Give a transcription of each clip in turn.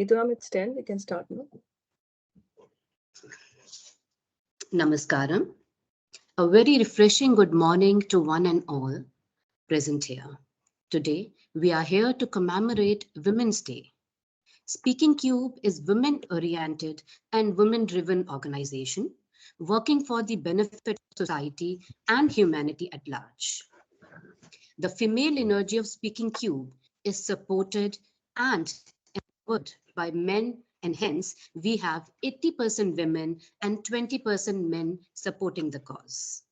Neetu, it's 10. We can start now. Namaskaram. A very refreshing good morning to one and all present here. Today, we are here to commemorate Women's Day. Speakingcube is women-oriented and women-driven organization working for the benefit of society and humanity at large. The female energy of Speakingcube is supported and empowered by men, and hence we have 80% women and 20% men supporting the cause.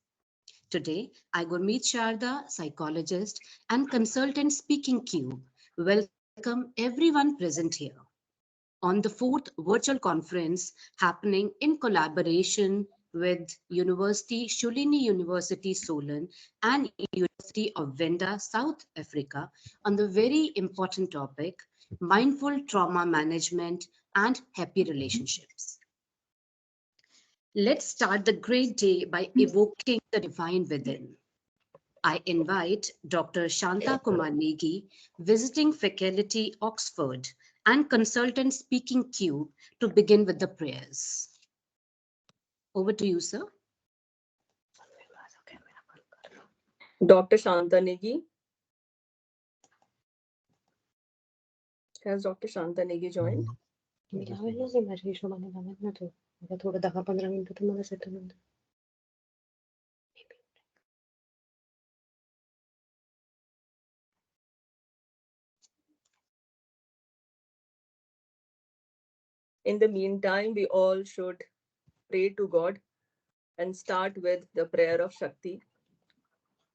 Today, I Gurmeet Sharda, psychologist and consultant Speakingcube, welcome everyone present here on the 4th virtual conference happening in collaboration with University Shoolini University Solon and University of Venda, South Africa, on the very important topic, mindful trauma management and happy relationships. Let's start the great day by evoking the divine within. I invite Dr. Shanta Kumar Negi, visiting faculty Oxford and consultant Speakingcube, to begin with the prayers. Over to you, sir. Dr. Shanta Negi. Has Dr. Shanta Negi joined? In the meantime, we all should pray to God and start with the prayer of Shakti.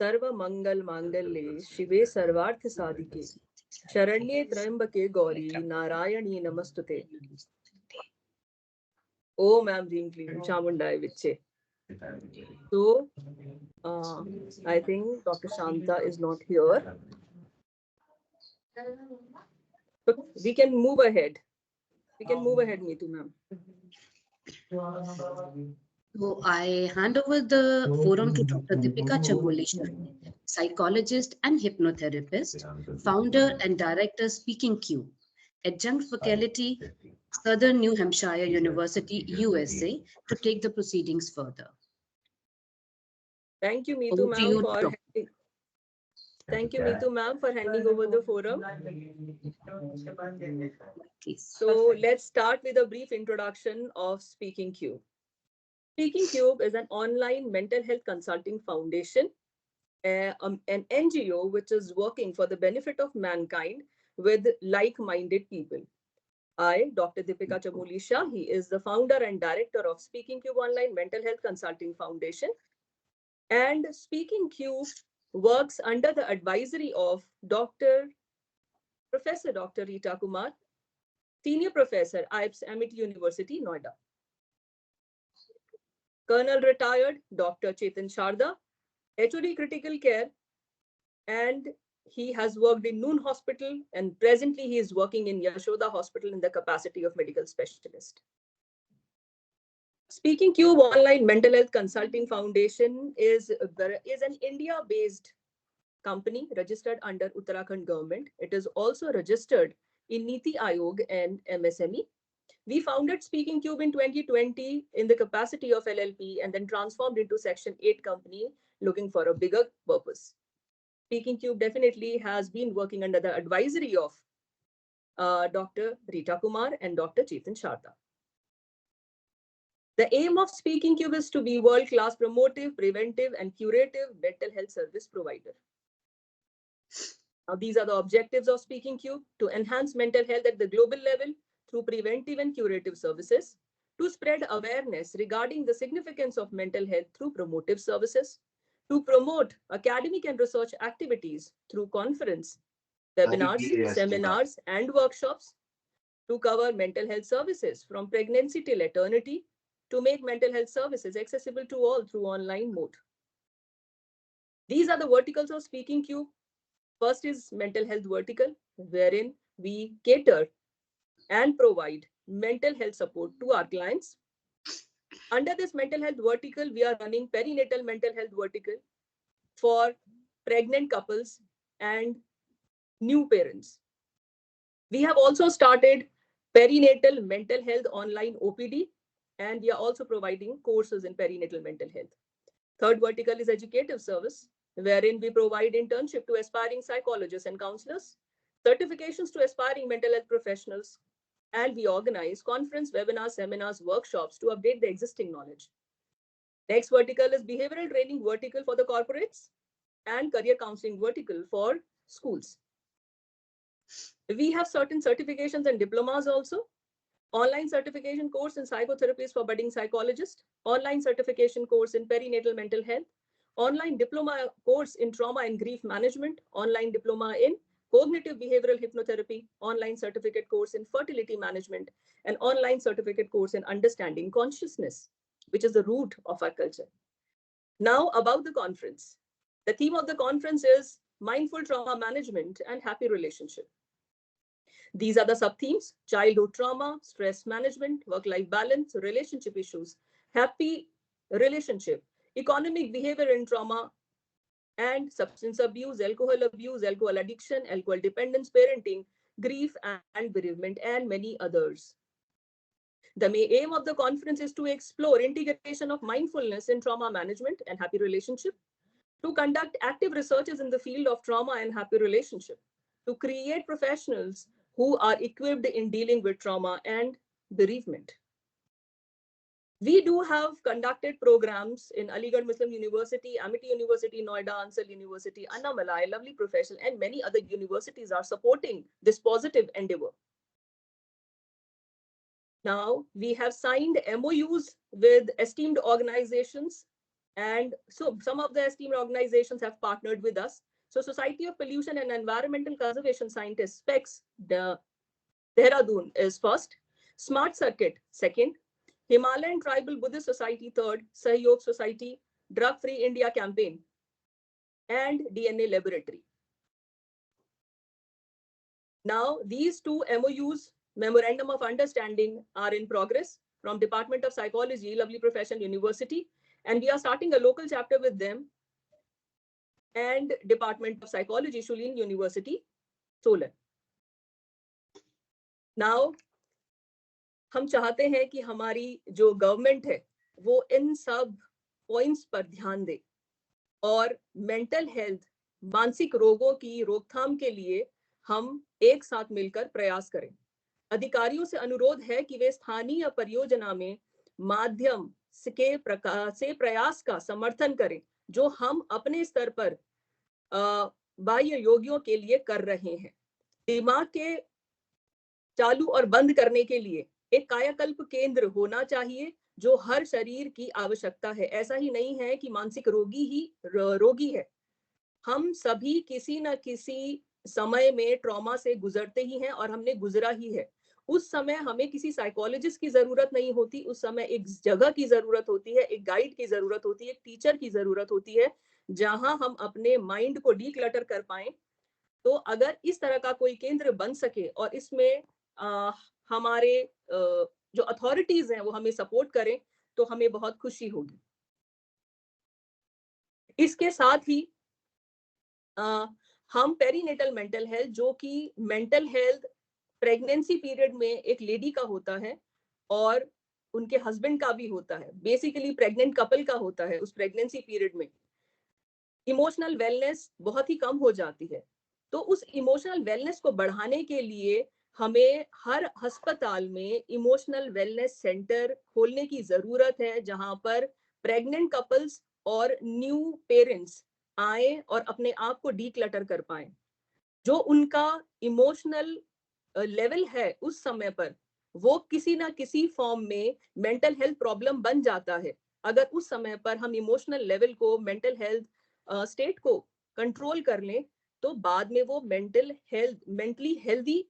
Sarva Mangal Mangalye Shive Sarvarth Sadike Sharanye Trambake Gauri Narayani Namastute. Om Am Rim Klim Chamundai Viche. So, I think Dr. Shanta is not here. But we can move ahead. We can move ahead, Neetu ma'am. So I hand over the forum to Dr. Deepika Chamolisha, psychologist and hypnotherapist, founder and director Speakingcube, adjunct faculty, Southern New Hampshire University, USA, to take the proceedings further. Thank you, Neetu ma'am, for handing over the forum. So let's start with a brief introduction of Speakingcube. Speakingcube is an online mental health consulting foundation, an NGO which is working for the benefit of mankind with like-minded people. I, Dr. Deepika Chamolisha, he is the founder and director of Speakingcube Online Mental Health Consulting Foundation. And Speakingcube works under the advisory of Professor Dr. Rita Kumar, Senior Professor, IIPS Amity University, Noida. Colonel Retired Dr. Chetan Sharda, HOD Critical Care, and he has worked in Noon Hospital, and presently he is working in Yashoda Hospital in the capacity of medical specialist. Speakingcube Online Mental Health Consulting Foundation is an India-based company registered under Uttrakahand government. It is also registered in Niti Aayog and MSME. We founded Speakingcube in 2020 in the capacity of LLP and then transformed into Section 8 company looking for a bigger purpose. Speakingcube definitely has been working under the advisory of Dr. Rita Kumar and Dr. Chetan Sharda. The aim of Speakingcube is to be world-class promotive, preventive, and curative mental health service provider. Now, these are the objectives of Speakingcube: to enhance mental health at the global level through preventive and curative services, to spread awareness regarding the significance of mental health through promotive services, to promote academic and research activities through conference, webinars, seminars, and workshops, to cover mental health services from pregnancy till eternity, to make mental health services accessible to all through online mode. These are the verticals of Speakingcube. First is mental health vertical, wherein we cater and provide mental health support to our clients. Under this mental health vertical, we are running perinatal mental health vertical for pregnant couples and new parents. We have also started perinatal mental health online OPD, and we are also providing courses in perinatal mental health. Third vertical is educative service, wherein we provide internship to aspiring psychologists and counselors, certifications to aspiring mental health professionals, and we organize conference, webinars, seminars, workshops to update the existing knowledge. Next vertical is behavioral training vertical for the corporates and career counseling vertical for schools. We have certain certifications and diplomas also. Online certification course in psychotherapy for budding psychologists, online certification course in perinatal mental health, online diploma course in trauma and grief management, online diploma in cognitive behavioral hypnotherapy, online certificate course in fertility management, and online certificate course in understanding consciousness, which is the root of our culture. Now about the conference. The theme of the conference is mindful trauma management and happy relationship. These are the sub-themes: childhood trauma, stress management, work-life balance, relationship issues, happy relationship, economic behavior in trauma, and substance abuse, alcohol addiction, alcohol dependence, parenting, grief and bereavement, and many others. The main aim of the conference is to explore integration of mindfulness in trauma management and happy relationship, to conduct active researches in the field of trauma and happy relationship, to create professionals who are equipped in dealing with trauma and bereavement. We do have conducted programs in Aligarh Muslim University, Amity University, Noida, Ansal University, Anna Malai, Lovely Professional, and many other universities are supporting this positive endeavor. Now, we have signed MOUs with esteemed organizations, and so some of the esteemed organizations have partnered with us. So Society of Pollution and Environmental Conservation Scientists, SPECS, the Dehardaun is first, Smart Circuit second, Himalayan Tribal Buddhist Society third, Sahyog Society, Drug Free India Campaign, and DNA Laboratory. Now, these two MOUs, Memorandum of Understanding, are in progress from Department of Psychology, Lovely Professional University, and we are starting a local chapter with them, and Department of Psychology, Shoolini University, Solan. Now, हम चाहते हैं कि हमारी जो government है वो इन सब points पर ध्यान दे और मेंटल हेल्थ, मानसिक रोगों की रोकथाम के लिए हम एक साथ मिलकर प्रयास करें। अधिकारियों से अनुरोध है कि वे स्थानीय परियोजना में माध्यम से प्रयास का समर्थन करें जो हम अपने स्तर पर बाह्य योगियों के लिए कर रहे हैं। दिमाग के चालू और बंद करने के लिए एक कायाकल्प केंद्र होना चाहिए जो हर शरीर की आवश्यकता है। ऐसा ही नहीं है कि मानसिक रोगी ही रोगी है, हम सभी किसी न किसी समय में ट्रॉमा से गुजरते ही हैं और हमने गुजरा ही है। उस समय हमें किसी साइकोलॉजिस्ट की जरूरत नहीं होती, उस समय एक जगह की जरूरत होती है, एक गाइड की जरूरत होती है, एक टीचर की जरूरत होती है जहां हम अपने माइंड को डीक्लटर कर पाए। तो अगर इस तरह का कोई केंद्र बन सके और इसमें हमारे जो अथॉरिटीज हैं वो हमें सपोर्ट करें तो हमें बहुत खुशी होगी। इसके साथ ही हम पेरीनेटल मेंटल हेल्थ, जो कि मेंटल हेल्थ प्रेगनेंसी पीरियड में एक लेडी का होता है और उनके हस्बैंड का भी होता है, बेसिकली प्रेग्नेंट कपल का होता है, उस प्रेगनेंसी पीरियड में इमोशनल वेलनेस बहुत ही कम हो जाती है। तो उस इमोशनल वेलनेस को बढ़ाने के लिए हमें हर अस्पताल में इमोशनल वेलनेस सेंटर खोलने की जरूरत है जहां पर प्रेग्नेंट कपल्स और न्यू पेरेंट्स आए और अपने आप को डीक्लटर कर पाए। जो उनका इमोशनल लेवल है उस समय पर वो किसी ना किसी फॉर्म में मेंटल हेल्थ प्रॉब्लम बन जाता है। अगर उस समय पर हम इमोशनल लेवल को, मेंटल हेल्थ स्टेट को कंट्रोल कर लें तो बाद में वो मेंटली हेल्दी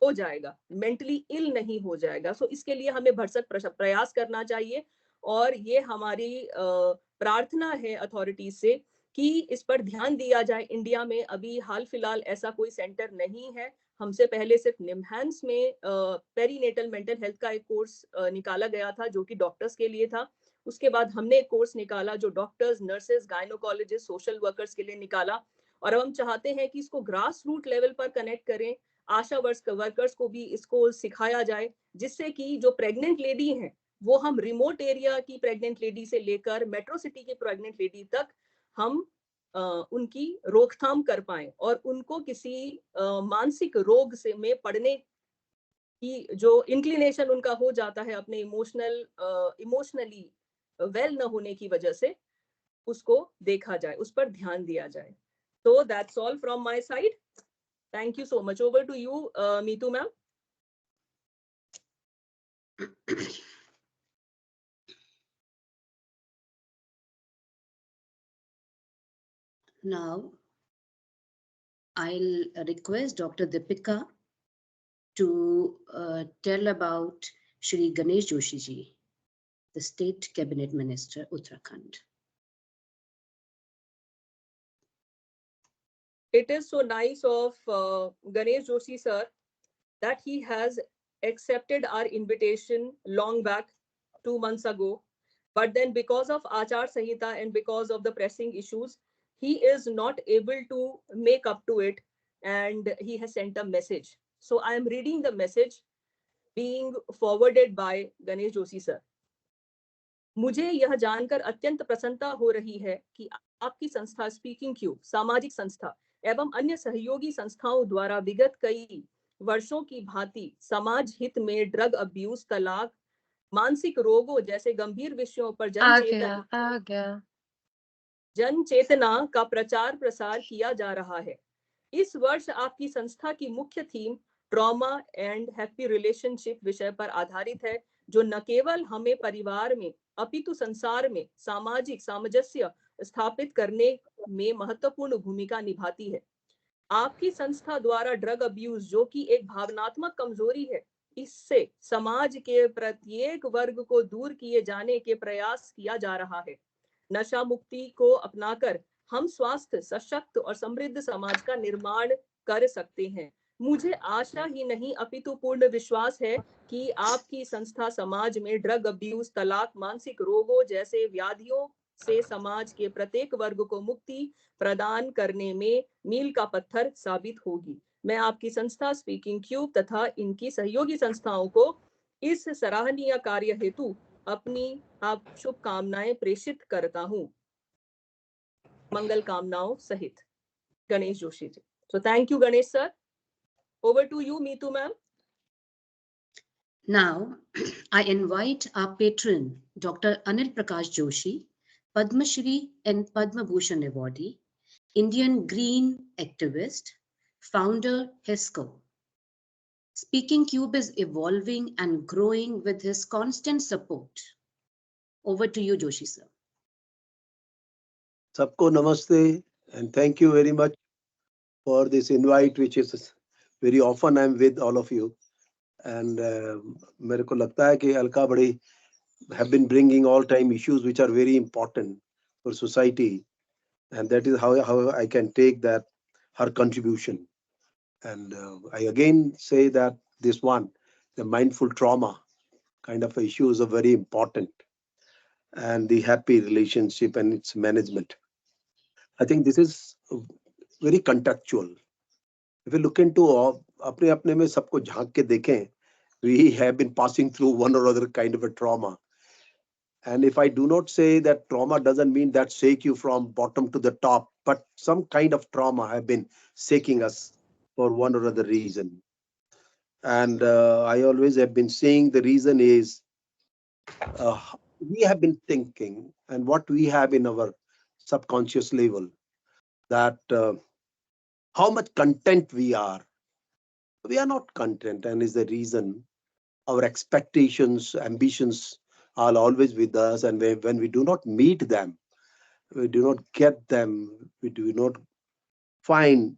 हो जाएगा, मेंटली इल नहीं हो जाएगा। सो इसके लिए हमें भरसक प्रयास करना चाहिए और ये हमारी प्रार्थना है अथॉरिटीज से कि इस पर ध्यान दिया जाए। इंडिया में अभी हाल फिलहाल ऐसा कोई सेंटर नहीं है। हमसे पहले सिर्फ निमहांस में पेरीनेटल मेंटल हेल्थ का एक कोर्स निकाला गया था जो कि डॉक्टर्स के लिए था। उसके बाद हमने एक कोर्स निकाला जो doctors, nurses, gynaecologist, social workers के लिए निकाला और अब हम चाहते हैं कि इसको ग्रास रूट लेवल पर कनेक्ट करें। आशा वर्कर्स को भी इसको सिखाया जाए, जिससे कि जो प्रेग्नेंट लेडी हैं वो हम रिमोट एरिया की प्रेग्नेंट लेडी से लेकर मेट्रो सिटी की प्रेग्नेंट लेडी तक हम उनकी रोकथाम कर पाए और उनको किसी मानसिक रोग से में पड़ने की जो इंक्लिनेशन उनका हो जाता है अपने इमोशनली वेल न होने की वजह से, उसको देखा जाए, उस पर ध्यान दिया जाए. So that's all from my side. Thank you so much. Over to you, Meetu ma'am. Now, I'll request Dr. Deepika to tell about Shri Ganesh Joshi ji, the State Cabinet Minister, Uttarakhand. It is so nice of Ganesh Joshi sir that he has accepted our invitation long back, 2 months ago. But then because of Achar Sanhita and because of the pressing issues, he is not able to make up to it, and he has sent a message. So I am reading the message being forwarded by Ganesh Joshi sir. मुझे यह जानकर अत्यंत प्रसन्नता हो रही है कि आपकी संस्था स्पीकिंग क्यूब सामाजिक संस्था एवं अन्य सहयोगी संस्थाओं द्वारा विगत कई वर्षों की भांति समाज हित में ड्रग अब्यूज, तलाक, मानसिक रोगों जैसे गंभीर विषयों पर जन चेतना का प्रचार प्रसार किया जा रहा है. इस वर्ष आपकी संस्था की मुख्य theme trauma and happy relationship विषय पर आधारित है, जो न केवल हमें परिवार में अपितु संसार में सामाजिक सामंजस्य स्थापित करने में महत्वपूर्ण भूमिका निभाती है. आपकी संस्था द्वारा ड्रग अब्यूज, जो कि एक भावनात्मक कमजोरी है, इससे समाज के प्रत्येक वर्ग को दूर किए जाने के प्रयास किया जा रहा है. नशा मुक्ति को अपनाकर हम स्वस्थ, सशक्त और समृद्ध समाज का निर्माण कर सकते हैं. मुझे आशा ही नहीं अपितु पूर्ण विश्वास है कि आपकी संस्था समाज में ड्रग अब्यूज, तलाक, मानसिक रोगों जैसे व्याधियों से समाज के प्रत्येक वर्ग को मुक्ति प्रदान करने में मील का पत्थर साबित होगी. मैं आपकी संस्था स्पीकिंग क्यूब तथा इनकी सहयोगी संस्थाओं को इस सराहनीय कार्य हेतु अपनी शुभकामनाएं प्रेषित करता हूं, मंगल कामनाओं सहित. Ganesh Joshi ji. So thank you, Ganesh sir. Over to you, Meetu ma'am. Now, I invite our patron, Dr. Anil Prakash Joshi, Padma Shri and Padma Bhushan awardee, Indian Green activist, founder HESCO. Speaking Cube is evolving and growing with his constant support. Over to you, Joshi sir. Sabko namaste and thank you very much for this invite, which is very often I'm with all of you. And मेरे को लगता है कि अलका बड़ी have been bringing all time issues which are very important for society, and that is how I can take that her contribution. And I again say that this one, the mindful trauma kind of issues are very important, and the happy relationship and its management. I think this is very contextual. If you look into अपने अपने में सबको झांक के देखें, we have been passing through one or other kind of a trauma. And if I do not say that trauma doesn't mean that shake you from bottom to the top, but some kind of trauma have been shaking us for one or other reason. And I always have been saying the reason is we have been thinking, and what we have in our subconscious level, that how much content we are. We are not content, and is the reason our expectations, ambitions are always with us, and when we do not meet them, we do not get them, we do not find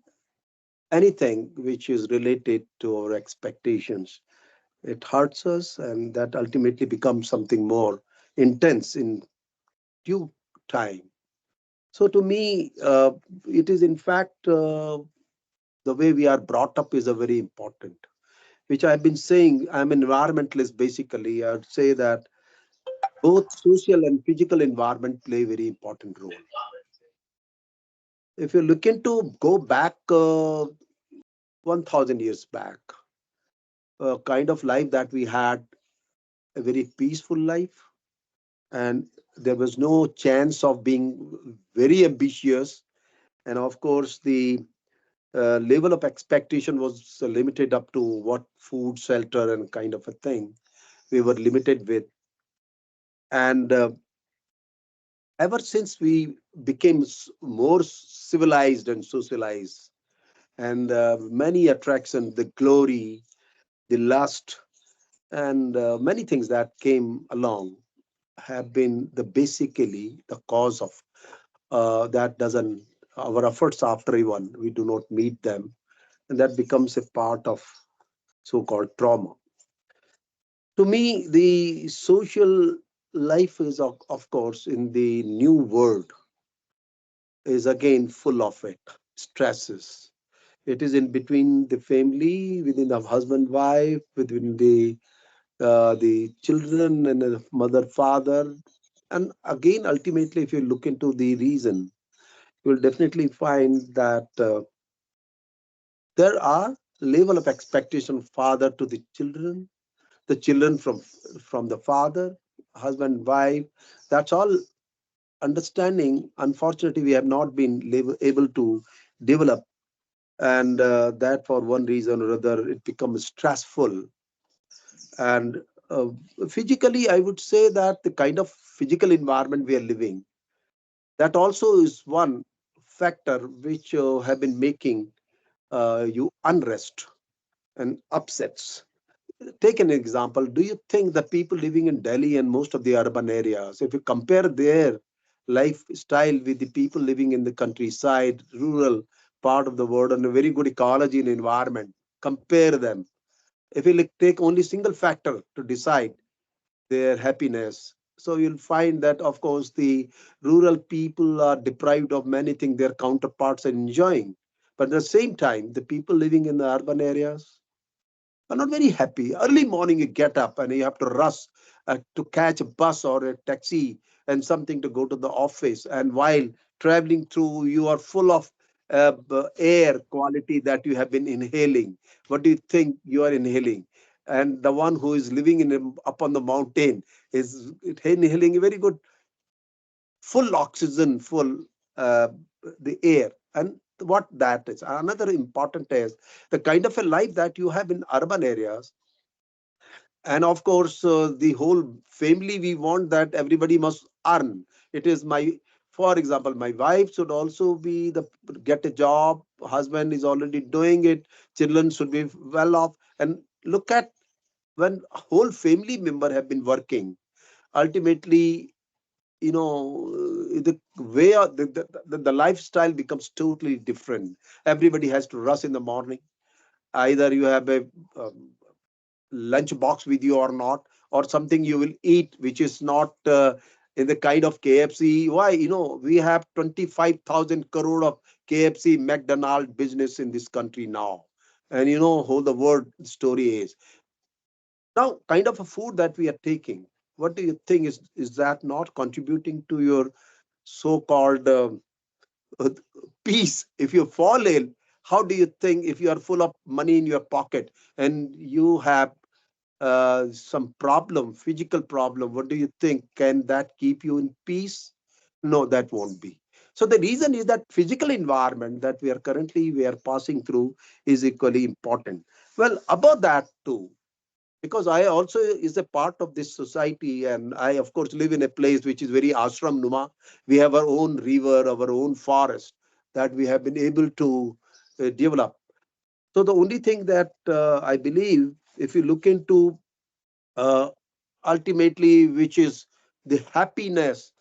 anything which is related to our expectations, it hurts us, and that ultimately becomes something more intense in due time. So to me, it is in fact the way we are brought up is a very important, which I've been saying. I'm an environmentalist basically. I'd say that both social and physical environment play a very important role. If you look into, go back 1000 years back, a kind of life that we had, a very peaceful life, and there was no chance of being very ambitious. And of course, the level of expectation was limited up to what food, shelter, and kind of a thing we were limited with. And ever since we became more civilized and socialized, and many attractions, the glory, the lust, and many things that came along have been the basically the cause of that doesn't our efforts after even we do not meet them, and that becomes a part of so-called trauma. To me, the social life is of course in the new world is again full of it stresses. It is in between the family, within the husband wife, within the children and the mother father. And again, ultimately, if you look into the reason, you will definitely find that there are level of expectation father to the children from the father, husband, wife. That's all understanding. Unfortunately, we have not been able to develop, and that for one reason or other, it becomes stressful. And physically, I would say that the kind of physical environment we are living, that also is one factor which have been making you unrest and upsets. Take an example. Do you think the people living in Delhi and most of the urban areas, if you compare their lifestyle with the people living in the countryside, rural part of the world, and a very good ecology and environment, compare them. If you take only single factor to decide their happiness, so you'll find that, of course, the rural people are deprived of many things their counterparts are enjoying. But at the same time, the people living in the urban areas are not very happy. Early morning, you get up and you have to rush to catch a bus or a taxi and something to go to the office. And while traveling through, you are full of air quality that you have been inhaling. What do you think you are inhaling? And the one who is living up on the mountain is inhaling a very good full oxygen, full uh, the air. And what that is. Another important is the kind of a life that you have in urban areas. And of course, the whole family, we want that everybody must earn. It is for example, my wife should also be get a job. Husband is already doing it. Children should be well off. And look at when a whole family member have been working. Ultimately, the way the lifestyle becomes totally different. Everybody has to rush in the morning. Either you have a um, lunch box with you or not, or something you will eat which is not in the kind of KFC. Why? We have 25,000 crore of KFC McDonald business in this country now. And you know how the world story is now. Kind of a food that we are taking, what do you think, is that not contributing to your so-called uh, peace? If you fall ill, how do you think, if you are full of money in your pocket and you have some problem, physical problem, what do you think? Can that keep you in peace? No, that won't be. So the reason is that physical environment that we are passing through is equally important. Well, about that too, because I also is a part of this society, and I of course live in a place which is very ashram numa. We have our own river, our own forest that we have been able to develop. So the only thing that I believe, if you look into uh, ultimately, which is the happiness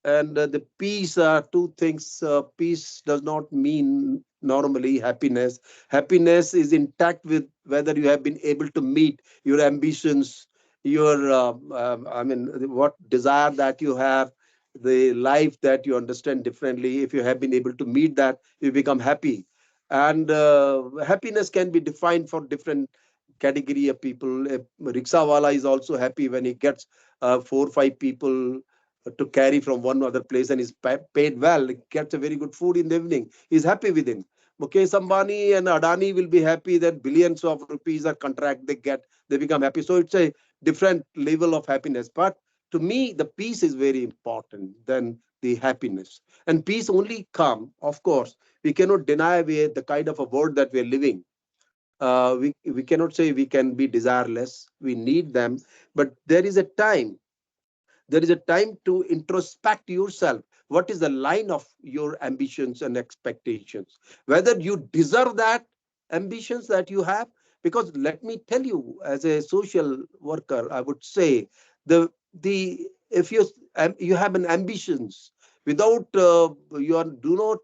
and the peace, are two things. Peace does not mean normally happiness. Happiness is intact with whether you have been able to meet your ambitions, your I mean, what desire that you have, the life that you understand differently. If you have been able to meet that, you become happy. And happiness can be defined for different category of people. A rickshaw wala is also happy when he gets 4 or 5 people to carry from one other place and is paid well, gets a very good food in the evening. He's happy with him. Mukesh Ambani and Adani will be happy that billions of rupees are contract they get, they become happy. So it's a different level of happiness. But to me, the peace is very important than the happiness. And peace only come, of course, we cannot deny the kind of a world that we're living. We cannot say we can be desireless. We need them, but there is a time. There is a time to introspect yourself. What is the line of your ambitions and expectations? Whether you deserve that ambitions that you have. Because let me tell you, as a social worker, I would say the if you have an ambitions without do not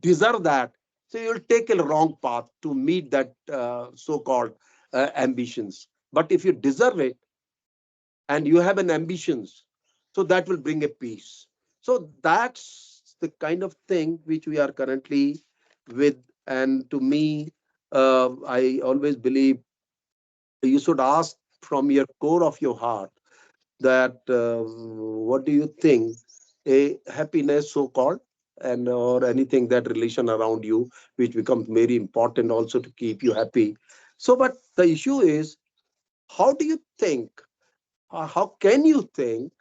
deserve that, so you'll take a wrong path to meet that so-called ambitions. But if you deserve it and you have an ambitions, so that will bring a peace. So that's the kind of thing which we are currently with. And to me, I always believe you should ask from your core of your heart that what do you think a happiness so called, and or anything that relation around you which becomes very important also to keep you happy. So but the issue is, how do you think, how can you think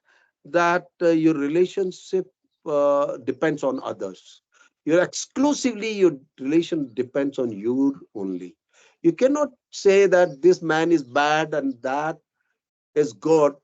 that your relationship depends on others? Your exclusively your relation depends on you only. You cannot say that this man is bad and that is good.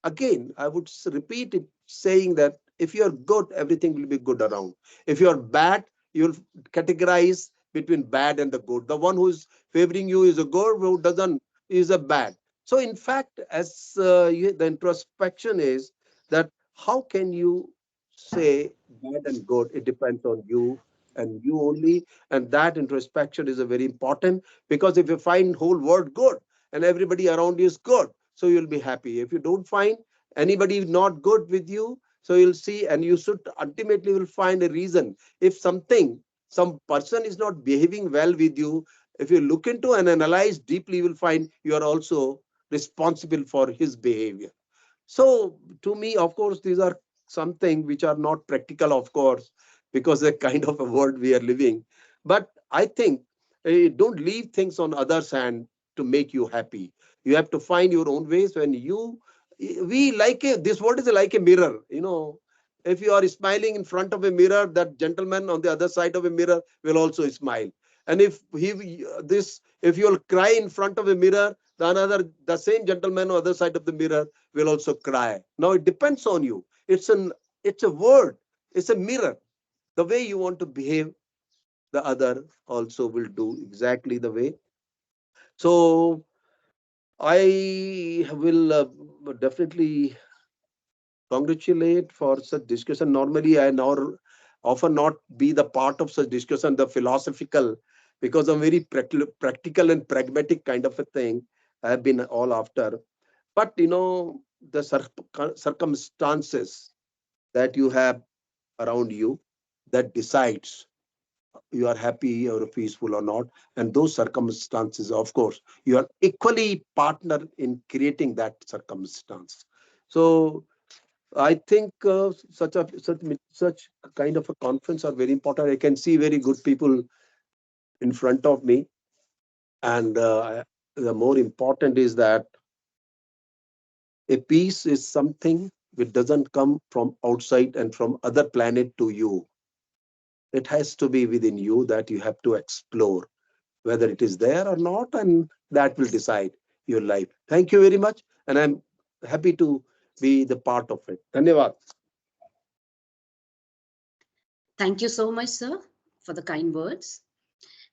Again, I would repeat it, saying that if you're good, everything will be good around. If you're bad, you'll categorize between bad and the good. The one who's favoring you is a good, who doesn't is a bad. So in fact, as the introspection is that how can you say bad and good? It depends on you and you only. And that introspection is a very important, because if you find whole world good and everybody around you is good, so you'll be happy. If you don't find anybody not good with you, so you'll see, and you should ultimately will find a reason. If some person is not behaving well with you, if you look into and analyze deeply, you will find you are also responsible for his behavior. So to me, of course, these are something which are not practical, of course, because the kind of a world we are living. But I think don't leave things on others' hand to make you happy. You have to find your own ways. When we like this world is like a mirror. If you are smiling in front of a mirror, that gentleman on the other side of a mirror will also smile. And if you'll cry in front of a mirror, the same gentleman on the other side of the mirror will also cry. Now it depends on you. It's a word. It's a mirror. The way you want to behave, the other also will do exactly the way. So I will definitely congratulate for such discussion. Normally, I now often not be the part of such discussion, the philosophical, because I'm very practical and pragmatic kind of a thing. I have been all after. But the circumstances that you have around you that decides you are happy or peaceful or not. And those circumstances, of course, you are equally partner in creating that circumstance. So I think such kind of a conference are very important. I can see very good people in front of me. And the more important is that a peace is something which doesn't come from outside and from other planet to you. It has to be within you, that you have to explore whether it is there or not, and that will decide your life. Thank you very much, and I'm happy to be the part of it. Dhanyavad. Thank you so much, sir, for the kind words.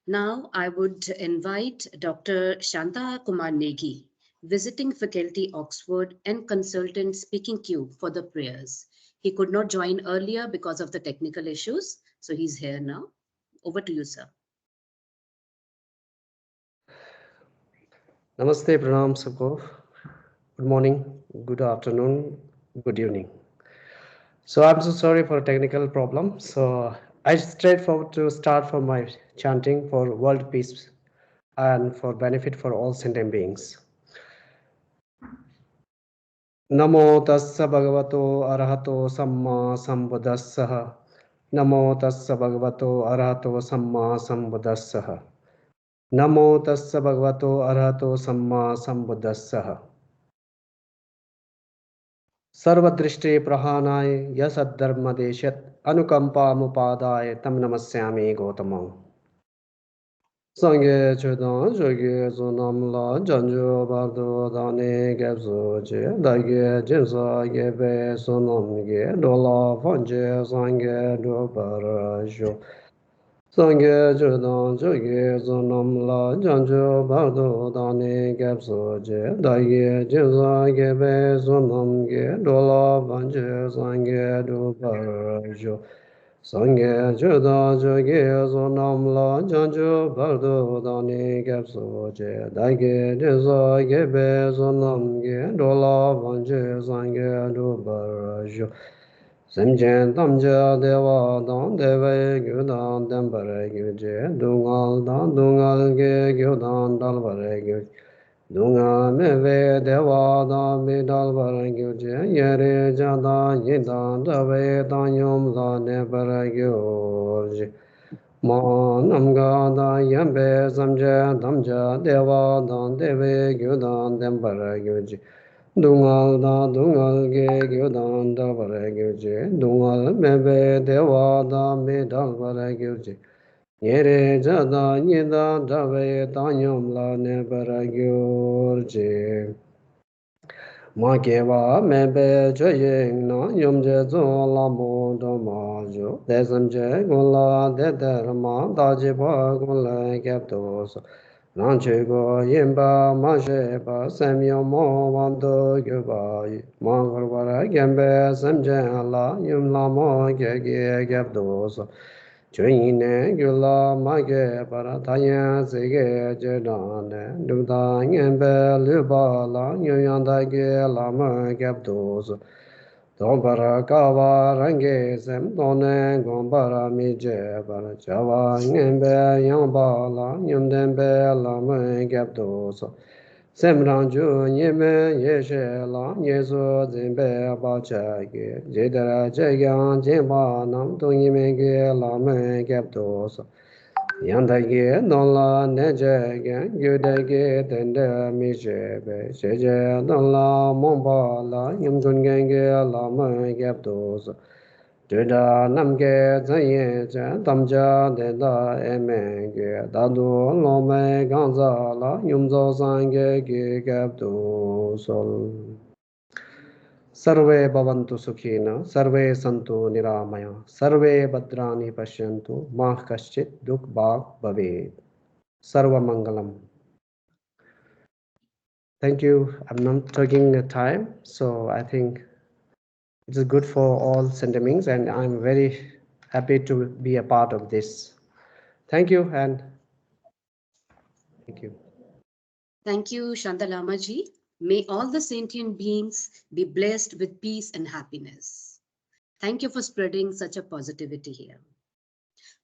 Now I would invite Dr. Shanta Kumar Negi, visiting faculty Oxford and consultant Speakingcube, for the prayers. He could not join earlier because of the technical issues, so he's here now. Over to you, sir. Namaste, Pranam Sabko. Good morning, good afternoon, good evening. So I'm so sorry for a technical problem. So I straightforward to start from my chanting for world peace and for benefit for all sentient beings. Namo tassa bhagavato arahato samma sambuddhassaha. Namo tassa bhagavato arahato samma sambuddhassaha. Namo tassa bhagavato arahato samma sambuddhassaha. Sarvadrishti prahanaye yasaddharma deshat anukampa mupadaye tam namasyami Gautamam. Sangye Chedan Joge Zonamla Janjo Bardo Dane Gabzo Je Dage Jinsa Gebe Sonamge Dola Fanje Sangye Dobarajo Sangye Chedan Joge Zonamla Janjo Bardo Dane Gabzo Je Dage Jinsa Gebe Sonamge Dola Fanje Sangye Dobarajo Sangye Juda Joge Zonamla Janjo Bardo Dani Gapso Je Dage Deza Gebe Zonamge Dola Vanje Sangye Dubarajo Semjen Tamja Deva Dan Deve Gyudan Dembare Gyuje Dungal Dan Dungal Ge Gyudan Dalbare Gyuje Dunga meve dewa da mi dalbar gyuje yere jada yidan dave danyom la nebar gyurje ma namga da yambe samje damja dewa dan deve gyudan dembar gyuje dungal da dungal ge gyudan dalbar gyuje dungal meve dewa da mi dalbar gyuje Yere jada yida dave tanyam la nebara gyurje. Ma keva mebe choyeng na yomje zo la mo do ma jo. Desam je gula de derma daji pa gula kep dos. Ranche go yimba ma sheba semyo mo wando gyuba. Ma gurvara gembe semje la yum la mo ge ge kep dos. Chuyine gyula mage para tanya sige jedane duda ngembe luba la nyuyanda ge lama gyabdos dobara kawa range sem done gombara mi je para java ngembe yamba la nyumdembe lama gyabdos Semranju nyeme yeshe la nyeso zimbe bacha ge jedara jegyan jemba nam tu nyeme ge la me gep dos yanda ge non la ne je ge gyude ge tende mi je be sheje non la momba la yumjun gen ge la me gep dos Döda namge zanye chen tamja denda emenge dadu lome ganza la yumzo sange ge gabdu sol. Sarve bhavantu sukhina, sarve santu niramaya, sarve bhadrani pashyantu, mah kaschit dukh bhag bhavet. Sarva mangalam. Thank you. I'm not taking the time, so I think it is good for all sentiments, and I'm very happy to be a part of this. Thank you, and thank you. Thank you, Shantalamaji. May all the sentient beings be blessed with peace and happiness. Thank you for spreading such a positivity here.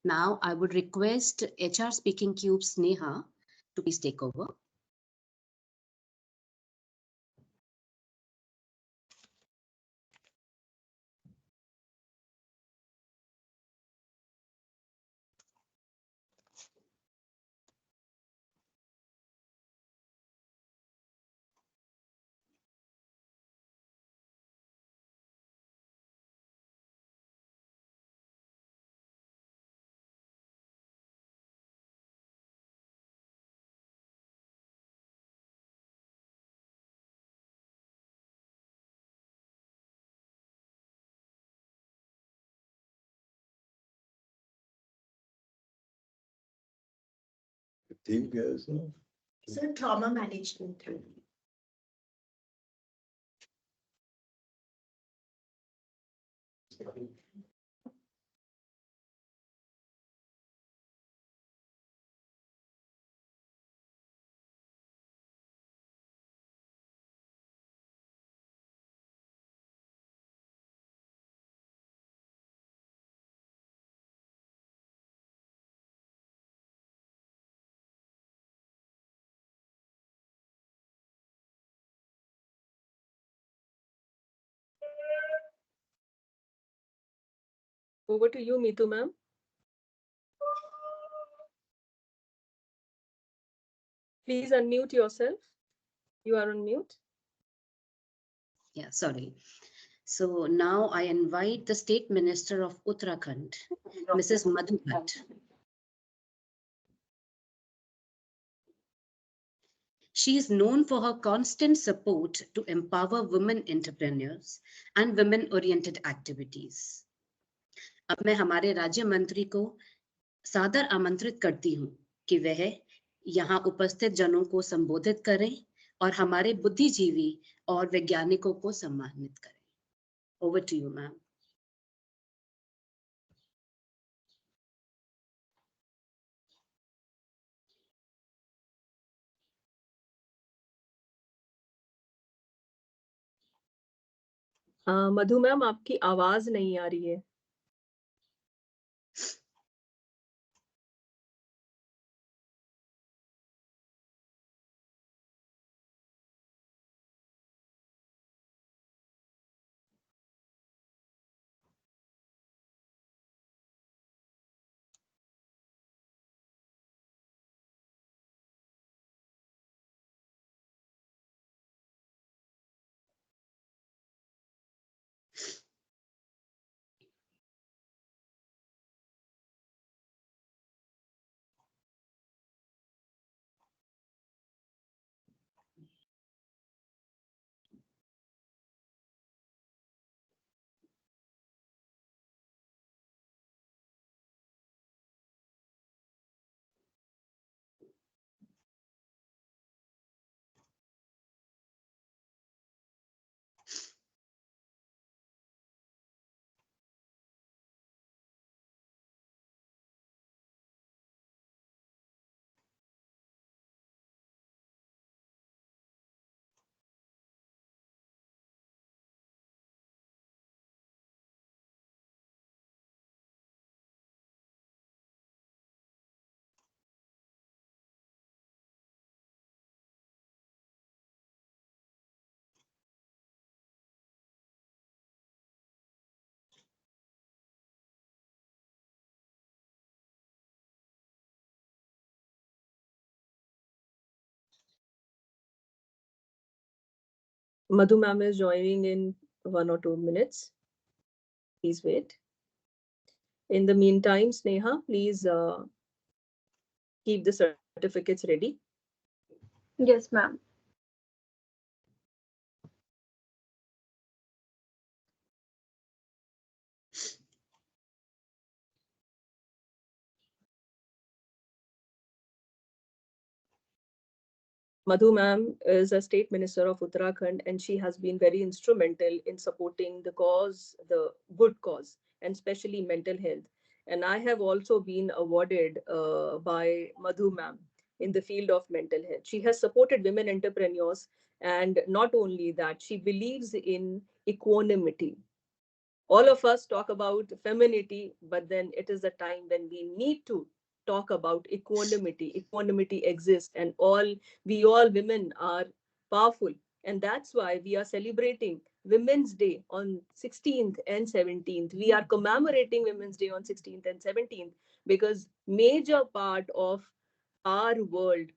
Now, I would request HR Speaking Cube Sneha to please take over. So trauma management. Over to you, Meetu ma'am. Please unmute yourself. You are on mute. Yeah, sorry. So now I invite the State Minister of Uttarakhand, Mrs. Madhu Bhatt. She is known for her constant support to empower women entrepreneurs and women-oriented activities. अब मैं हमारे राज्य मंत्री को सादर आमंत्रित करती हूँ कि वह यहाँ उपस्थित जनों को संबोधित करें और हमारे बुद्धिजीवी और वैज्ञानिकों को सम्मानित करें. Over to you, ma'am. Madhu ma'am, आपकी आवाज नहीं आ रही है. Madhu ma'am is joining in 1 or 2 minutes. Please wait. In the meantime, Sneha, please keep the certificates ready. Yes, ma'am. Madhu ma'am is a state minister of Uttarakhand, and she has been very instrumental in supporting the cause, the good cause, and especially mental health. And I have also been awarded by Madhu ma'am in the field of mental health. She has supported women entrepreneurs, and not only that, she believes in equanimity. All of us talk about femininity, but then it is a time when we need to talk about equanimity. Equanimity exists, and we all women are powerful. And that's why we are celebrating Women's Day on 16th and 17th. We are commemorating Women's Day on 16th and 17th because major part of our world,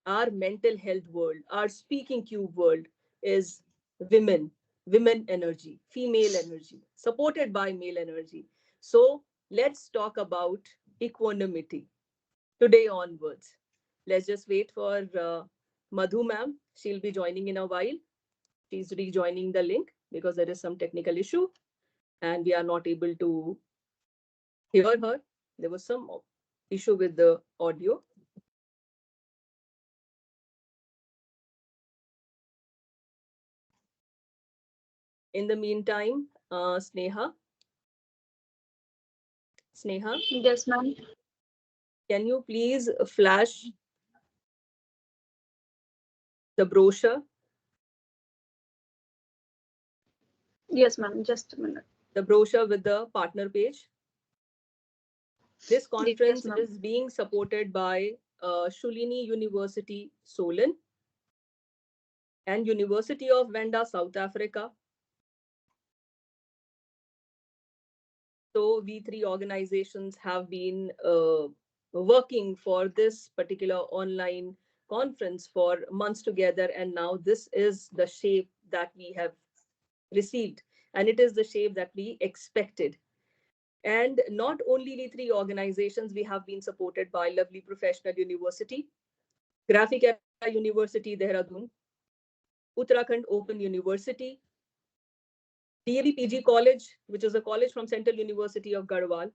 our mental health world, our Speakingcube world is women, women energy, female energy, supported by male energy. So let's talk about equanimity today onwards. Let's just wait for Madhu ma'am. She'll be joining in a while. She's rejoining the link because there is some technical issue and we are not able to hear her. There was some issue with the audio. In the meantime, Sneha. Yes, ma'am. Can you please flash the brochure? Yes, ma'am. Just a minute. The brochure with the partner page. This conference Yes, is being supported by Shoolini University, Solent, and University of Venda, South Africa. So we three organizations have been working for this particular online conference for months together, and now this is the shape that we have received, and it is the shape that we expected. And not only the three organizations, we have been supported by lovely professional university, Graphic Era University, Dehardaun, Uttrakahand Open University, DAV PG College, which is a college from Central University of Garhwal,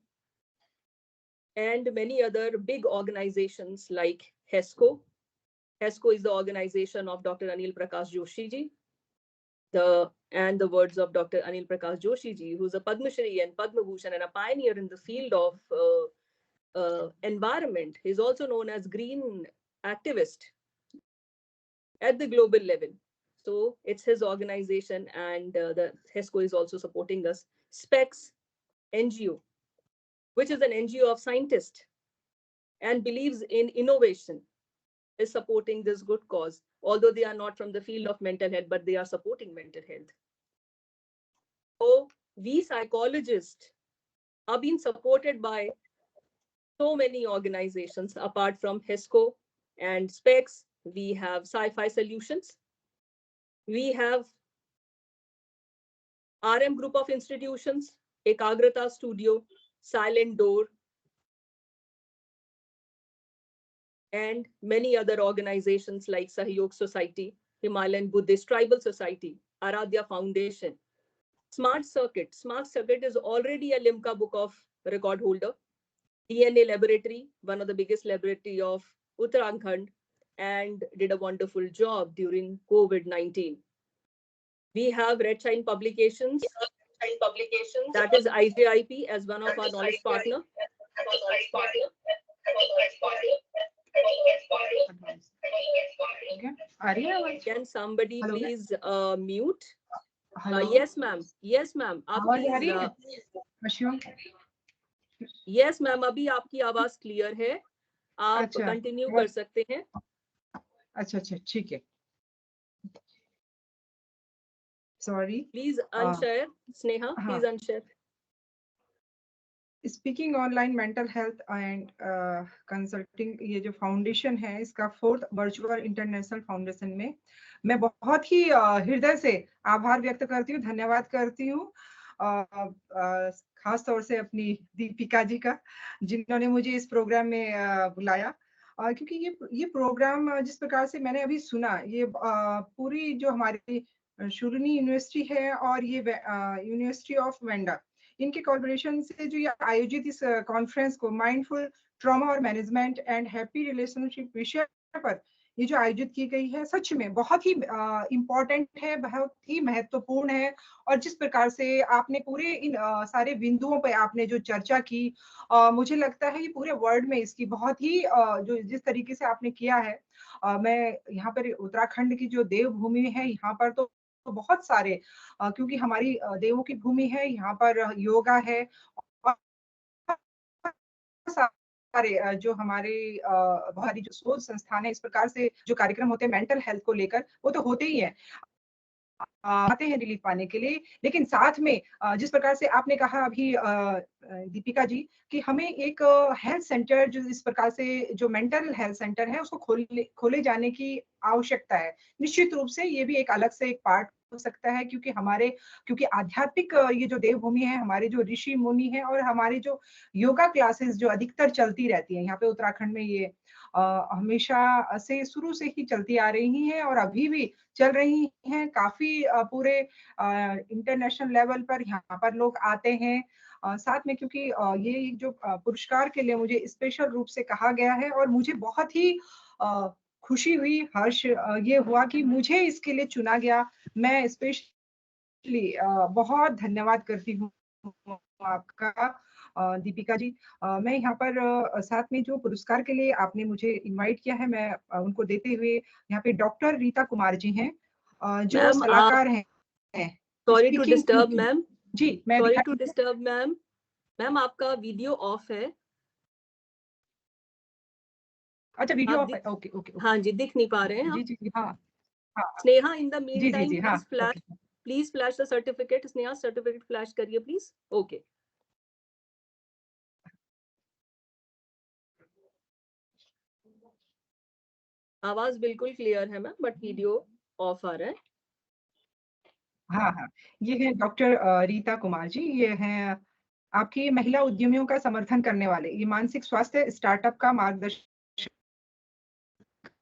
and many other big organizations like HESCO. HESCO is the organization of Dr. Anil Prakash Joshi ji. And the words of Dr. Anil Prakash Joshi ji, who's a Padma Shri and Padma Bhushan and a pioneer in the field of environment. He's also known as green activist at the global level. So it's his organization, and the HESCO is also supporting us. SPECS NGO, which is an NGO of scientists and believes in innovation, is supporting this good cause, although they are not from the field of mental health, but they are supporting mental health. So we psychologists are being supported by so many organizations. Apart from HESCO and SPECS, we have PSYFI Solutions. We have RM Group of Institutions, Ekagrata Studio, Silent Door, and many other organizations like Sahyog Society, Himalayan Buddhist Tribal Society, Aradhya Foundation. Smart Circuit. Smart Circuit is already a Limca Book of Record holder. DNA Laboratory, one of the biggest laboratory of Uttrakahand, and did a wonderful job during COVID-19. We have Red Shine Publications, that is IJIP as one of our knowledge partner. Okay. Can somebody Hello? please mute? Hello? Yes, ma'am. Yes, ma'am. आप आवाज आ रही please, है? अश्योम? yes, ma'am. अभी आपकी आवाज clear है. आप अच्छा, कंटिन्यू वो- कर सकते हैं. अच्छा अच्छा ठीक है. सॉरी. Please unshare. Sneha, हाँ. please unshare. Speaking online mental health and consulting, ये जो फाउंडेशन है इसका 4th वर्चुअल इंटरनेशनल फाउंडेशन में मैं बहुत ही हृदय से आभार व्यक्त करती हूँ, धन्यवाद करती हूँ, खास तौर से अपनी दीपिका जी का, जिन्होंने मुझे इस प्रोग्राम में बुलाया, क्योंकि ये प्रोग्राम जिस प्रकार से मैंने अभी सुना, ये पूरी जो हमारी शूलिनी यूनिवर्सिटी है और ये यूनिवर्सिटी ऑफ वेंडा, इनके कोलैबोरेशन से जो ये आयोजित इस कॉन्फ्रेंस को माइंडफुल ट्रॉमा और मैनेजमेंट एंड हैप्पी रिलेशनशिप विषय पर ये जो आयोजित की गई है, सच में बहुत ही इम्पोर्टेंट है, बहुत ही महत्वपूर्ण है। और जिस प्रकार से आपने पूरे इन सारे बिंदुओं पर आपने जो चर्चा की, मुझे लगता है ये पूरे वर्ल्ड में इसकी बहुत ही जो जिस तरीके से आपने किया है, मैं यहाँ पर उत्तराखंड की जो देवभूमि है, यहाँ पर तो बहुत सारे, क्योंकि हमारी देवों की भूमि है, यहाँ पर योगा है, और सारे जो हमारे हमारी जो शोध संस्थान है, इस प्रकार से जो कार्यक्रम होते हैं मेंटल हेल्थ को लेकर, वो तो होते ही हैं, आते हैं रिलीफ पाने के लिए। लेकिन साथ में जिस प्रकार से आपने कहा अभी दीपिका जी कि हमें एक हेल्थ सेंटर, जो इस प्रकार से जो मेंटल हेल्थ सेंटर है उसको खोले जाने की आवश्यकता है। निश्चित रूप से ये भी एक अलग से एक पार्ट हो सकता है, क्योंकि आध्यात्मिक ये जो देवभूमि है, हमारे जो ऋषि मुनि है और हमारी जो योगा क्लासेस जो अधिकतर चलती रहती है यहाँ पे उत्तराखंड में, ये हमेशा से शुरू से ही चलती आ रही हैं और अभी भी चल रही हैं। काफी पूरे इंटरनेशनल लेवल पर यहाँ पर लोग आते हैं। साथ में क्योंकि ये जो पुरस्कार के लिए मुझे स्पेशल रूप से कहा गया है और मुझे बहुत ही खुशी हुई, हर्ष ये हुआ कि मुझे इसके लिए चुना गया। मैं स्पेशली बहुत धन्यवाद करती हूँ आपका दीपिका जी। मैं यहाँ पर साथ में जो पुरस्कार के लिए आपने मुझे इनवाइट किया है, मैं उनको देते हुए यहाँ पे डॉक्टर रीता कुमार जी हैं, जो सलाहकार हैं। Sorry to disturb ma'am. जी, मैं sorry to disturb ma'am. Ma'am आपका वीडियो ऑफ है। अच्छा, वीडियो ऑफ है। Okay okay. हाँ जी, दिख नहीं पा रहे हैं। जी जी हाँ हाँ। Sneha, in the meantime हाँ, please flash the certificate. Sneha certificate flash करिए प्लीज। ओके। आवाज बिल्कुल क्लियर है मैम, बट वीडियो ऑफ आ रहा है। हाँ हाँ, ये है डॉक्टर रीता कुमार जी। ये हैं आपकी महिला उद्यमियों का समर्थन करने वाले। ये मानसिक स्वास्थ्य स्टार्टअप का मार्गदर्शन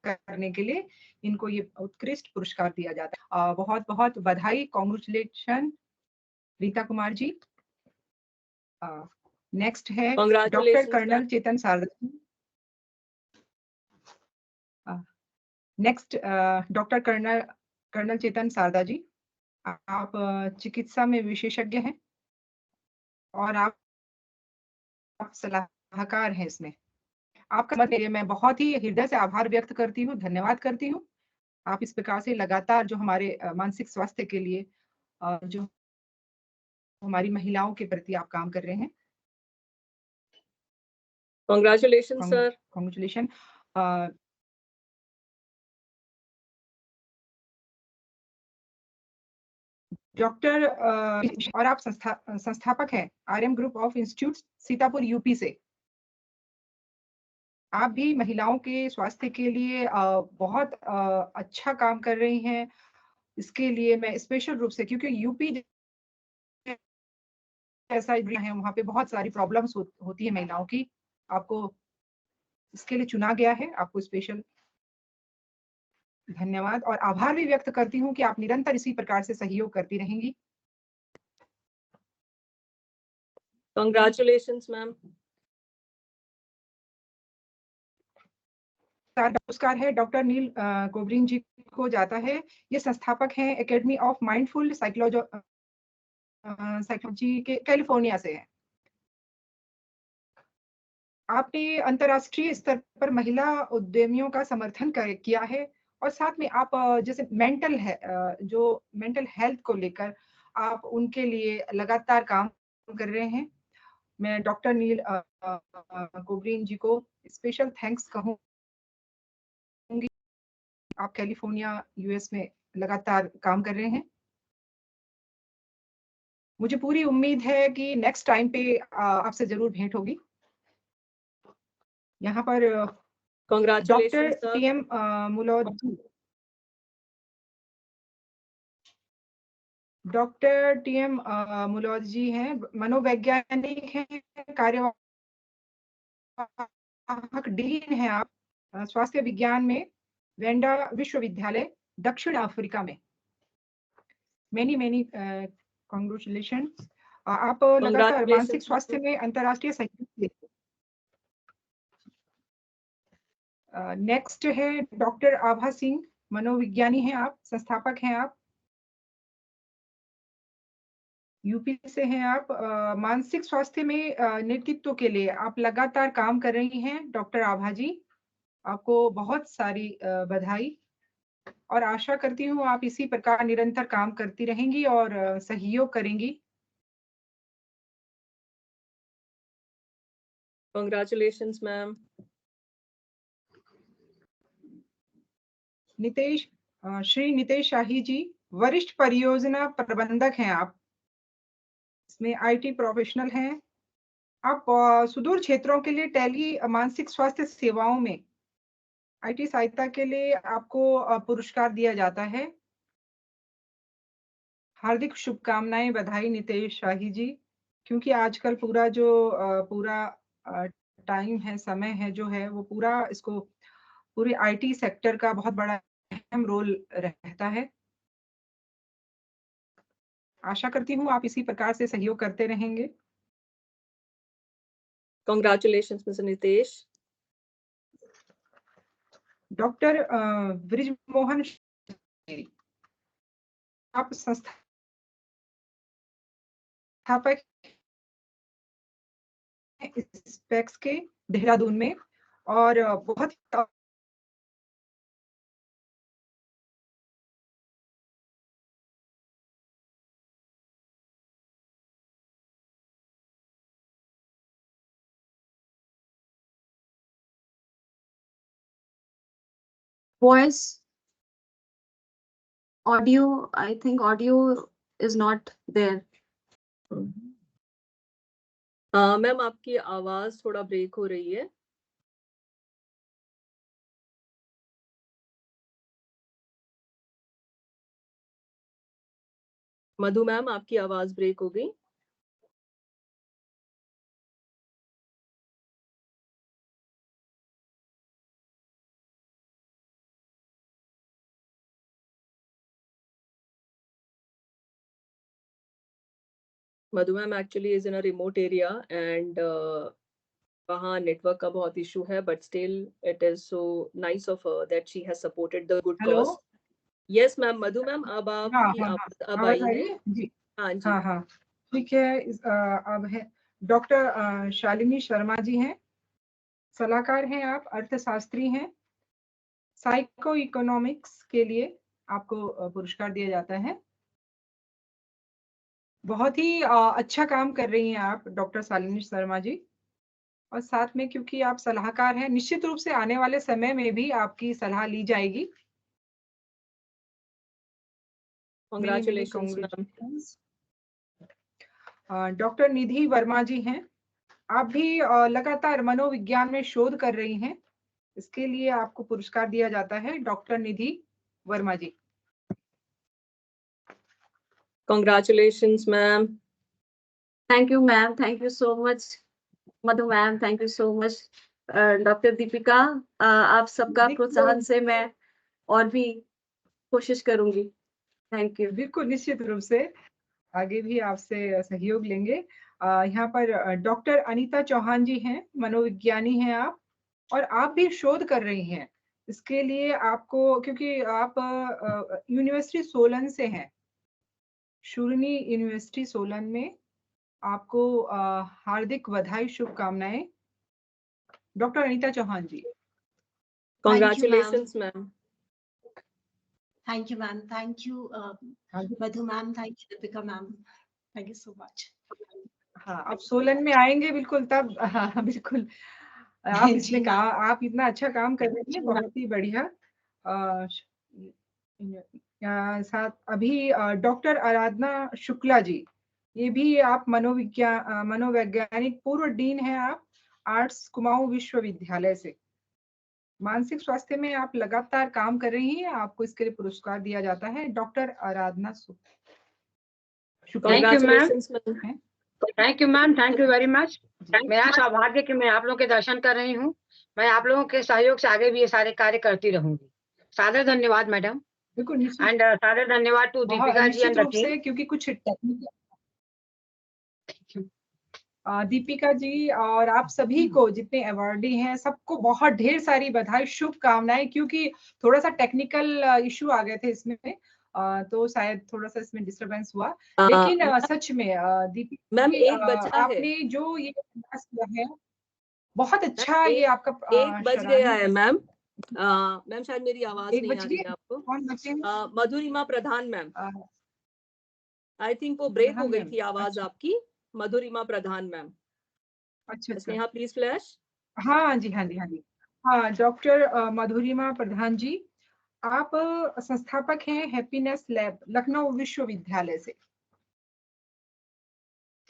करने के लिए इनको ये उत्कृष्ट पुरस्कार दिया जाता है। बहुत बहुत बधाई, कॉन्ग्रेचुलेशन रीता कुमार जी। नेक्स्ट है डॉक्टर Congratulations, कर्नल ma'am. चेतन सारदा। नेक्स्ट डॉक्टर कर्नल चेतन सारदा जी, आप चिकित्सा में विशेषज्ञ हैं और आप सलाहकार हैं इसमें। आपका मत लिए मैं बहुत ही हृदय से आभार व्यक्त करती हूँ, धन्यवाद करती हूँ। आप इस प्रकार से लगातार जो हमारे मानसिक स्वास्थ्य के लिए जो हमारी महिलाओं के प्रति आप काम कर रहे हैं। Congratulations, sir. कॉन्ग्रेचुलेशन। डॉक्टर और आप संस्थापक हैं RM group of institute Sitapur UP से। आप भी महिलाओं के स्वास्थ्य के लिए बहुत अच्छा काम कर रही हैं। इसके लिए मैं स्पेशल रूप से, क्योंकि यूपी जैसा है वहाँ पे बहुत सारी प्रॉब्लम्स होती है महिलाओं की, आपको इसके लिए चुना गया है। आपको स्पेशल धन्यवाद और आभार भी व्यक्त करती हूँ कि आप निरंतर इसी प्रकार से सहयोग करती रहेंगी। Congratulations, ma'am. पुरस्कार है डॉक्टर नील कोबरिन जी को जाता है। ये संस्थापक हैं एकेडमी ऑफ माइंडफुल साइकोलॉजी के कैलिफोर्निया से है। आपने अंतर्राष्ट्रीय स्तर पर महिला उद्यमियों का समर्थन किया है और साथ में आप जैसे जो मेंटल हेल्थ को लेकर आप उनके लिए लगातार काम कर रहे हैं। मैं डॉक्टर नील कोबरिन जी को स्पेशल थैंक्स कहूंगी। आप कैलिफोर्निया यूएस में लगातार काम कर रहे हैं। मुझे पूरी उम्मीद है कि नेक्स्ट टाइम पे आपसे जरूर भेंट होगी। यहाँ पर doctor Congratulations, sir. TM Mulaud, doctor TM Mulaud ji हैं, मनोवैज्ञानिक हैं, कार्यवाहक डीन हैं आप स्वास्थ्य विज्ञान में वेंडा विश्वविद्यालय दक्षिण अफ्रीका में। Many congratulation. आप लगातार मानसिक स्वास्थ्य में अंतर्राष्ट्रीय सहयोग। नेक्स्ट है डॉक्टर आभा सिंह, मनोविज्ञानी हैं आप, संस्थापक हैं आप, यूपी से हैं आप। मानसिक स्वास्थ्य में नेतृत्व के लिए आप लगातार काम कर रही हैं डॉक्टर आभा जी। आपको बहुत सारी बधाई और आशा करती हूँ आप इसी प्रकार निरंतर काम करती रहेंगी और सहयोग करेंगी। Congratulations, ma'am. श्री नितेश शाही जी, वरिष्ठ परियोजना प्रबंधक हैं आप, इसमें आईटी प्रोफेशनल हैं आप। सुदूर क्षेत्रों के लिए टेली मानसिक स्वास्थ्य सेवाओं में आईटी सहायता के लिए आपको पुरस्कार दिया जाता है। हार्दिक शुभकामनाएं, बधाई नितेश शाही जी, क्योंकि आजकल पूरा टाइम है, समय है जो है वो पूरा इसको पूरे आईटी सेक्टर का बहुत बड़ा अहम रोल रहता है। आशा करती हूँ आप इसी प्रकार से सहयोग करते रहेंगे। Congratulations, Mr. Nitesh. Doctor Brijmohan, आप संस्थापक स्पेक्स के देहरादून में और बहुत Voice, audio, I think audio is not there. Ma'am आपकी आवाज थोड़ा ब्रेक हो रही है। मधु मैम, आपकी आवाज ब्रेक हो गई। Madhu ma'am actually is in a remote area and वहाँ नेटवर्क का बहुत इशू है, but still it is so nice of her that she has supported the good hello. Cause. Yes ma'am, Madhu ma'am अब आपकी आवाज अब आई है। जी हाँ जी, हाँ, ठीक है। अब है डॉक्टर शालिनी शर्मा जी हैं, सलाहकार हैं आप, अर्थशास्त्री हैं। साइको इकोनॉमिक्स के लिए आपको पुरस्कार दिया जाता है। बहुत ही अच्छा काम कर रही हैं आप डॉक्टर शालिनी शर्मा जी, और साथ में क्योंकि आप सलाहकार हैं, निश्चित रूप से आने वाले समय में भी आपकी सलाह ली जाएगी। Congratulations ma'am. Doctor Nidhi Verma जी हैं, आप भी लगातार मनोविज्ञान में शोध कर रही हैं, इसके लिए आपको पुरस्कार दिया जाता है, doctor Nidhi Verma ji. Congratulations ma'am. Thank you, ma'am. Thank you so much, Madhu ma'am. Thank you so much, doctor Deepika. आप सबका प्रोत्साहन से मैं और भी कोशिश करूंगी। Thank you. बिल्कुल, निश्चित रूप से आगे भी आपसे सहयोग लेंगे। यहाँ पर डॉक्टर अनीता चौहान जी हैं, मनोविज्ञानी हैं आप, और आप भी शोध कर रही हैं। इसके लिए आपको, क्योंकि आप यूनिवर्सिटी सोलन से हैं, शूलिनी यूनिवर्सिटी सोलन में, आपको हार्दिक बधाई, शुभकामनाएं, doctor Anita Chauhan ji. Congratulations ma'am. Thank you, ma'am. Thank you, Madhu ma'am. Thank you, Deepika ma'am. Thank you so much. हाँ, आप सोलन में आएंगे बिल्कुल तब। हाँ, बिल्कुल। आप इसमें आप इतना अच्छा काम कर रही हैं, बहुत ही बढ़िया। साथ अभी डॉक्टर आराधना शुक्ला जी, ये भी आप मनोवैज्ञानिक पूर्व डीन हैं आप, आर्ट्स कुमाऊं विश्वविद्यालय से। मानसिक स्वास्थ्य में आप लगातार काम कर रही हैं, आपको इसके लिए पुरस्कार दिया जाता है, doctor Aradhana Shukla. Congratulations ma'am. Thank you ma'am, thank you very much. मेरा सौभाग्य कि मैं आप लोगों के दर्शन कर रही हूँ। मैं आप लोगों के सहयोग से आगे भी ये सारे कार्य करती रहूंगी। सादर धन्यवाद मैडम, बिल्कुल, एंड सादर धन्यवाद to Deepika ji and the team. क्योंकि कुछ टेक्निकल, दीपिका जी और आप सभी को, जितने अवार्डी हैं, सबको बहुत ढेर सारी बधाई, शुभकामनाएं, क्योंकि थोड़ा सा टेक्निकल इशू आ गए थे इसमें, तो शायद थोड़ा सा इसमें डिस्टरबेंस हुआ, लेकिन सच में दीपिका मैम जी, एक बजा है, आपने जो ये प्रयास किया है, बहुत अच्छा ये आपका एक बज गया है मैम। मैम शायद मेरी आवाज नहीं आ रही है आपको। कौन बचे हैं? मधुरिमा प्रधान मैम, आई थिंक वो ब्रेक हो गई थी आवाज आपकी। मधुरिमा प्रधान मैम। अच्छा, स्नेहा प्लीज फ्लैश। हाँ जी, हाँ जी, हाँ जी। हाँ, डॉक्टर मधुरिमा प्रधान जी, आप संस्थापक हैं हैप्पीनेस लैब, लखनऊ विश्वविद्यालय से।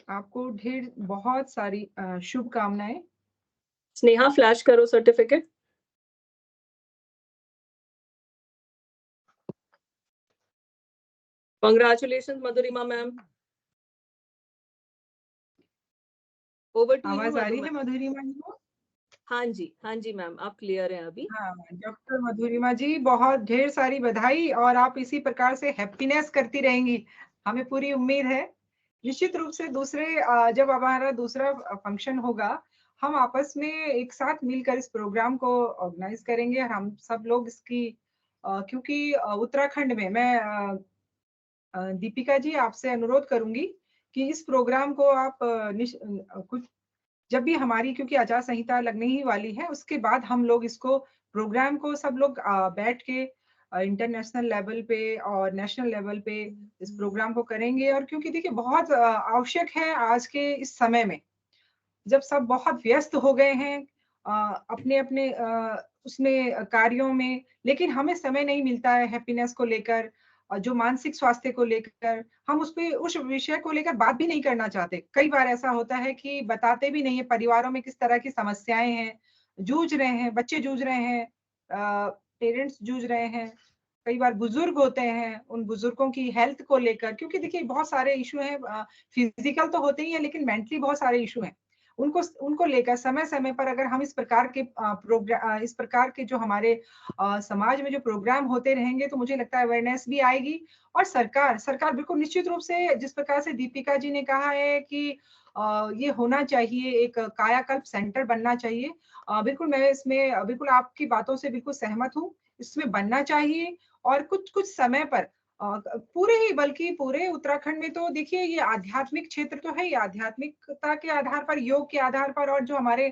आपको ढेर बहुत सारी शुभकामनाएं। स्नेहा फ्लैश करो certificate. Congratulations Madhurima ma'am. Over to you. आवाज आ रही है मधुरिमा जी को? हाँ जी मैम, आप क्लियर हैं अभी। हाँ, डॉक्टर मधुरिमा जी, बहुत ढेर सारी बधाई, और आप इसी प्रकार से हैप्पीनेस करती रहेंगी, हमें पूरी उम्मीद है। निश्चित रूप से जब हमारा दूसरा फंक्शन होगा, हम आपस में एक साथ मिलकर इस प्रोग्राम को ऑर्गेनाइज करेंगे। हम सब लोग इसकी क्योंकि उत्तराखंड में मैं दीपिका जी आपसे अनुरोध करूंगी कि इस प्रोग्राम को आप कुछ, जब भी हमारी, क्योंकि आचार संहिता लगने ही वाली है, उसके बाद हम लोग इसको प्रोग्राम को सब लोग बैठ के इंटरनेशनल लेवल पे और नेशनल लेवल पे इस प्रोग्राम को करेंगे। और क्योंकि देखिए, बहुत आवश्यक है आज के इस समय में, जब सब बहुत व्यस्त हो गए हैं अपने अपने उसमें कार्यों में, लेकिन हमें समय नहीं मिलता है हैप्पीनेस को लेकर, और जो मानसिक स्वास्थ्य को लेकर, हम उस विषय को लेकर बात भी नहीं करना चाहते। कई बार ऐसा होता है कि बताते भी नहीं है परिवारों में किस तरह की समस्याएं हैं, जूझ रहे हैं, बच्चे जूझ रहे हैं, पेरेंट्स जूझ रहे हैं, कई बार बुजुर्ग होते हैं, उन बुजुर्गों की हेल्थ को लेकर, क्योंकि देखिए बहुत सारे इशू हैं, फिजिकल तो होते ही हैं लेकिन मेंटली बहुत सारे इशू हैं, उनको लेकर समय समय पर अगर हम इस प्रकार के प्रोग्राम, इस प्रकार के जो हमारे समाज में जो प्रोग्राम होते रहेंगे तो मुझे लगता है अवेयरनेस भी आएगी। और सरकार बिल्कुल निश्चित रूप से, जिस प्रकार से दीपिका जी ने कहा है कि ये होना चाहिए, एक कायाकल्प सेंटर बनना चाहिए, बिल्कुल मैं इसमें बिल्कुल आपकी बातों से बिल्कुल सहमत हूँ, इसमें बनना चाहिए। और कुछ समय पर पूरे ही, बल्कि पूरे उत्तराखंड में तो देखिए ये आध्यात्मिक क्षेत्र तो है ही, आध्यात्मिकता के आधार पर, योग के आधार पर, और जो हमारे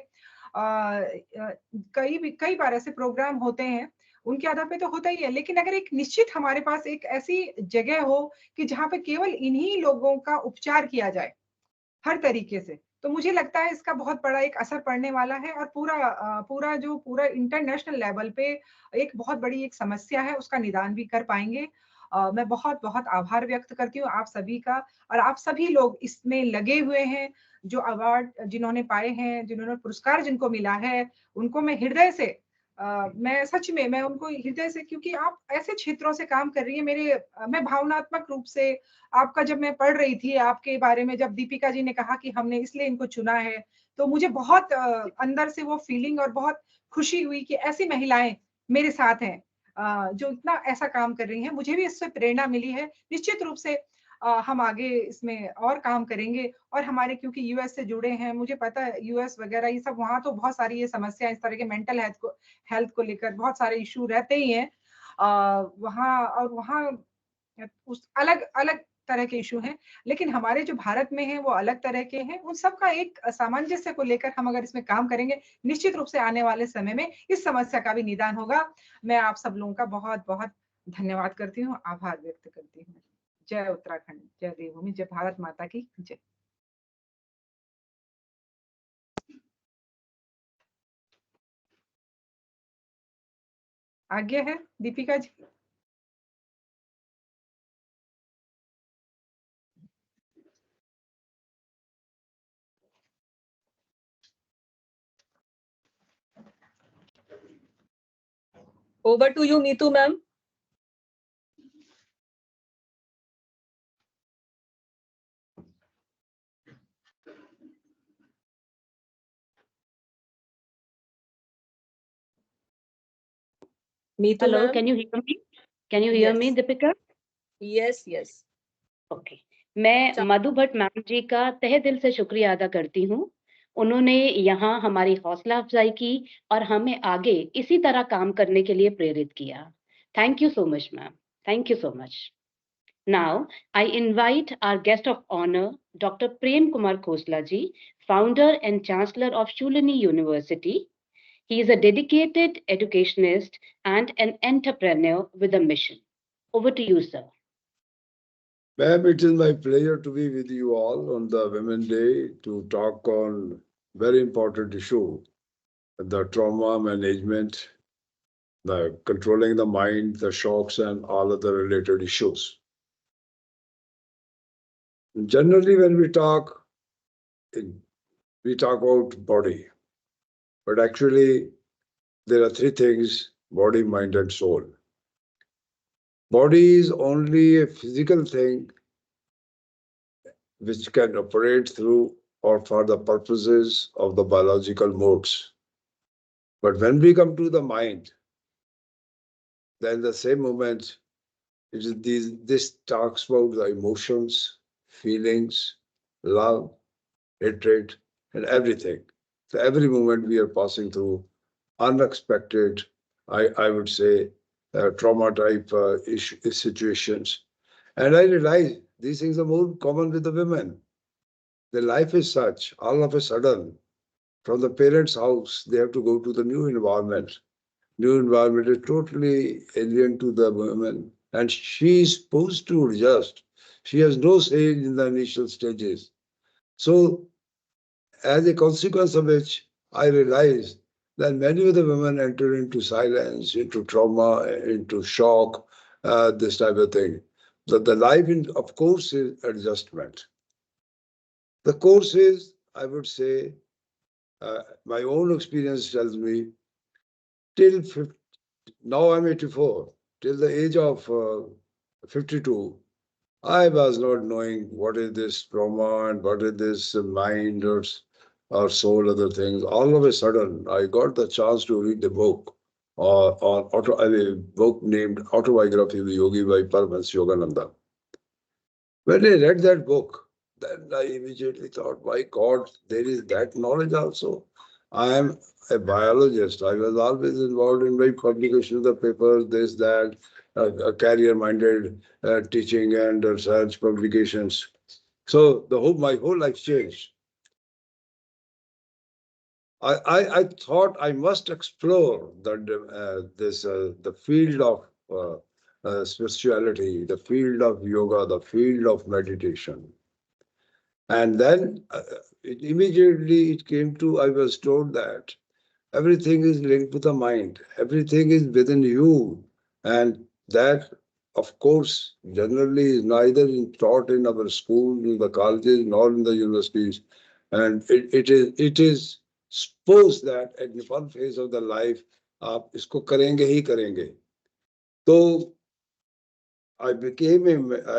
कई बार ऐसे प्रोग्राम होते हैं उनके आधार पे तो होता ही है, लेकिन अगर एक निश्चित हमारे पास एक ऐसी जगह हो कि जहाँ पे केवल इन्हीं लोगों का उपचार किया जाए हर तरीके से, तो मुझे लगता है इसका बहुत बड़ा एक असर पड़ने वाला है, और पूरा इंटरनेशनल लेवल पे एक बहुत बड़ी एक समस्या है उसका निदान भी कर पाएंगे। मैं बहुत बहुत आभार व्यक्त करती हूँ आप सभी का, और आप सभी लोग इसमें लगे हुए हैं, जो अवार्ड जिन्होंने पाए हैं, जिन्होंने पुरस्कार जिनको मिला है, उनको मैं हृदय से मैं सच में मैं उनको हृदय से, क्योंकि आप ऐसे क्षेत्रों से काम कर रही है, मैं भावनात्मक रूप से आपका, जब मैं पढ़ रही थी आपके बारे में, जब दीपिका जी ने कहा कि हमने इसलिए इनको चुना है, तो मुझे बहुत अंदर से वो फीलिंग और बहुत खुशी हुई कि ऐसी महिलाएं मेरे साथ हैं, जो इतना ऐसा काम कर रही हैं। मुझे भी इससे प्रेरणा मिली है। निश्चित रूप से हम आगे इसमें और काम करेंगे, और हमारे क्योंकि यूएस से जुड़े हैं, मुझे पता है यूएस वगैरह ये सब, वहाँ तो बहुत सारी ये समस्या, इस तरह के मेंटल हेल्थ को लेकर बहुत सारे इशू रहते ही हैं वहाँ, और वहाँ उस अलग अलग तरह के इशू हैं, लेकिन हमारे जो भारत में हैं वो अलग तरह के हैं। उन सब का एक सामंजस्य को लेकर हम अगर इसमें काम करेंगे, निश्चित रूप से आने वाले समय में इस समस्या का भी निदान होगा। मैं आप सब लोगों का बहुत बहुत धन्यवाद करती हूँ, आभार व्यक्त करती हूँ। जय उत्तराखंड, जय देवभूमि, जय भारत माता की जय। आज्ञा है Deepika ji. Over to you, Neetu ma'am. Neetu Hello, ma'am. can you hear me? Can you hear me, Yes. Deepika? Yes, yes. Okay मैं मधु भट्ट मैम जी का तहे दिल से शुक्रिया अदा करती हूँ। उन्होंने यहाँ हमारी हौसला अफजाई की और हमें आगे इसी तरह काम करने के लिए प्रेरित किया। Thank you so much ma'am, thank you so much. Now I invite our guest of honour doctor Prem Kumar Khosla ji, founder and chancellor of Shoolini university. He is a dedicated educationist and an entrepreneur with a mission. Over to you, sir. Ma'am, it is my pleasure to be with you all on the Women's Day to talk on very important issue, the trauma management, the controlling the mind, the shocks, and all other related issues. Generally, when we talk about body, but actually there are three things: body, mind, and soul. Body is only a physical thing which can operate through or for the purposes of the biological modes. But when we come to the mind, then the same moment, this talks about the emotions, feelings, love, hatred, and everything. So every moment we are passing through unexpected, I would say, trauma type situations. And I realize these things are more common with the women. Their life is such, all of a sudden, from the parents' house, they have to go to the new environment. New environment is totally alien to the woman, and she is supposed to adjust. She has no say in the initial stages. So, as a consequence of which, I realized that many of the women enter into silence, into trauma, into shock, this type of thing. So the life, of course, is adjustment. The course is, I would say, my own experience tells me, till now I'm 84. till the age of 52, I was not knowing what is this trauma and what is this mind or soul, other things. All of a sudden, I got the chance to read the book, a book named Autobiography of the Yogi by Paramahansa Yogananda. When I read that book, then I immediately thought, my God, there is that knowledge also. I am a biologist. I was always involved in my publication of the papers, this, that, career-minded teaching and research publications. So my whole life changed. I thought I must explore the field of spirituality, the field of yoga, the field of meditation. And then immediately it came to, I was told that everything is linked to the mind. Everything is within you. And that, of course, generally is neither taught in our schools, in the colleges, nor in the universities. And it is supposed that at one phase of the life, आप इसको करेंगे ही करेंगे. So I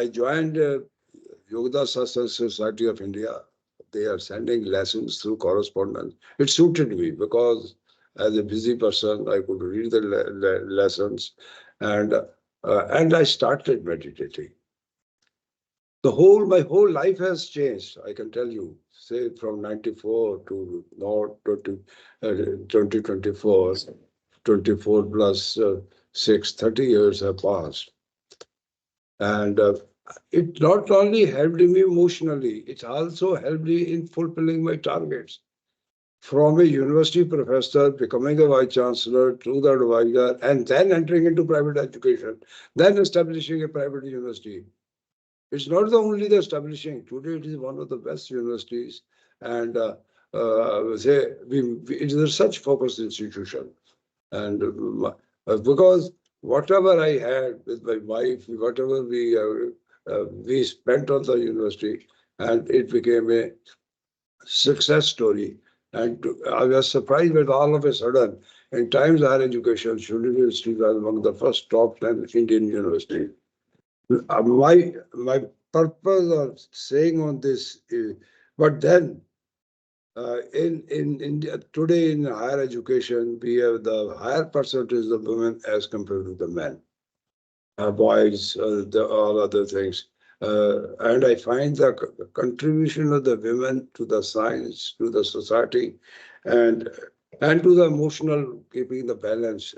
joined Yoga Society of India. They are sending lessons through correspondence. It suited me because as a busy person, I could read the lessons, and I started meditating. My whole life has changed. I can tell you, say from 94 to now 2024, 24 plus 6, 30 years have passed. And it not only helped me emotionally, it also helped me in fulfilling my targets. From a university professor, becoming a vice chancellor, to the advisor, and then entering into private education, then establishing a private university. It's not only the establishing. Today, it is one of the best universities, and it is a research-focused institution. And because whatever I had with my wife, whatever we spent on the university, and it became a success story. And I was surprised that all of a sudden, in Times Higher Education, Shoolini University was among the first top 10 Indian universities. My purpose of saying on this is, but then in India today in higher education, we have the higher percentage of women as compared to the men, boys, all other things. And I find the contribution of the women to the science, to the society, and to the emotional keeping the balance.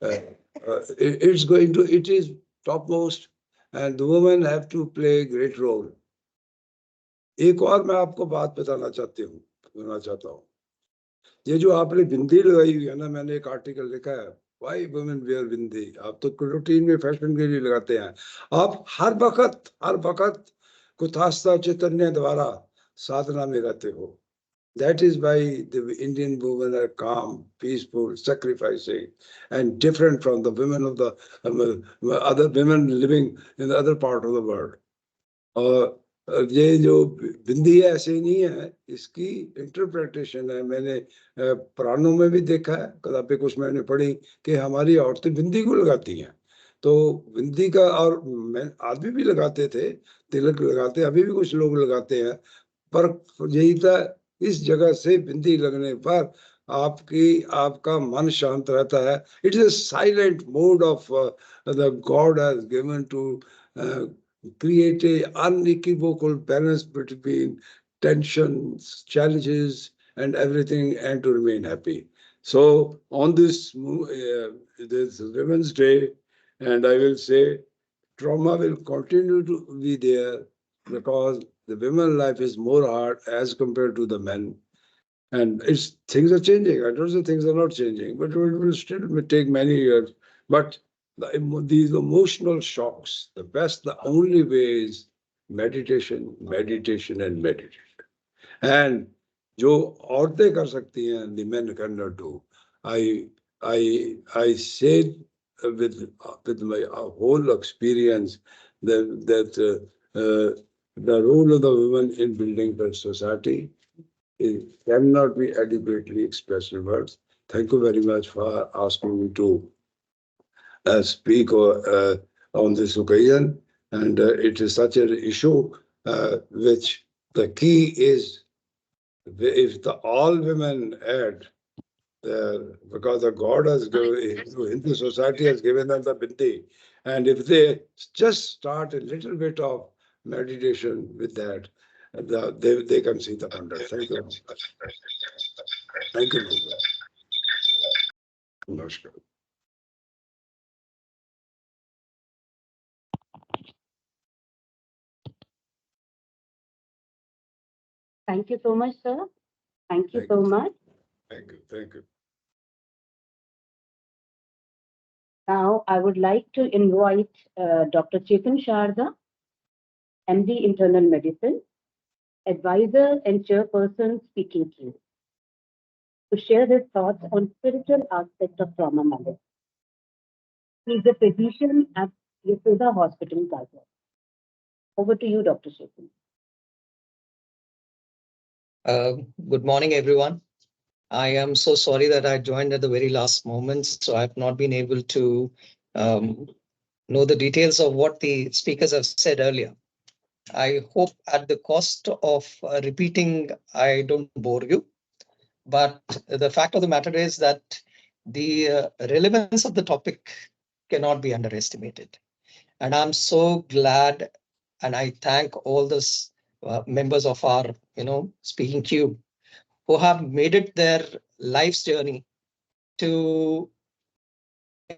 It is topmost, and the women have to play a great role. एक और मैं आपको बात बताना चाहता हूँ. ये जो आपने बिंदी लगाई हुई है ना, मैंने एक आर्टिकल लिखा है, वाई वुमेन वेयर बिंदी. आप तो रूटीन में फैशन के लिए लगाते हैं. आप हर वक्त कुतास्ता चैतन्य द्वारा साधना में रहते हो. That is why the Indian women are calm, peaceful, sacrificing, and different from the women of the other women living in the other part of the world. ये जो बिंदी है ऐसे नहीं है, इसकी इंटरप्रिटेशन है. मैंने पुराणों में भी देखा है, किताबें कुछ मैंने पढ़ी कि हमारी औरतें बिंदी को लगाती हैं. तो बिंदी का, और आदमी भी लगाते थे, तिलक लगाते, अभी भी कुछ लोग लगाते हैं. पर यही था, इस जगह से बिंदी लगने पर आपका मन शांत रहता है. It is a silent mode of the God has given to create an unequivocal balance between tensions, challenges, and everything, and to remain happy. So on this Women's Day, and I will say trauma will continue to be there because the women life is more hard as compared to the men. And things are changing. I don't say things are not changing, but it will still take many years. But these emotional shocks, the only way is meditation, meditation, and meditation. And जो औरतें कर सकती हैं, the men cannot do. I said with my whole experience that the role of the women in building the society, it cannot be adequately expressed in words. Thank you very much for asking me to speak on this occasion. And it is such an issue which the key is, if all women add, because the God has given, Hindu society has given them the binti, and if they just start a little bit of meditation with that, they can see the wonder. Thank you. Thank you. Namaskar. Thank you so much, sir. Thank you so much. Thank you. Thank you. Now, I would like to invite Dr. Chetan Sharda, MD Internal Medicine, advisor and chairperson, Speakingcube, to share his thoughts on spiritual aspect of trauma medicine. He is a physician at Yesoda Hospital, Gaza. Over to you, Dr. Chetan. Good morning, everyone. I am so sorry that I joined at the very last moment, so I've not been able to know the details of what the speakers have said earlier. I hope at the cost of repeating, I don't bore you. But the fact of the matter is that the relevance of the topic cannot be underestimated. And I'm so glad, and I thank all the members of our, Speakingcube, who have made it their life's journey to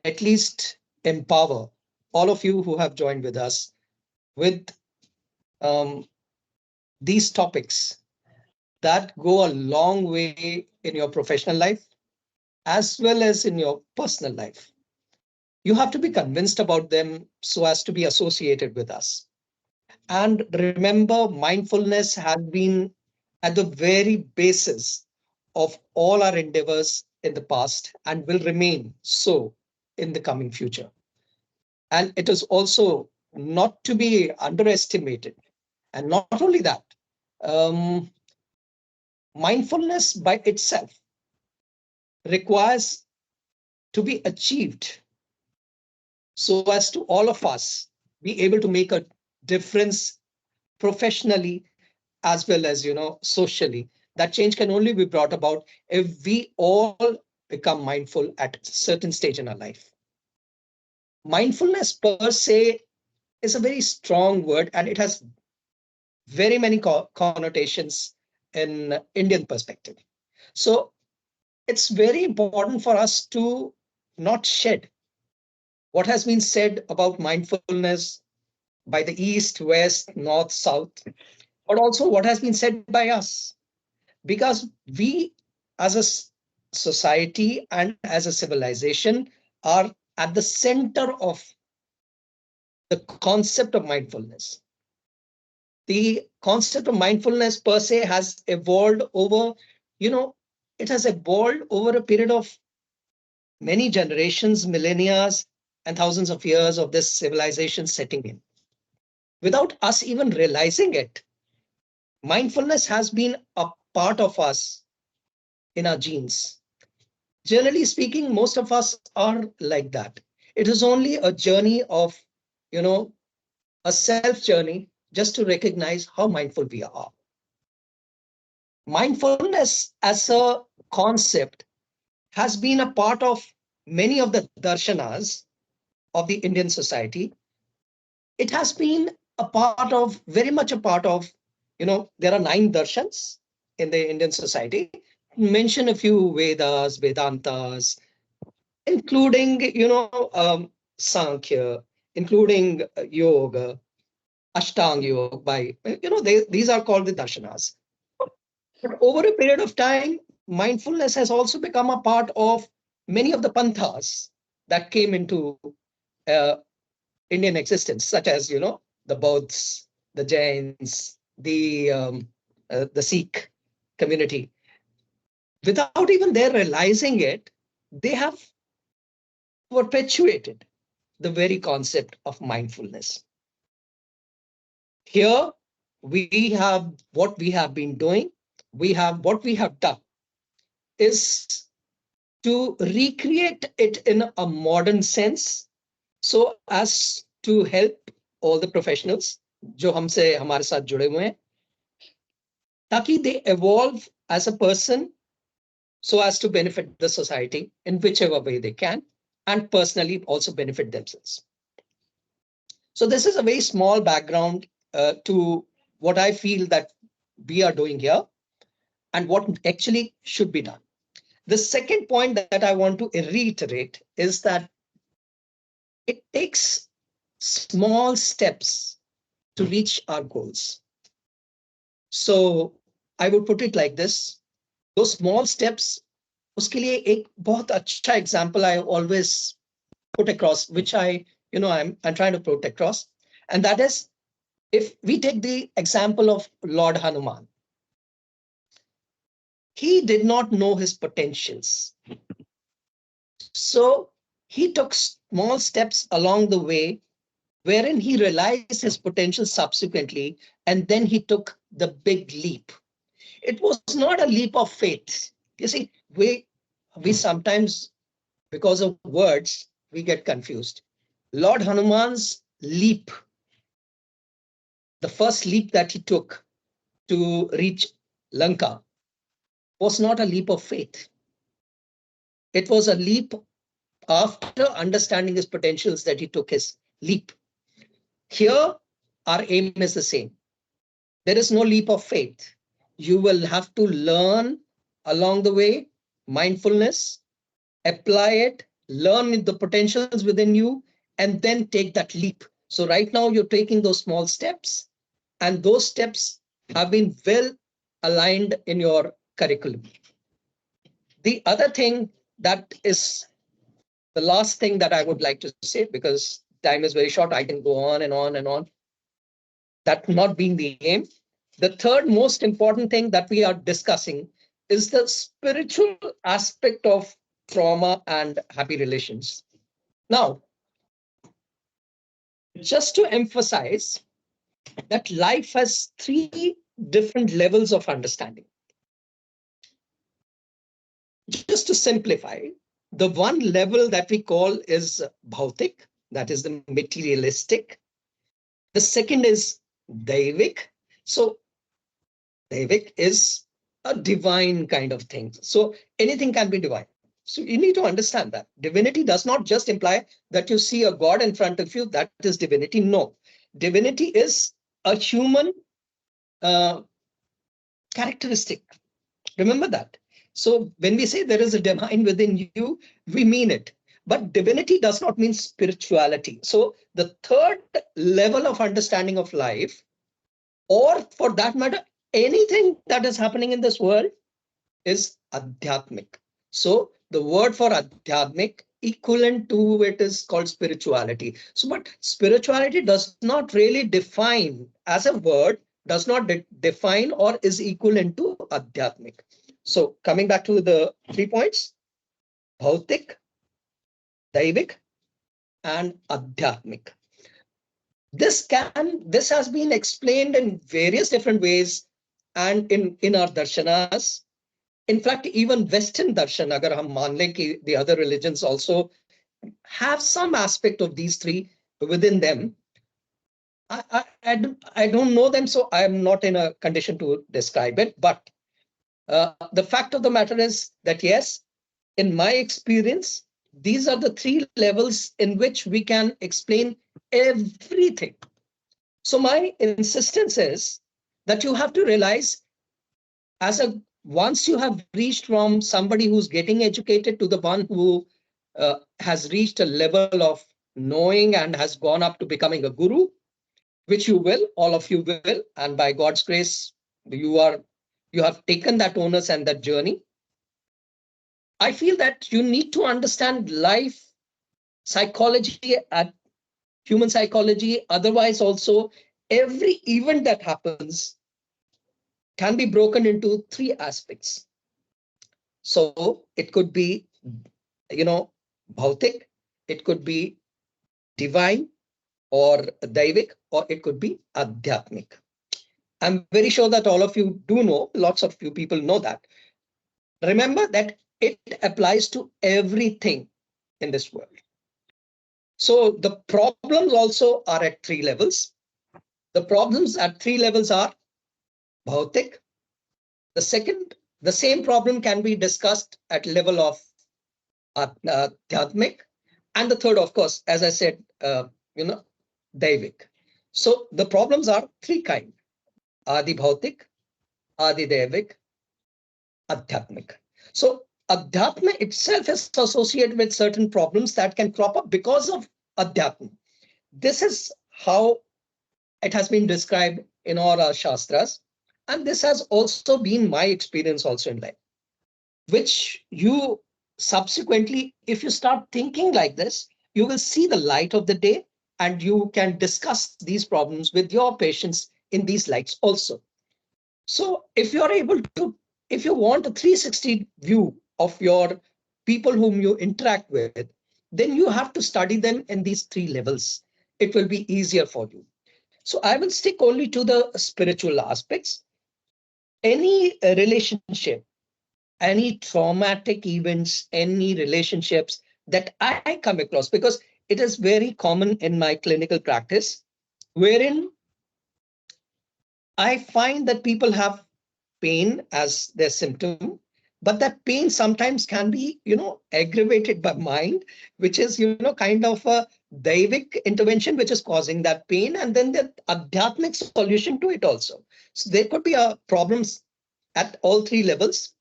at least empower all of you who have joined with us with these topics that go a long way in your professional life as well as in your personal life. You have to be convinced about them so as to be associated with us. And remember, mindfulness has been at the very basis of all our endeavors in the past and will remain so in the coming future. And it is also not to be underestimated. And not only that, mindfulness by itself requires to be achieved so as to all of us be able to make a difference professionally as well as, socially. That change can only be brought about if we all become mindful at a certain stage in our life. Mindfulness per se is a very strong word, and it has very many connotations in Indian perspective. So it's very important for us to not shed what has been said about mindfulness by the East, West, North, South, but also what has been said by us. Because we as a society and as a civilization are at the center of the concept of mindfulness. The concept of mindfulness per se has evolved over, it has evolved over a period of many generations, millennia, and thousands of years of this civilization setting in. Without us even realizing it, mindfulness has been a part of us in our genes. Generally speaking, most of us are like that. It is only a journey of, a self journey just to recognize how mindful we are. Mindfulness as a concept has been a part of many of the darshanas of the Indian society. It has been very much a part of, there are 9 darshans in the Indian society. Mention a few Vedas, Vedantas, including, Sankhya, including Yoga, Ashtanga Yoga, these are called the darshanas. But over a period of time, mindfulness has also become a part of many of the panthas that came into Indian existence, such as, the Bauddhas, the Jains, the Sikh community. Without even their realizing it, they have perpetuated the very concept of mindfulness. Here, we have what we have been doing. What we have done is to recreate it in a modern sense so as to help all the professionals जो हमसे हमारे साथ जुड़े हुए हैं, ताकि they evolve as a person so as to benefit the society in whichever way they can, and personally also benefit themselves. So this is a very small background to what I feel that we are doing here and what actually should be done. The second point that I want to reiterate is that it takes small steps to reach our goals. So I would put it like this. Those small steps, उसके लिए एक बहुत अच्छा example I always put across, which I'm trying to put across, and that is, if we take the example of Lord Hanuman, he did not know his potentials. So he took small steps along the way, wherein he realized his potential subsequently, and then he took the big leap. It was not a leap of faith. You see, we sometimes, because of words, we get confused. Lord Hanuman's leap, the first leap that he took to reach Lanka, was not a leap of faith. It was a leap after understanding his potentials that he took his leap. Here, our aim is the same. There is no leap of faith. You will have to learn along the way, mindfulness, apply it, learn the potentials within you, and then take that leap. So right now you're taking those small steps, and those steps have been well aligned in your curriculum. The other thing that is the last thing that I would like to say, because time is very short, I can go on and on and on. That not being the aim. The third most important thing that we are discussing is the spiritual aspect of trauma and happy relations. Now, just to emphasize that life has three different levels of understanding. Just to simplify, the one level that we call is bhautik, that is the materialistic. The second is daivik. So daivik is a divine kind of thing. So anything can be divine. So you need to understand that divinity does not just imply that you see a God in front of you, that is divinity. No, divinity is a human characteristic. Remember that. So when we say there is a divine within you, we mean it. But divinity does not mean spirituality. So the third level of understanding of life, or for that matter, anything that is happening in this world, is adhyatmic. So the word for adhyatmic equivalent to it is called spirituality. So but spirituality does not really define as a word, does not define or is equivalent to adhyatmic. So coming back to the 3 points, bhautik, daivik, and adhyatmic. This has been explained in various different ways and in our darshanas. In fact, even Western darshan, agar hum maan le ki the other religions also have some aspect of these three within them. I don't know them, so I am not in a condition to describe it. But the fact of the matter is that yes, in my experience, these are the three levels in which we can explain everything. So my insistence is that you have to realize, once you have reached from somebody who's getting educated to the one who has reached a level of knowing and has gone up to becoming a guru, which you will, all of you will, and by God's grace, you have taken that onus and that journey. I feel that you need to understand life, psychology, human psychology. Otherwise, also every event that happens can be broken into three aspects. So it could be, bhautik, it could be divine or daivik, or it could be adhyatmic. I'm very sure that all of you do know, lots of you people know that. Remember that it applies to everything in this world. So the problems also are at 3 levels. The problems at 3 levels are bhautik. The same problem can be discussed at level of adhyatmik. And the third, of course, as I said, daivik. So the problems are 3 kinds: adi bhautik, adi daivik, adhyatmik. So adhyatma itself is associated with certain problems that can crop up because of adhyatma. This is how it has been described in all our shastras, and this has also been my experience also in life, which you subsequently, if you start thinking like this, you will see the light of the day, and you can discuss these problems with your patients in these lights also. So if you're able to, if you want a 360 view of your people whom you interact with, then you have to study them in these 3 levels. It will be easier for you. So I will stick only to the spiritual aspects. Any relationship, any traumatic events, any relationships that I come across, because it is very common in my clinical practice, wherein I find that people have pain as their symptom, but that pain sometimes can be, aggravated by mind, which is, kind of a Daivik intervention, which is causing that pain, and then the adhyatmic solution to it also. So there could be problems at all 3 levels.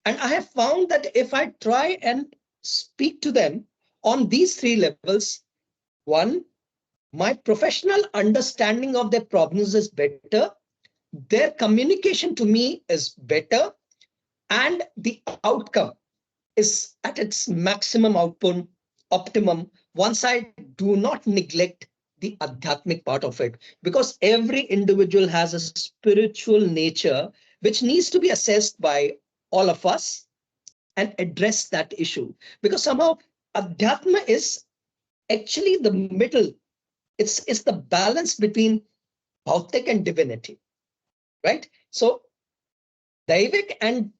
And I have found that if I try and speak to them on these 3 levels, one, my professional understanding of their problems is better, their communication to me is better, and the outcome is at its maximum output, optimum, once I do not neglect the adhyatmic part of it, because every individual has a spiritual nature which needs to be assessed by all of us and address that issue, because somehow adhyatma is actually the middle. It's the balance between bhautik and divinity, right? So Daivik and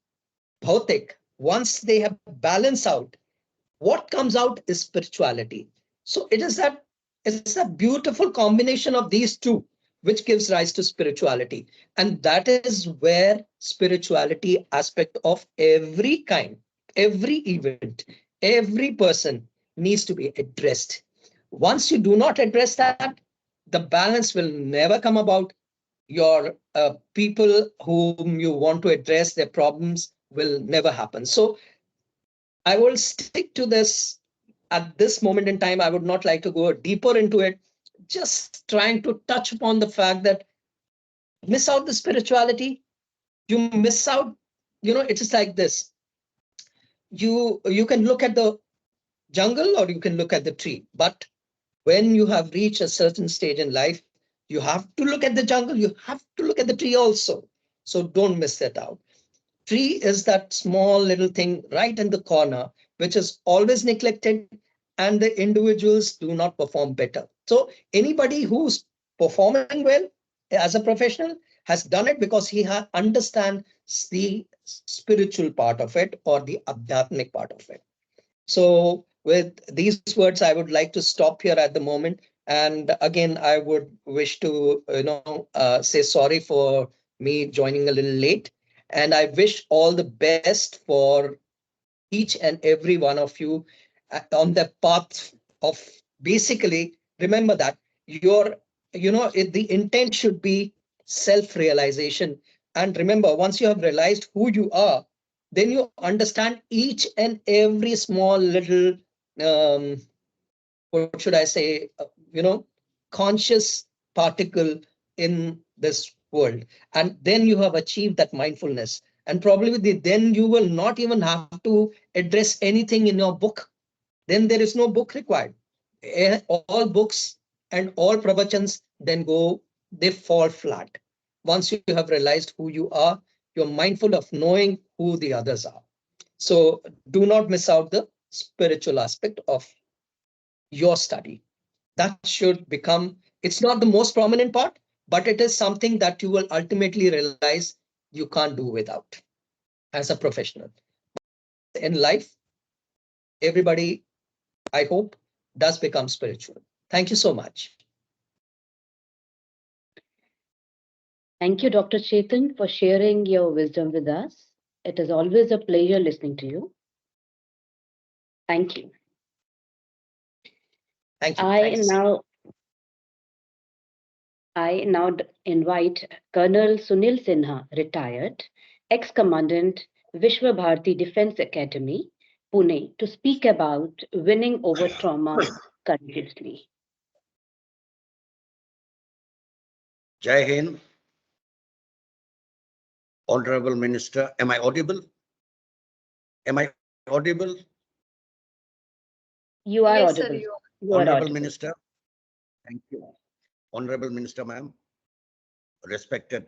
bhautik, once they have balanced out, what comes out is spirituality. So it's a beautiful combination of these two, which gives rise to spirituality. And that is where spirituality aspect of every kind, every event, every person needs to be addressed. Once you do not address that, the balance will never come about. Your people whom you want to address their problems will never happen. So I will stick to this at this moment in time. I would not like to go deeper into it, just trying to touch upon the fact that miss out the spirituality, you miss out, it is like this. You can look at the jungle or you can look at the tree, but when you have reached a certain stage in life, you have to look at the jungle, you have to look at the tree also. So don't miss that out. Tree is that small little thing right in the corner, which is always neglected, and the individuals do not perform better. So anybody who's performing well as a professional has done it because he understands the spiritual part of it or the adhyatmic part of it. So with these words, I would like to stop here at the moment. And again, I would wish to, say sorry for me joining a little late. And I wish all the best for each and every one of you on the path of, basically, remember that the intent should be self-realization. And remember, once you have realized who you are, then you understand each and every small little, what should I say, conscious particle in this world. And then you have achieved that mindfulness. And probably then you will not even have to address anything in your book. Then there is no book required. All books and all pravachans then they fall flat. Once you have realized who you are, you're mindful of knowing who the others are. So do not miss out the spiritual aspect of your study. That should become, it's not the most prominent part, but it is something that you will ultimately realize you can't do without as a professional. In life, everybody, I hope, does become spiritual. Thank you so much. Thank you, Dr. Chetan, for sharing your wisdom with us. It is always a pleasure listening to you. Thank you. Thank you. I Thanks. now invite Colonel Sunil Sinha, retired, ex-commandant, Vishwa Bharati Defense Academy, Pune, to speak about winning over trauma courageously. Jai Hind. Honorable Minister, am I audible? Am I audible? You are Yes, audible. sir, you You are Honorable audible. Minister, thank you. Honorable Minister, ma'am, respected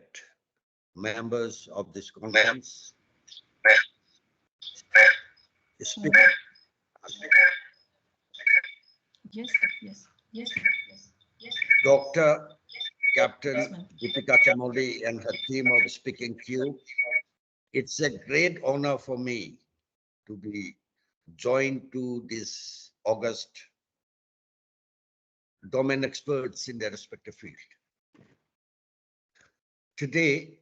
members of this conference, speaker, Yes, yes, yes, yes, yes. Dr. Captain Deepika Chamoli and her team of Speakingcube. It's a great honor for me to be joined to this August domain experts in their respective field. Today,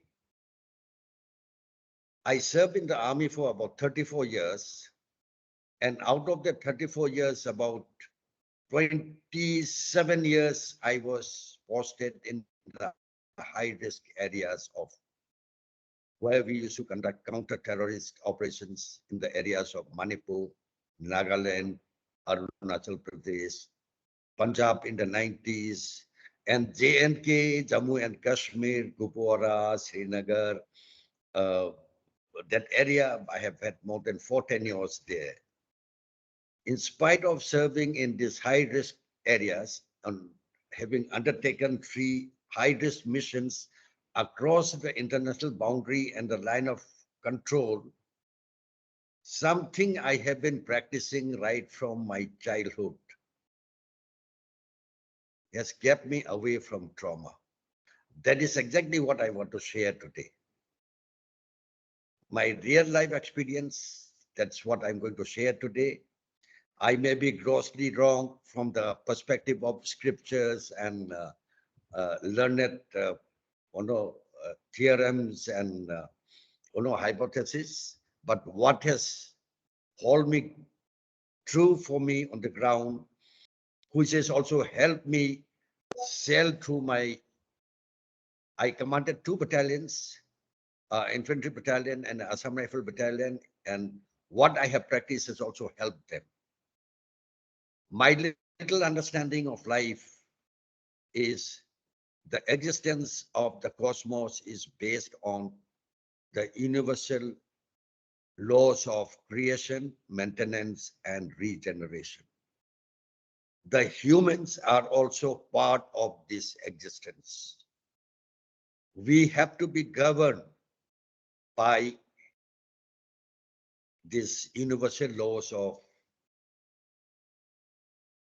I served in the army for about 34 years, and out of the 34 years, about 27 years, I was posted in the high-risk areas of where we used to conduct counter-terrorist operations in the areas of Manipur, Nagaland, Arunachal Pradesh, Punjab in the 90s, and J&K, Jammu and Kashmir, Kupwara, Srinagar. That area, I have had more than 4 tenures there. In spite of serving in these high-risk areas and having undertaken 3 high-risk missions across the international boundary and the line of control, something I have been practicing right from my childhood has kept me away from trauma. That is exactly what I want to share today. My real life experience, that's what I'm going to share today. I may be grossly wrong from the perspective of scriptures and learned theorems and hypotheses, but what has held me true for me on the ground, which has also helped me sail through I commanded 2 battalions, infantry battalion and Assam Rifle battalion, and what I have practiced has also helped them. My little understanding of life is the existence of the cosmos is based on the universal laws of creation, maintenance, and regeneration. The humans are also part of this existence. We have to be governed by these universal laws of,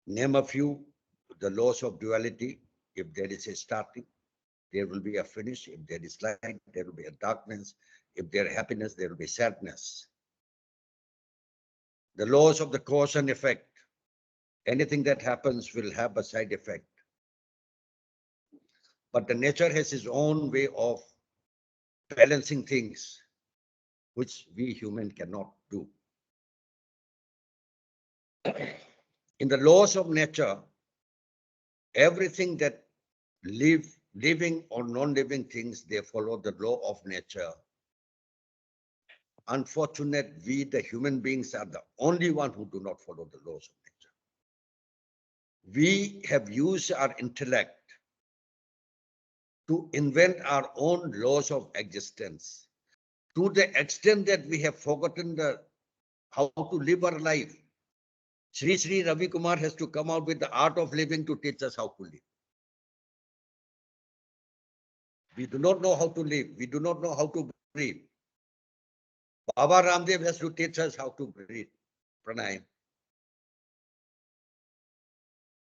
name a few, the laws of duality. If there is a starting, there will be a finish. If there is light, there will be a darkness. If there is happiness, there will be sadness. The laws of the cause and effect. Anything that happens will have a side effect. But the nature has its own way of balancing things, which we human cannot do. In the laws of nature, everything that living or non-living things, they follow the law of nature. Unfortunate, we the human beings are the only one who do not follow the laws of nature. We have used our intellect to invent our own laws of existence to the extent that we have forgotten how to live our life. Sri Ravi Kumar has to come out with the art of living to teach us how to live. We do not know how to live. We do not know how to breathe. Baba Ramdev has to teach us how to breathe, pranayam.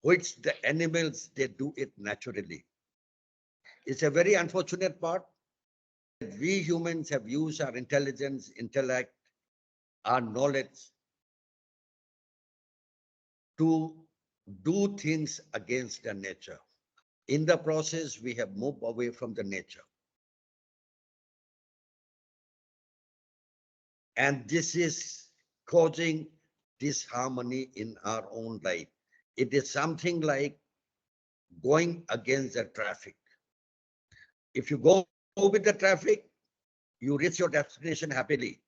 Which the animals, they do it naturally. It's a very unfortunate part. We humans have used our intelligence, intellect, our knowledge to do things against the nature. In the process, we have moved away from the nature. And this is causing disharmony in our own life. It is something like going against the traffic. If you go with the traffic, you reach your destination happily.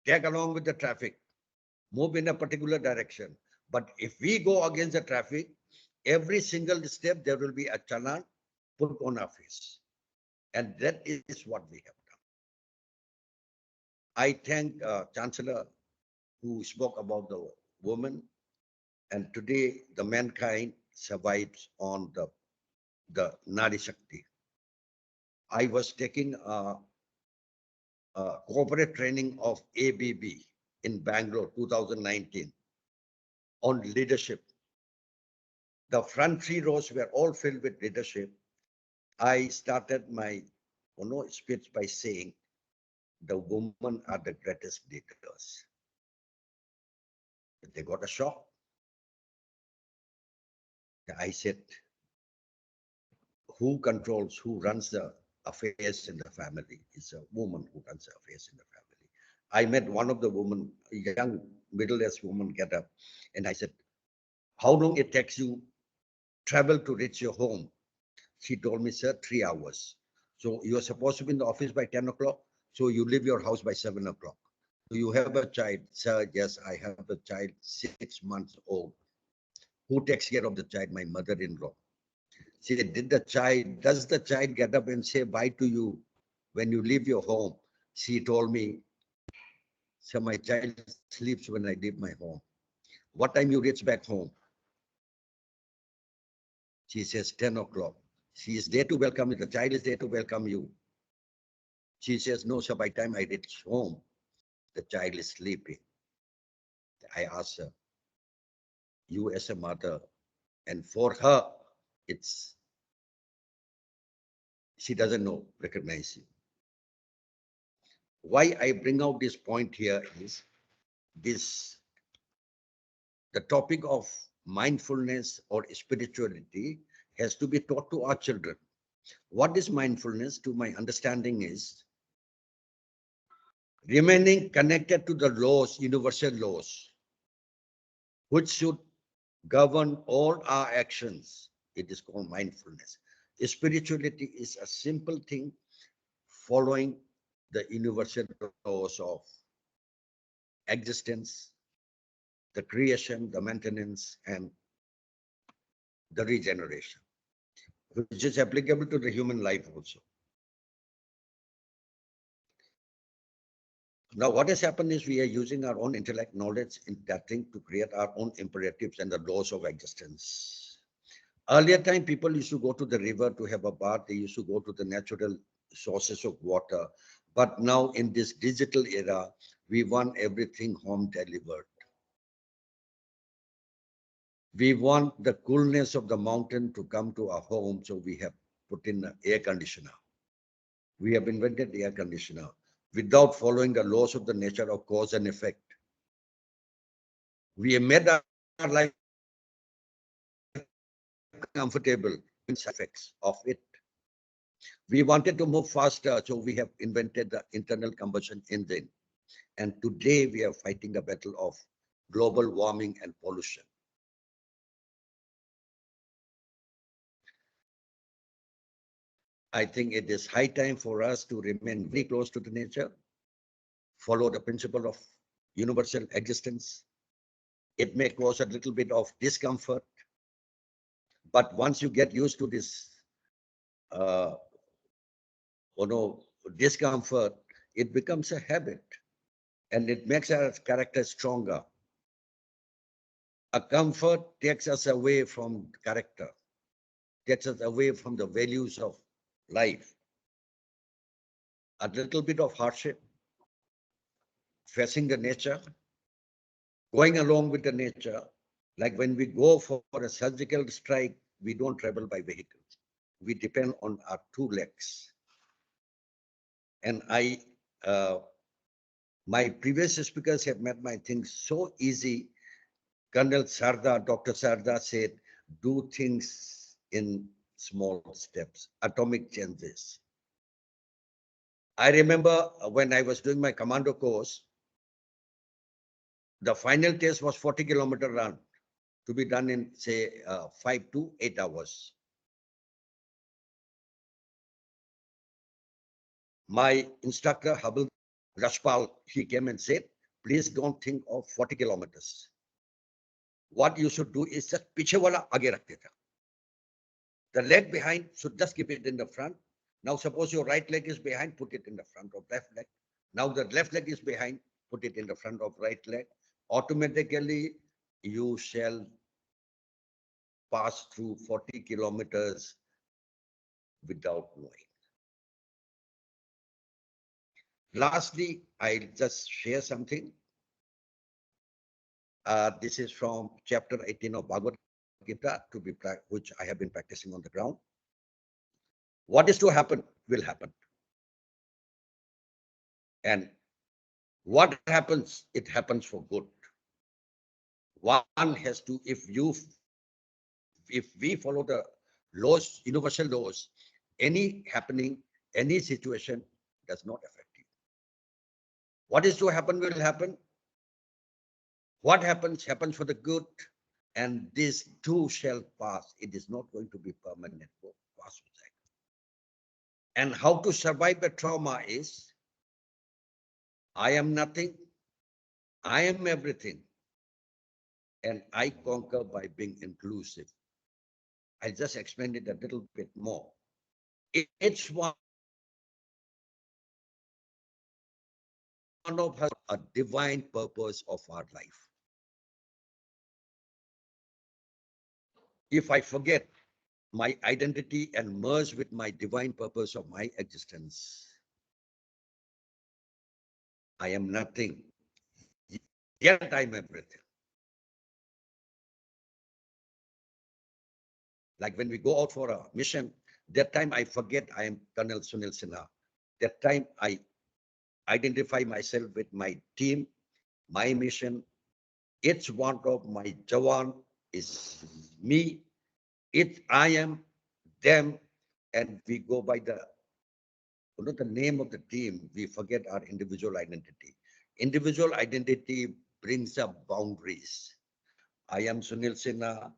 Tag along with the traffic, move in a particular direction. But if we go against the traffic, every single step there will be a challan put on our face. And that is what we have done. I thank Chancellor who spoke about the woman, and today the mankind survives on the Nari Shakti. I was taking a corporate training of ABB in Bangalore 2019 on leadership. The front 3 rows were all filled with leadership. I started my speech by saying, the women are the greatest leaders. They got a shock. I said, who controls, who runs the affairs in the family? It's a woman who runs the affairs in the family. I met one of the women, a young middle-aged woman, get up, and I said, how long it takes you travel to reach your home? She told me, sir, 3 hours. So you are supposed to be in the office by 10 o'clock. So you leave your house by 7 o'clock. Do you have a child? Sir, yes, I have a child, 6 months old. Who takes care of the child? My mother-in-law. She said, does the child get up and say bye to you when you leave your home? She told me, sir, my child sleeps when I leave my home. What time you reach back home? She says 10 o'clock. She is there to welcome you. The child is there to welcome you. She says, no, sir, by the time I reach home, the child is sleeping. I asked her, you as a mother, and for her, she doesn't recognize you. Why I bring out this point here is the topic of mindfulness or spirituality has to be taught to our children. What is mindfulness? To my understanding is remaining connected to the laws, universal laws, which should govern all our actions. It is called mindfulness. Spirituality is a simple thing following the universal laws of existence, the creation, the maintenance, and the regeneration, which is applicable to the human life also. Now, what has happened is we are using our own intellect, knowledge in that thing to create our own imperatives and the laws of existence. Earlier time, people used to go to the river to have a bath. They used to go to the natural sources of water. But now in this digital era, we want everything home delivered. We want the coolness of the mountain to come to our home. So we have put in an air conditioner. We have invented the air conditioner without following the laws of the nature of cause and effect. We have made our life comfortable in effects of it. We wanted to move faster, so we have invented the internal combustion engine. And today we are fighting a battle of global warming and pollution. I think it is high time for us to remain very close to the nature, follow the principle of universal existence. It may cause a little bit of discomfort, but once you get used to this, discomfort, it becomes a habit and it makes our character stronger. A comfort takes us away from character, takes us away from the values of life. A little bit of hardship, facing the nature, going along with the nature. Like when we go for a surgical strike, we don't travel by vehicles. We depend on our 2 legs. And my previous speakers have made my things so easy Colonel Sarda, Dr. Sarda said, do things in small steps, atomic changes. I remember when I was doing my commando course, the final test was 40-kilometer run to be done in, say, 5 to 8 hours. My instructor, Habib Rashpal, he came and said, please don't think of 40 kilometers. What you should do is just piche wala aage rakh deta. The leg behind should just keep it in the front. Now suppose your right leg is behind, put it in the front of left leg. Now the left leg is behind, put it in the front of right leg. Automatically, you shall pass through 40 kilometers without knowing. Lastly, I'll just share something. This is from chapter 18 of Bhagavad Gita, which I have been practicing on the ground. What is to happen will happen. And what happens, it happens for good. One has to, if we follow the laws, universal laws, any happening, any situation does not affect you. What is to happen will happen. What happens, happens for the good. And this too shall pass. It is not going to be permanent. And how to survive the trauma is, I am nothing, I am everything, and I conquer by being inclusive. I'll just explain it a little bit more. It's one of a divine purpose of our life. If I forget my identity and merge with my divine purpose of my existence, I am nothing, yet I'm everything. Like when we go out for a mission, that time I forget I am Colonel Sunil Sinha. That time I identify myself with my team, my mission. Each one of my Jawan is me. I am them, and we go by the name of the team. We forget our individual identity. Individual identity brings up boundaries. I am Sunil Sinha.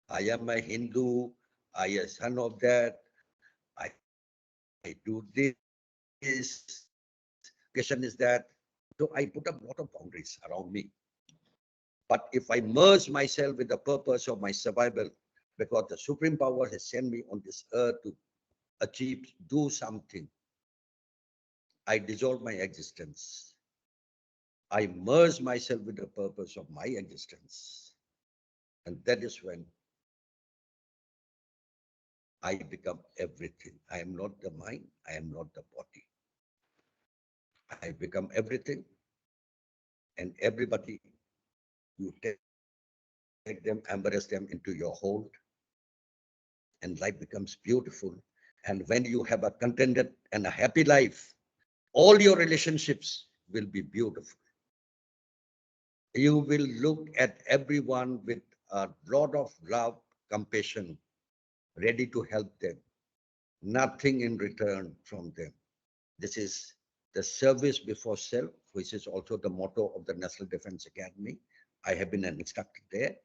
I am a Hindu. I am a son of that. I do this. Question is that. So I put up a lot of boundaries around me. But if I merge myself with the purpose of my survival, because the supreme power has sent me on this earth to achieve, do something, I dissolve my existence. I merge myself with the purpose of my existence. And that is when I become everything. I am not the mind. I am not the body. I become everything. And everybody, you take them, embrace them into your hold. And life becomes beautiful. And when you have a contented and a happy life, all your relationships will be beautiful. You will look at everyone with a lot of love, compassion, ready to help them. Nothing in return from them. This is the service before self, which is also the motto of the National Defense Academy. I have been an instructor there.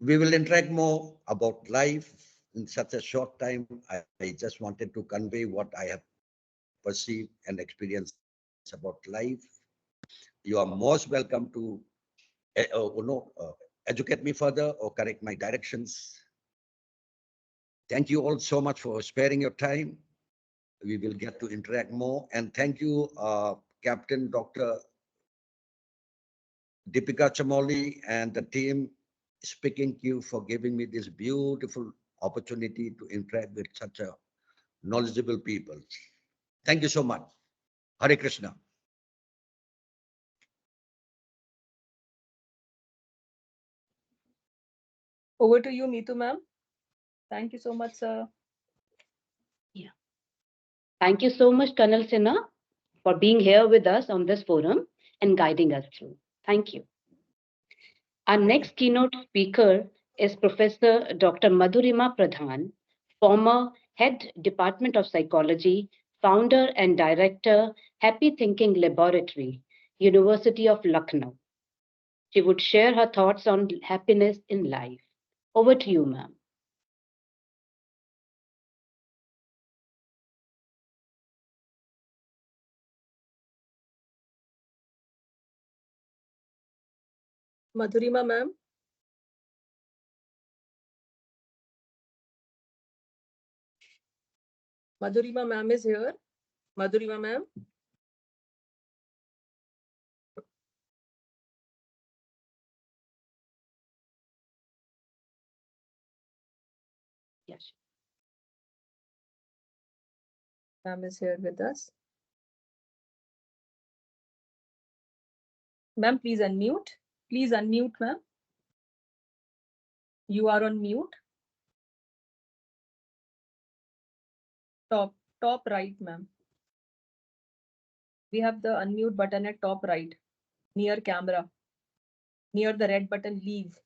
We will interact more about life in such a short time. I just wanted to convey what I have perceived and experienced about life. You are most welcome to educate me further or correct my directions. Thank you all so much for sparing your time. We will get to interact more. And thank you, Captain Dr. Deepika Chamoli and the team Speakingcube for giving me this beautiful opportunity to interact with such a knowledgeable people. Thank you so much. Hare Krishna. Over to you, Neetu ma'am. Thank you so much, sir. Yeah. Thank you so much, Colonel Sinha, for being here with us on this forum and guiding us through. Thank you. Our next keynote speaker is Professor Dr. Madhurima Pradhan, former Head Department of Psychology, founder and director, Happy Thinking Laboratory, University of Lucknow. She would share her thoughts on happiness in life. Over to you, ma'am. Madhurima ma'am. Madhurima ma'am is here. Madhurima ma'am. Yes. Ma'am is here with us. Ma'am, please unmute. Please unmute, ma'am. You are on mute. Top right, ma'am. We have the unmute button at top right, near camera, near the red button, leave.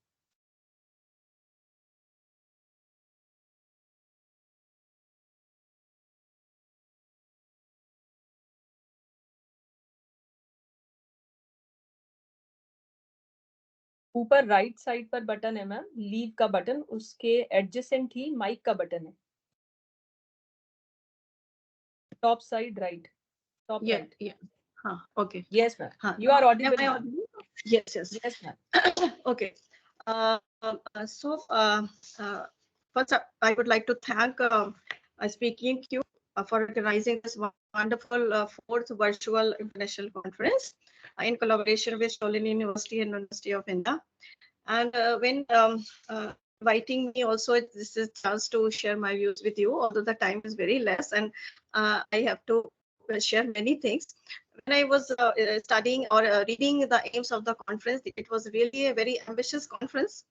ऊपर right side पर button है ma'am, leave का button, उसके adjacent ही mic का button है. Top side right. Top right. हाँ, okay. Yes ma'am. हाँ. You are audible. Am I audible? Yes. Yes ma'am. Okay. First, I would like to thank Speakingcube for organizing this wonderful fourth virtual international conference in collaboration with Shoolini University and University of Venda. And when inviting me also, this is a chance to share my views with you, although the time is very less and I have to share many things. When I was studying or reading the aims of the conference, it was really a very ambitious conference.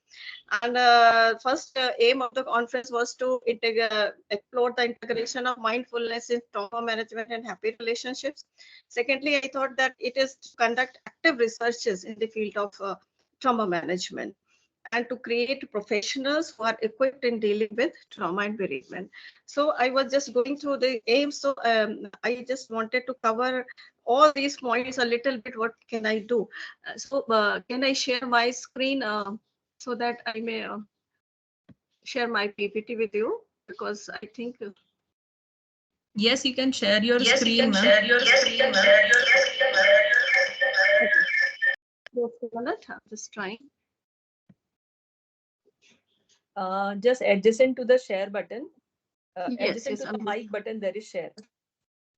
And first aim of the conference was to explore the integration of mindfulness in trauma management and happy relationships. Secondly, I thought that it is to conduct active researches in the field of trauma management and to create professionals who are equipped in dealing with trauma and bereavement. So I was just going through the aims. So I just wanted to cover all these points a little bit. What can I do? Can I share my screen so that I may share my PPT with you? Because I think. Yes, you can share your screen, ma'am. Just a minute, I'm just trying. Just adjacent to the share button, Yes, adjacent to the mic button, there is share.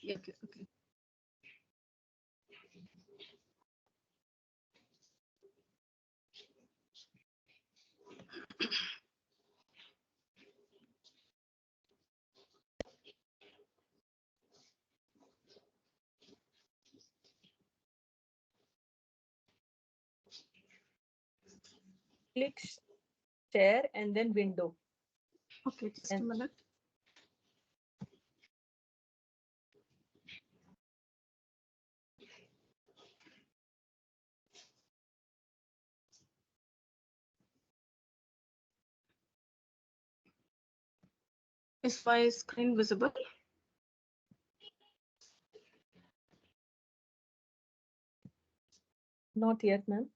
Okay. Click share and then window. Okay, just a minute. Is my screen visible? Not yet, ma'am.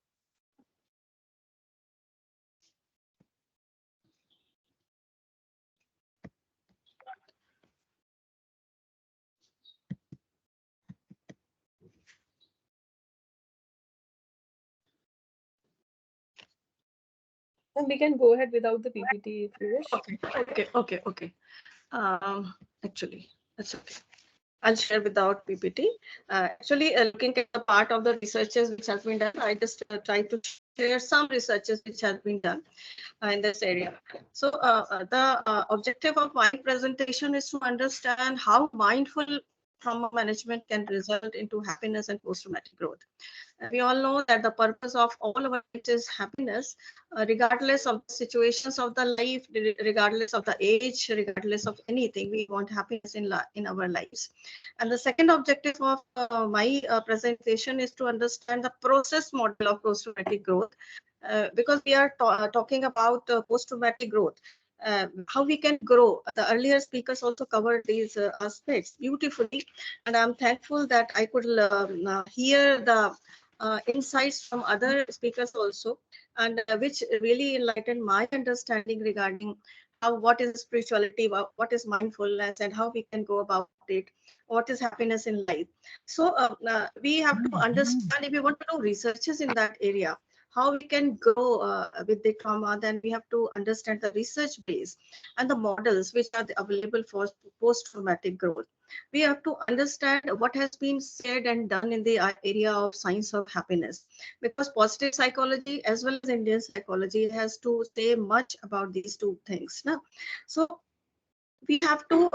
And we can go ahead without the PPT if you wish. Okay. Actually, that's okay. I'll share without PPT. Looking at the part of the researches which has been done, I just try to share some researches which has been done in this area. So the objective of my presentation is to understand how mindful trauma management can result into happiness and post-traumatic growth. We all know that the purpose of all of it is happiness, regardless of the situations of the life, regardless of the age, regardless of anything. We want happiness in our lives. And the second objective of my presentation is to understand the process model of post-traumatic growth, because we are talking about post-traumatic growth. How we can grow. The earlier speakers also covered these aspects beautifully, and I'm thankful that I could hear the insights from other speakers also, and which really enlightened my understanding regarding what is spirituality, what is mindfulness, and how we can go about it, what is happiness in life. So we have to understand, if we want to do researches in that area, how we can grow with the trauma, then we have to understand the research base and the models which are available for post-traumatic growth. We have to understand what has been said and done in the area of science of happiness, because positive psychology as well as Indian psychology has to say much about these two things. No? So we have to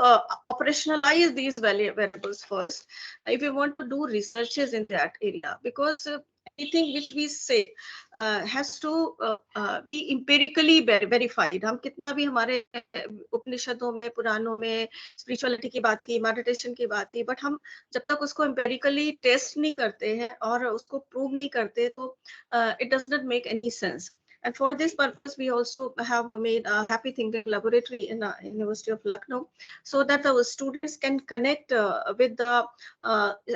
operationalize these variables first if we want to do researches in that area, because anything which we say has to be empirically verified. हम कितना भी हमारे उपनिषदों में, पुराणों में spirituality की बात की, मेडिटेशन की बात की, बट हम जब तक उसको empirically टेस्ट नहीं करते हैं और उसको प्रूव नहीं करते, तो it does not make any sense. And for this purpose, we also have made a happy thinking laboratory in the University of Lucknow, so that our students can connect with the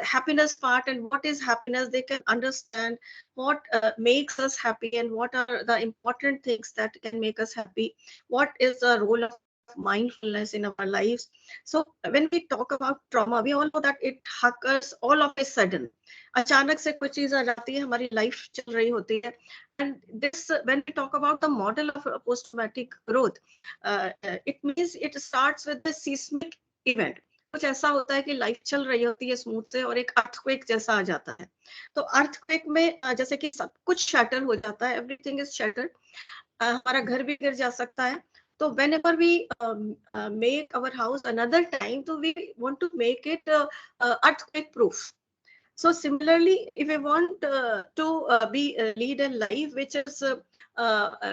happiness part, and what is happiness. They can understand what makes us happy and what are the important things that can make us happy. What is the role of mindfulness in our lives. So when we talk about trauma, we all know that it occurs all of a sudden. अचानक से कोई चीज आ जाती है, हमारी life चल रही होती है. And this, when we talk about the model of post-traumatic growth, it means it starts with the seismic event. कुछ ऐसा होता है कि लाइफ चल रही होती है स्मूथ से और एक अर्थक्वेक जैसा आ जाता है. तो अर्थक्वेक में जैसे कि सब कुछ शैटर हो जाता है, एवरीथिंग इज शैटर्ड, हमारा घर भी गिर जा सकता है. So whenever we make our house another time, so we want to make it earthquake proof. So similarly, if we want to lead a life which is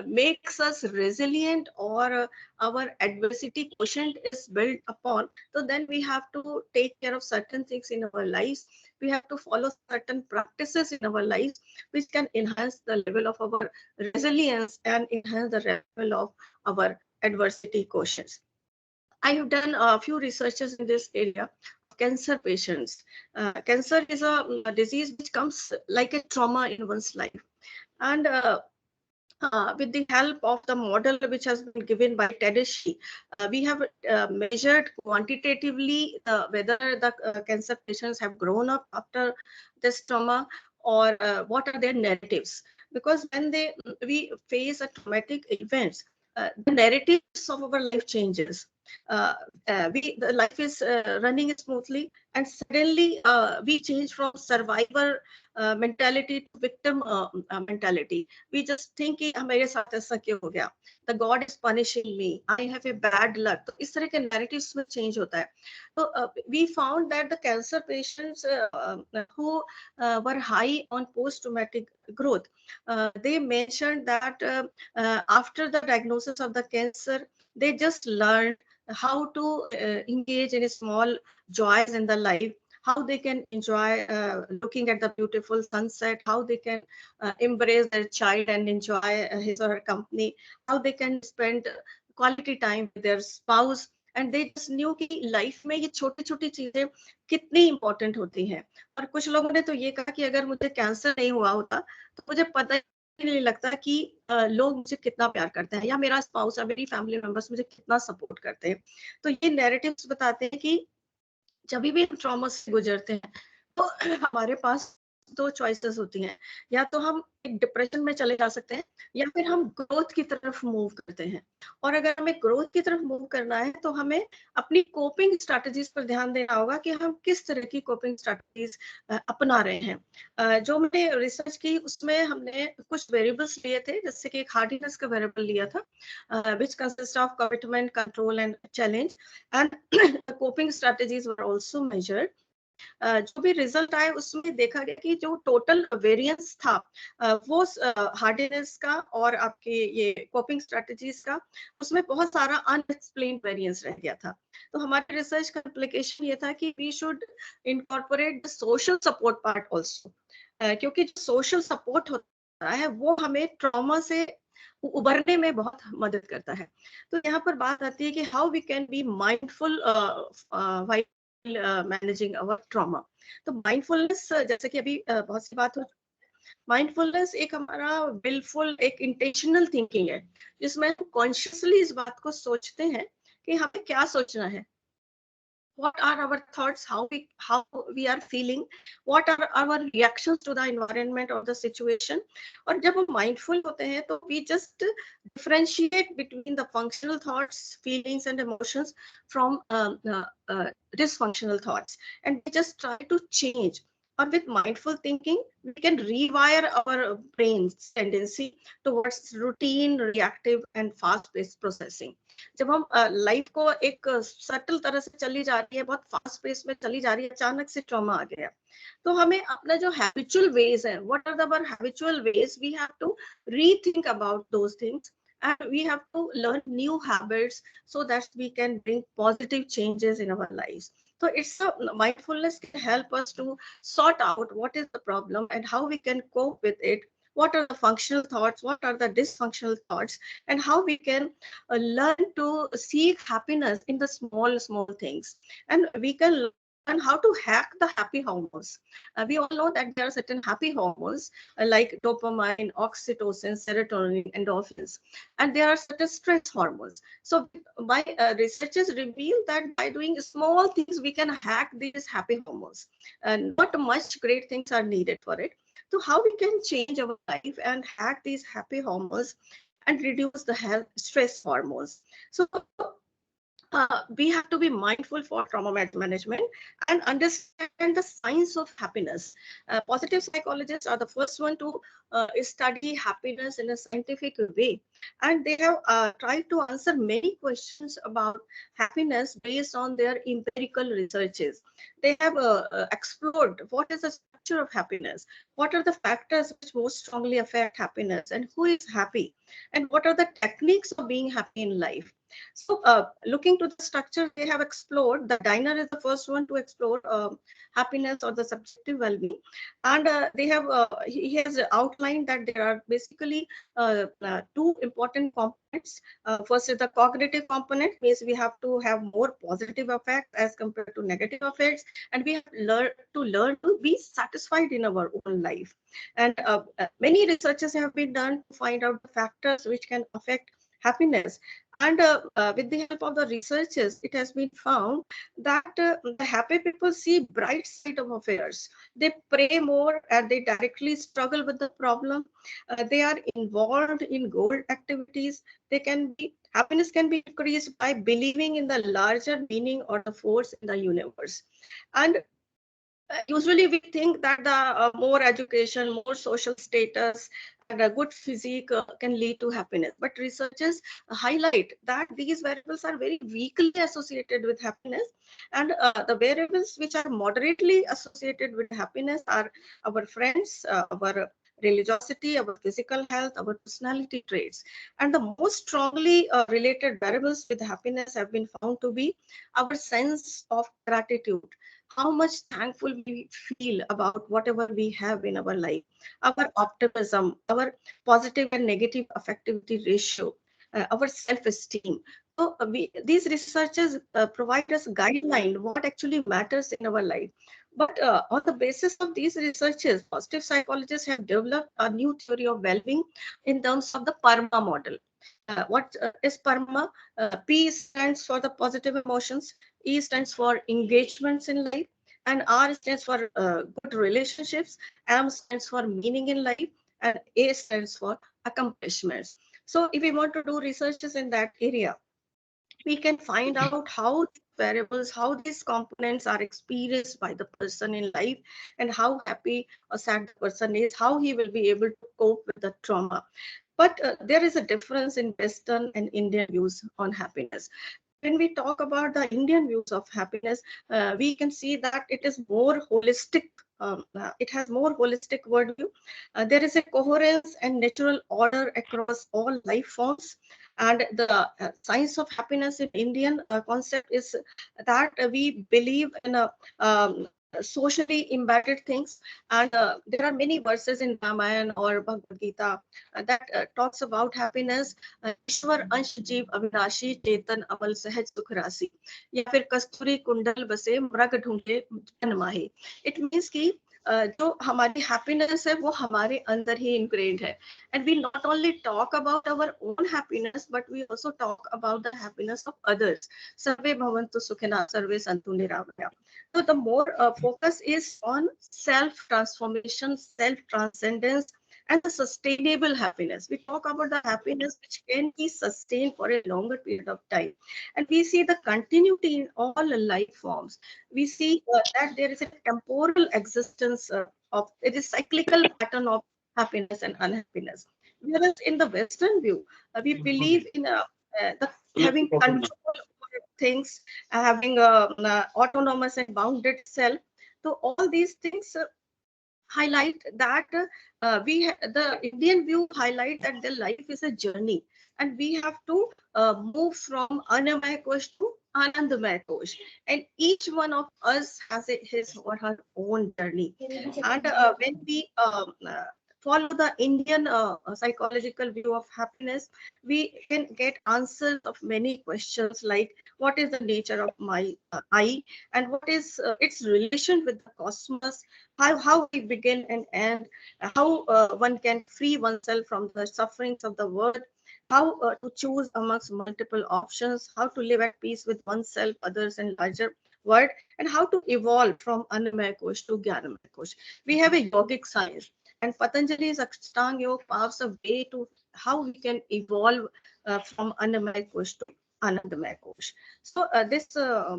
makes us resilient, or our adversity quotient is built upon, so then we have to take care of certain things in our lives. We have to follow certain practices in our lives which can enhance the level of our resilience and enhance the level of our adversity quotients. I have done a few researches in this area. Cancer patients. Cancer is a disease which comes like a trauma in one's life. And with the help of the model which has been given by Tedeschi, we have measured quantitatively whether the cancer patients have grown up after this trauma, or what are their narratives. Because when we face a traumatic events, the narratives of our life changes. The life is running smoothly, and suddenly we change from survivor mentality to victim mentality. We just think कि मेरे साथ ऐसा क्यों हो गया? The God is punishing me. I have a bad luck. तो इस तरह के narratives में change होता है. So we found that the cancer patients who were high on post-traumatic growth, they mentioned that after the diagnosis of the cancer, they just learned how to engage in small joys in the life, how they can enjoy looking at the beautiful sunset, how they can embrace their child and enjoy his or her company, how they can spend quality time with their spouse. And they just knew कि life में ये छोटी छोटी चीजें कितनी important होती हैं. और कुछ लोगों ने तो ये कहा कि अगर मुझे कैंसर नहीं हुआ होता तो मुझे पता नहीं लगता कि लोग मुझे कितना प्यार करते हैं, या मेरा स्पाउस या मेरी फैमिली मेंबर्स मुझे कितना सपोर्ट करते हैं. तो ये नैरेटिव्स बताते हैं कि जब भी हम ट्रॉमा से गुजरते हैं तो हमारे पास दो चॉइसेस होती हैं. या तो हम एक डिप्रेशन में चले जा सकते हैं, या फिर हम ग्रोथ की तरफ मूव करते हैं. और अगर हमें ग्रोथ की तरफ मूव करना है तो हमें अपनी कोपिंग स्ट्रैटेजीज पर ध्यान देना होगा कि हम किस तरह की कोपिंग स्ट्रैटेजीज अपना रहे हैं. जो मैंने रिसर्च की उसमें हमने कुछ वेरिएबल्स लिए थे, जैसे कि एक हार्डीनेस का वेरिएबल लिया था which consist of commitment, control and challenge, and coping strategies were also measured. जो भी रिजल्ट आए उसमें देखा गया कि जो टोटल वेरिएंस था वो हार्डनेस का और आपके ये कोपिंग स्ट्रेटजीज का, उसमें बहुत सारा अनएक्सप्लेन्ड वेरिएंस रह गया था. तो हमारे रिसर्च का एप्लीकेशन ये था कि we should incorporate the social support part also, क्योंकि जो सोशल सपोर्ट होता होता है वो हमें ट्रॉमा से उबरने में बहुत मदद करता है। तो यहाँ पर बात आती है कि how we can be mindful while managing our trauma. तो माइंडफुलनेस जैसे कि अभी बहुत सी बात हो, माइंडफुलनेस एक हमारा विलफुल एक इंटेंशनल थिंकिंग है, जिसमें हम कॉन्शियसली इस बात को सोचते हैं कि हमें क्या सोचना है, what are our thoughts, how we are feeling, what are our reactions to the environment or the situation. और जब हम mindful होते हैं तो we just differentiate between the functional thoughts, feelings and emotions from dysfunctional thoughts, and we just try to change. Or with mindful thinking, we can rewire our brain's tendency towards routine, reactive and fast-paced processing. जब हम life को एक subtle तरह से चली जा रही है, बहुत फास्ट पेस में चली जा रही है, अचानक से ट्रॉमा आ गया, तो हमें अपना जो हैबिचुअल वेज है, what are our habitual ways, we have to rethink about those things and we have to learn new habits so that we can bring positive changes in our lives. So it's mindfulness can help us to sort out what is the problem and how we can cope with it, what are the functional thoughts, what are the dysfunctional thoughts, and how we can learn to seek happiness in the small things. And we can learn how to hack the happy hormones. We all know that there are certain happy hormones like dopamine, oxytocin, serotonin, endorphins, and there are certain stress hormones. So my researchers reveal that by doing small things, we can hack these happy hormones, and not much great things are needed for it. So how we can change our life and hack these happy hormones and reduce the health stress hormones. So we have to be mindful for trauma management and understand the science of happiness. Positive psychologists are the first one to study happiness in a scientific way, and they have tried to answer many questions about happiness based on their empirical researches. They have explored what is the structure of happiness, what are the factors which most strongly affect happiness, and who is happy, and what are the techniques of being happy in life. So looking to the structure, they have explored, the Diner is the first one to explore happiness or the subjective well-being. And they have, he has outlined that there are basically two important components. First is the cognitive component, means we have to have more positive effects as compared to negative effects. And we have to learn to be satisfied in our own life. And many researches have been done to find out the factors which can affect happiness. And with the help of the researchers, it has been found that the happy people see bright side of affairs. They pray more and they directly struggle with the problem. They are involved in goal activities. Happiness can be increased by believing in the larger meaning or the force in the universe. And usually we think that the more education, more social status, and a good physique can lead to happiness. But researchers highlight that these variables are very weakly associated with happiness. And the variables which are moderately associated with happiness are our friends, our religiosity, our physical health, our personality traits. And the most strongly related variables with happiness have been found to be our sense of gratitude, how much thankful we feel about whatever we have in our life, our optimism, our positive and negative affectivity ratio, our self-esteem. So these researchers provide us guideline what actually matters in our life. But on the basis of these researches, positive psychologists have developed a new theory of well-being in terms of the PERMA model. What is PERMA? P stands for the positive emotions, E stands for engagements in life, and R stands for good relationships, M stands for meaning in life, and A stands for accomplishments. So if we want to do researches in that area, we can find out how variables, how these components are experienced by the person in life, and how happy or sad the person is, how he will be able to cope with the trauma. But there is a difference in Western and Indian views on happiness. When we talk about the Indian views of happiness, we can see that it is more holistic. It has more holistic worldview. There is a coherence and natural order across all life forms. And the science of happiness in Indian concept is that we believe in a socially embedded things. And there are many verses in Ramayana or Bhagavad Gita that talks about happiness. Ishwar अंश जीव अविनाशी चेतन अमल सहज सुख राशि या फिर कस्तूरी कुंडल बसे मृग ढूंढे जन माहे. It means कि जो हमारी happiness है वो हमारे अंदर ही ingrained है. And we not only talk about our own happiness, but we also talk about the happiness of others. Sarve bhavantu sukhina, sarve santu niravaya. So the more focus is on self-transformation, self-transcendence, and the sustainable happiness. We talk about the happiness which can be sustained for a longer period of time. And we see the continuity in all life forms. We see that there is a temporal existence of, it is cyclical pattern of happiness and unhappiness. Whereas in the Western view, we believe in having control over things, having autonomous and bounded self. So all these things highlight that the Indian view highlight that the life is a journey, and we have to move from Anamaya Kosh to Anandamaya Kosh, and each one of us has his or her own journey. And when we follow the Indian psychological view of happiness, we can get answers of many questions like what is the nature of my I, and what is its relation with the cosmos, how we begin and end, how one can free oneself from the sufferings of the world, how to choose amongst multiple options, how to live at peace with oneself, others, and larger world, and how to evolve from Annamaya Kosh to Jnanamaya Kosh. We have a yogic science, and Patanjali's Ashtanga Yoga paves a way to how we can evolve from Annamaya Kosh to Anandamaya Kosh. So this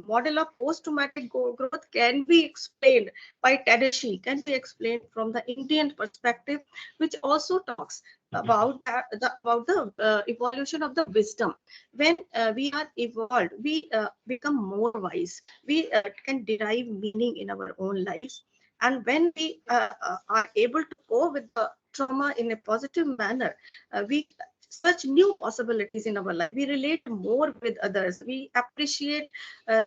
model of post-traumatic growth can be explained by Tadashi, can be explained from the Indian perspective, which also talks about the evolution of the wisdom. When we are evolved, we become more wise. We can derive meaning in our own lives. And when we are able to go with the trauma in a positive manner, we such new possibilities in our life. We relate more with others. We appreciate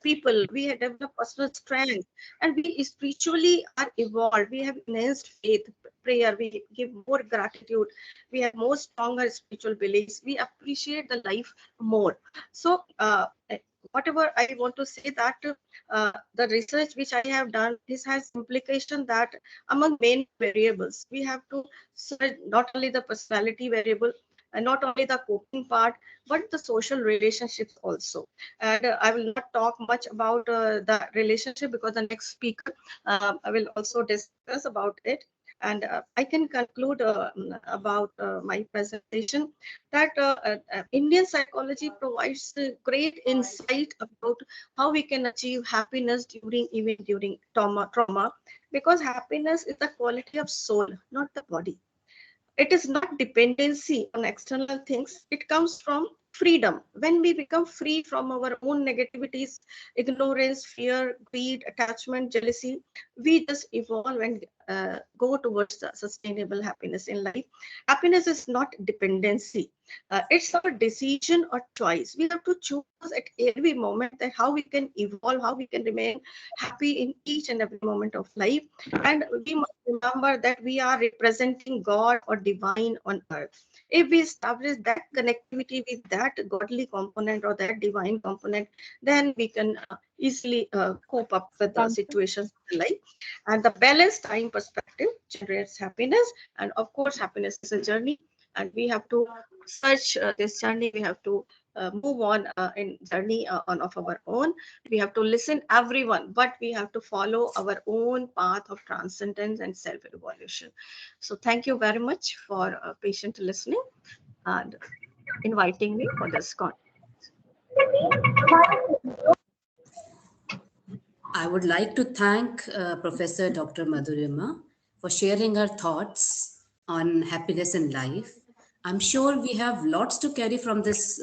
people. We develop personal strength, and we spiritually are evolved. We have enhanced faith, prayer. We give more gratitude. We have more stronger spiritual beliefs. We appreciate the life more. So, whatever I want to say that the research which I have done, this has implication that among main variables, we have to search not only the personality variable, and not only the coping part, but the social relationships also. And I will not talk much about the relationship because the next speaker I will also discuss about it. And I can conclude about my presentation that Indian psychology provides great insight about how we can achieve happiness even during trauma, because happiness is the quality of soul, not the body. It is not dependency on external things. It comes from freedom. When we become free from our own negativities, ignorance, fear, greed, attachment, jealousy, we just evolve and go towards the sustainable happiness in life. Happiness is not dependency. It's our decision or choice. We have to choose at every moment that how we can evolve, how we can remain happy in each and every moment of life. And we must remember that we are representing God or divine on earth. If we establish that connectivity with that godly component or that divine component, then we can easily cope up with the situations in life. And the balanced time perspective generates happiness. And of course, happiness is a journey, and we have to search this journey. We have to move on in journey on of our own. We have to listen everyone, but we have to follow our own path of transcendence and self-evolution. So thank you very much for patient listening and inviting me for this conference. I would like to thank Professor Dr. Madhurima for sharing her thoughts on happiness in life. I'm sure we have lots to carry from this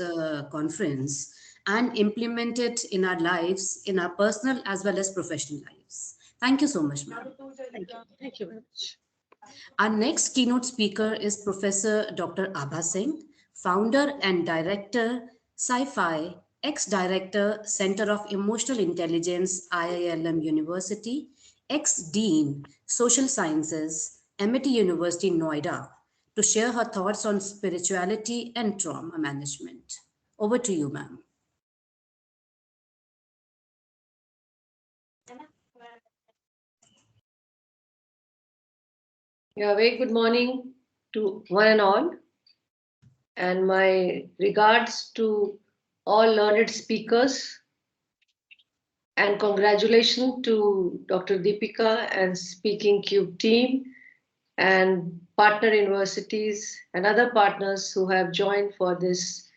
conference and implement it in our lives, in our personal as well as professional lives. Thank you so much, ma'am. Thank you. Thank you very much. Our next keynote speaker is Professor Dr. Abha Singh, founder and director, PSYFI, ex-director, Center of Emotional Intelligence, IILM University, ex-Dean, Social Sciences, Amity University, Noida, to share her thoughts on spirituality and trauma management. Over to you, ma'am. Yeah, very good morning to one and all. And my regards to all learned speakers. And congratulations to Dr. Deepika and Speakingcube team and partner universities and other partners who have joined for this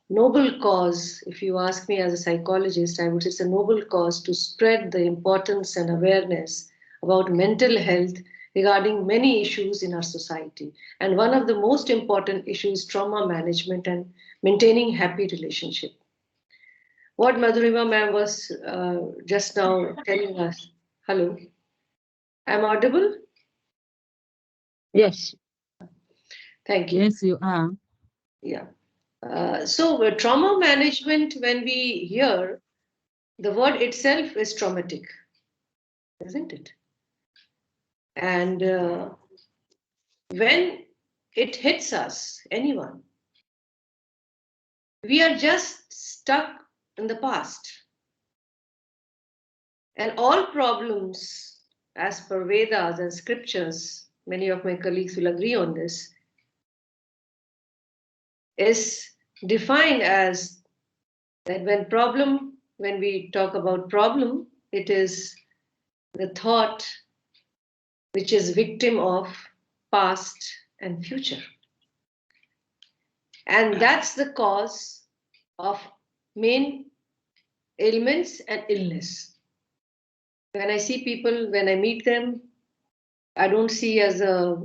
noble cause. If you ask me as a psychologist, I would say it's a noble cause to spread the importance and awareness about mental health regarding many issues in our society. And one of the most important issues is trauma management and maintaining happy relationship. What Madhurima ma'am was just now telling us. Hello, I'm audible? Yes. Thank you. Yes, you are. Yeah. So trauma management, when we hear, the word itself is traumatic, isn't it? And when it hits us, anyone, we are just stuck in the past. And all problems, as per Vedas and scriptures, many of my colleagues will agree on this, is defined as that when we talk about problem, it is the thought which is victim of past and future. And that's the cause of main ailments and illness. When I see people, when I meet them, I don't see as a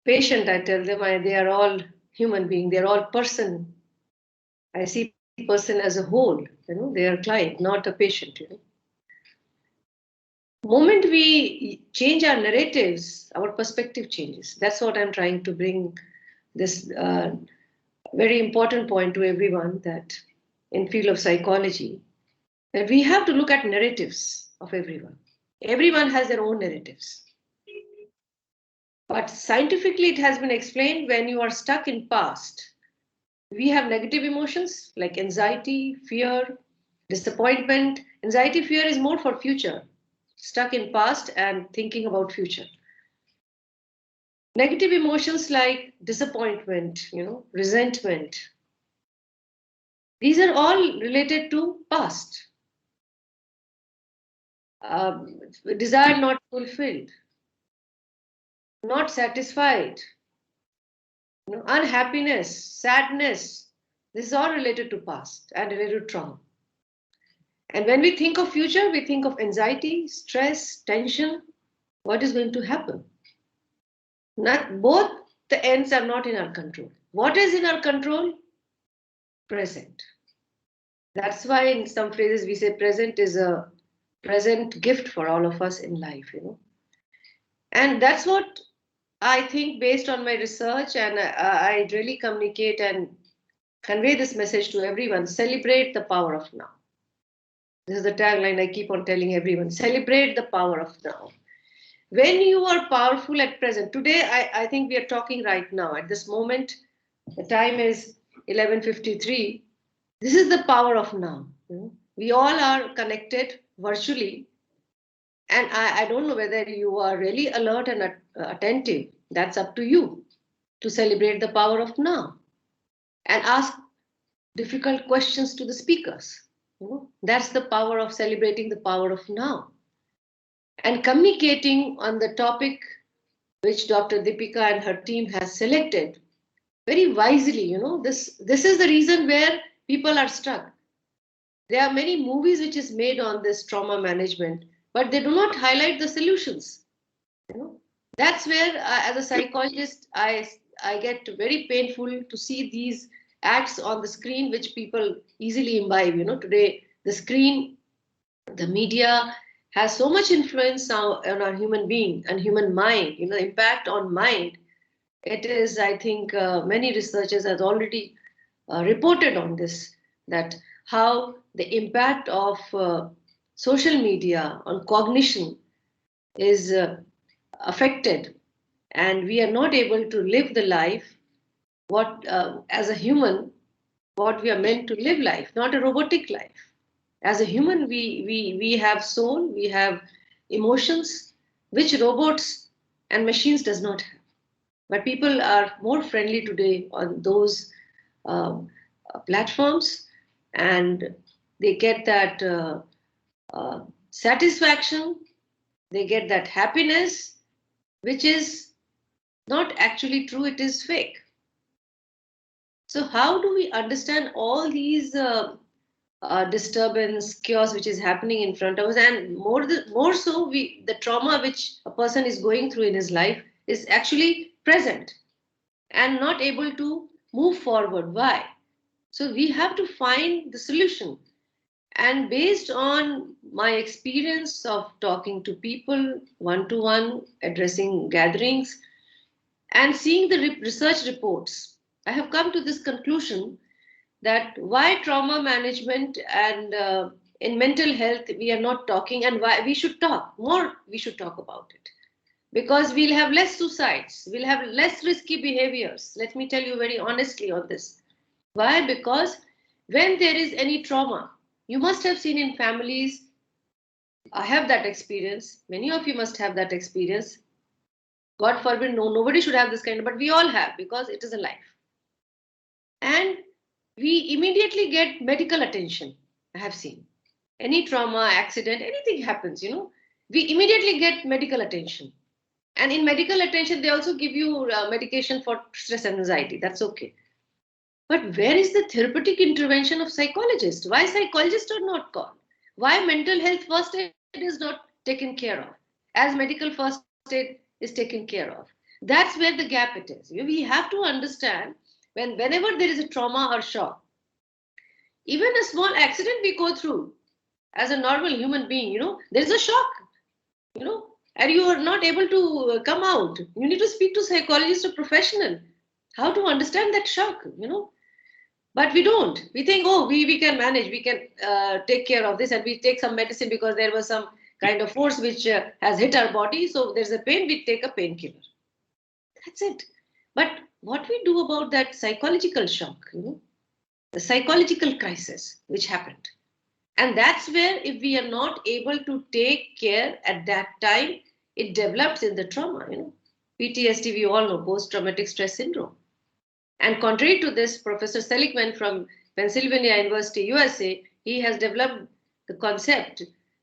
patient, I tell them they are all human beings, they are all person. I see person as a whole, they are client, not a patient. Moment we change our narratives, our perspective changes. That's what I'm trying to bring this very important point to everyone, that in field of psychology, that we have to look at narratives of everyone. Everyone has their own narratives. But scientifically, it has been explained when you are stuck in past, we have negative emotions like anxiety, fear, disappointment. Anxiety, fear is more for future, stuck in past and thinking about future. Negative emotions like disappointment, resentment. These are all related to past. Desire not fulfilled, not satisfied, unhappiness, sadness. This is all related to past and related to trauma. And when we think of future, we think of anxiety, stress, tension. What is going to happen? Both the ends are not in our control. What is in our control? Present. That's why in some phrases we say present is a present gift for all of us in life, And that's what I think, based on my research, and I really communicate and convey this message to everyone. Celebrate the power of now. This is the tagline I keep on telling everyone. Celebrate the power of now. When you are powerful at present, today I think we are talking right now. At this moment, the time is 11:53. This is the power of now. We all are connected virtually. And I don't know whether you are really alert and attentive. That's up to you to celebrate the power of now and ask difficult questions to the speakers. That's the power of celebrating the power of now. And communicating on the topic which Dr. Deepika and her team has selected very wisely. This is the reason where people are stuck. There are many movies which is made on this trauma management, but they do not highlight the solutions. That's where, as a psychologist, I get very painful to see these acts on the screen, which people easily imbibe. Today the screen, the media has so much influence now on our human being and human mind. The impact on mind. It is, I think, many researchers have already reported on this, that how the impact of social media, on cognition is affected, and we are not able to live the life what as a human what we are meant to live life, not a robotic life. As a human, we have soul, we have emotions, which robots and machines does not have. But people are more friendly today on those platforms, and they get that satisfaction, they get that happiness, which is not actually true, it is fake. So how do we understand all these disturbance, chaos which is happening in front of us, and more so, the trauma which a person is going through in his life is actually present and not able to move forward. Why? So we have to find the solution. And based on my experience of talking to people one-to-one, addressing gatherings, and seeing the research reports, I have come to this conclusion that why trauma management and in mental health we are not talking, and why we should talk more. We should talk about it because we'll have less suicides, we'll have less risky behaviors. Let me tell you very honestly on this. Why? Because when there is any trauma, you must have seen in families, I have that experience, many of you must have that experience. God forbid, nobody should have this kind of, but we all have, because it is a life. And we immediately get medical attention. I have seen any trauma, accident, anything happens, we immediately get medical attention. And in medical attention, they also give you medication for stress and anxiety. That's okay. But where is the therapeutic intervention of psychologists? Why psychologists are not called? Why mental health first aid is not taken care of as medical first aid is taken care of? That's where the gap it is. We have to understand whenever there is a trauma or shock, even a small accident we go through as a normal human being, there is a shock, and you are not able to come out. You need to speak to psychologist or professional how to understand that shock, But we don't. We think, oh, we can manage, we can take care of this, and we take some medicine because there was some kind of force which has hit our body. So there's a pain, we take a painkiller. That's it. But what we do about that psychological shock, the psychological crisis which happened. And that's where if we are not able to take care at that time, it develops in the trauma, PTSD, we all know, post-traumatic stress syndrome. And contrary to this, Professor Seligman from Pennsylvania University, USA, he has developed the concept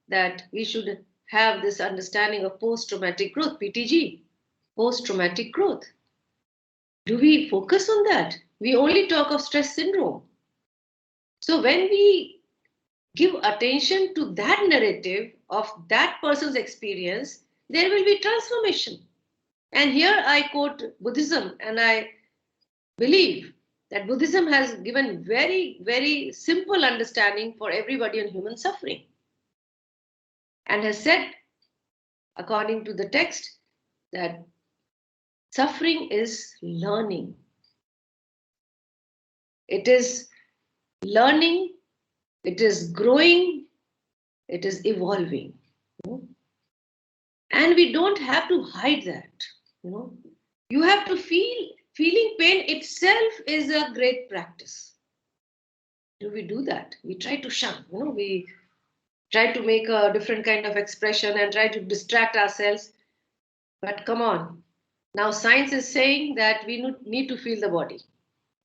that we should have this understanding of post-traumatic growth, PTG, post-traumatic growth. Do we focus on that? We only talk of stress syndrome. So when we give attention to that narrative of that person's experience, there will be transformation. And here I quote Buddhism, and I believe that Buddhism has given very, very simple understanding for everybody on human suffering, and has said, according to the text, that suffering is learning. It is learning, it is growing, it is evolving. And we don't have to hide that. You have to feel. Feeling pain itself is a great practice. Do we do that? We try to shun, we try to make a different kind of expression and try to distract ourselves. But come on. Now science is saying that we need to feel the body.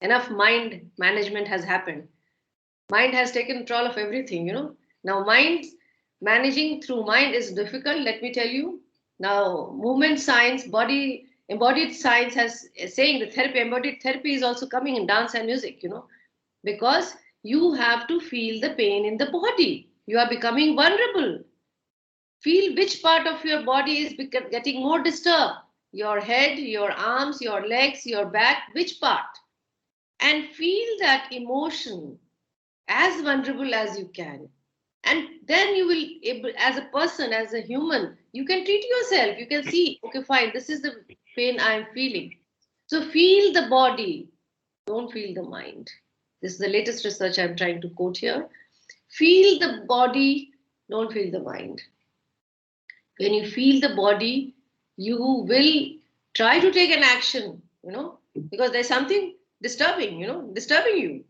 Enough mind management has happened. Mind has taken control of everything, Now managing through mind is difficult, let me tell you. Now movement science, embodied science has saying the therapy, embodied therapy is also coming in dance and music, because you have to feel the pain in the body. You are becoming vulnerable. Feel which part of your body is getting more disturbed. Your head, your arms, your legs, your back, which part? And feel that emotion as vulnerable as you can. And then you will, as a person, as a human, you can treat yourself. You can see, okay, fine, this is the pain I'm feeling. So feel the body, don't feel the mind. This is the latest research I'm trying to quote here. Feel the body don't feel the mind. When you feel the body, you will try to take an action, because there's something disturbing, disturbing you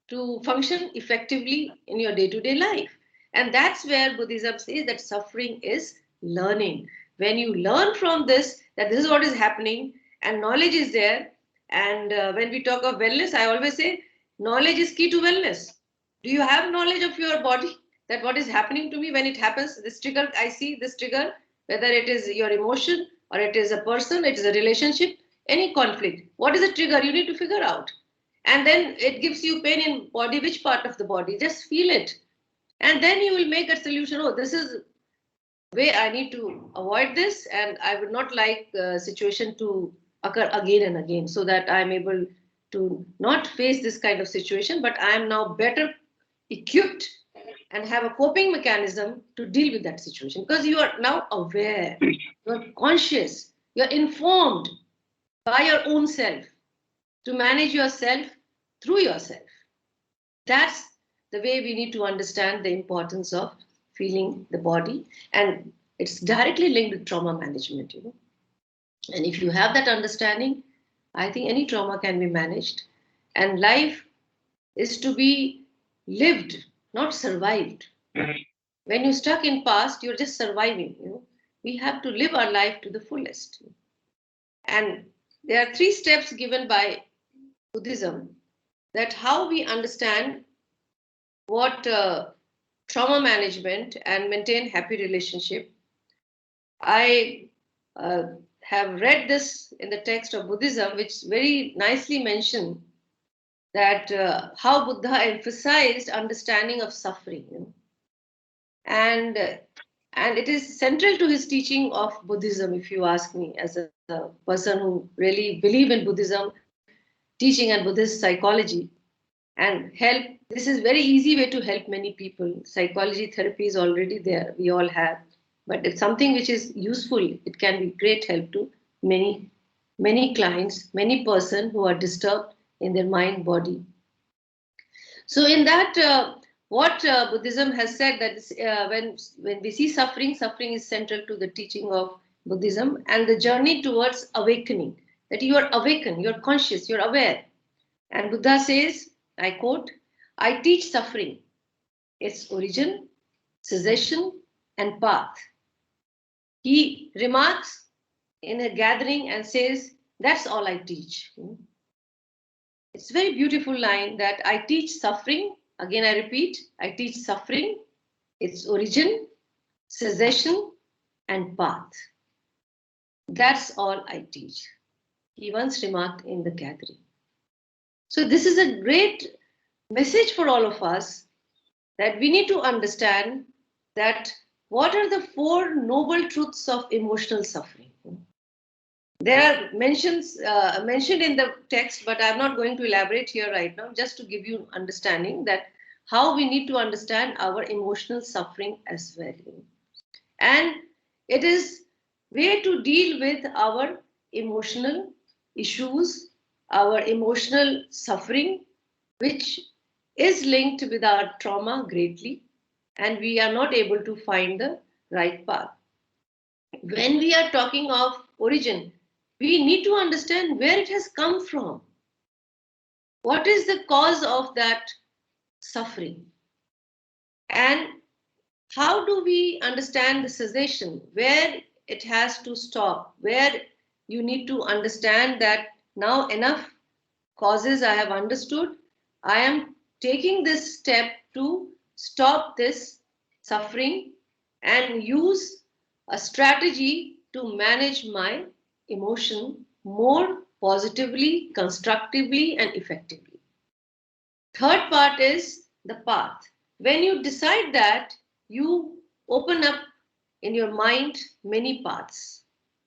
to function effectively in your day-to-day life. And that's where Buddhism says that suffering is learning. When you learn from this, that this is what is happening, and knowledge is there. And when we talk of wellness, I always say knowledge is key to wellness. Do you have knowledge of your body, that what is happening to me when it happens? This trigger, I see this trigger, whether it is your emotion or it is a person, it is a relationship, any conflict. What is the trigger? You need to figure out. And then it gives you pain in body. Which part of the body? Just feel it. And then you will make a solution. Oh, this is way I need to avoid this, and I would not like the situation to occur again and again, so that I'm able to not face this kind of situation, but I am now better equipped and have a coping mechanism to deal with that situation, because you are now aware, you're conscious, you're informed by your own self to manage yourself through yourself. That's the way we need to understand the importance of feeling the body, and it's directly linked with trauma management, And if you have that understanding, I think any trauma can be managed, and life is to be lived, not survived. When you're stuck in past, you're just surviving. We have to live our life to the fullest. And there are 3 steps given by Buddhism, that how we understand what trauma management and maintain happy relationship. I have read this in the text of Buddhism, which very nicely mentioned that how Buddha emphasized understanding of suffering, and it is central to his teaching of Buddhism, if you ask me, as a person who really believe in Buddhism teaching and Buddhist psychology and help. This is very easy way to help many people. Psychology therapy is already there, we all have, but it's something which is useful. It can be great help to many clients, many persons who are disturbed in their mind, body. So in that, what Buddhism has said, that when we see suffering, suffering is central to the teaching of Buddhism and the journey towards awakening, that you are awakened, you're conscious, you're aware. And Buddha says, I quote, I teach suffering, its origin, cessation, and path. He remarks in a gathering and says, that's all I teach. It's a very beautiful line, that I teach suffering. Again, I repeat, I teach suffering, its origin, cessation, and path. That's all I teach, he once remarked in the gathering. So this is a great message for all of us, that we need to understand that what are the 4 noble truths of emotional suffering. There are mentioned in the text, but I'm not going to elaborate here right now, just to give you understanding that how we need to understand our emotional suffering as well. And it is way to deal with our emotional issues, our emotional suffering, which is linked with our trauma greatly, and we are not able to find the right path. When we are talking of origin, we need to understand where it has come from. What is the cause of that suffering? And how do we understand the cessation, where it has to stop, where you need to understand that now enough causes I have understood, I am taking this step to stop this suffering and use a strategy to manage my emotion more positively, constructively, and effectively. Third part is the path. When you decide that, you open up in your mind many paths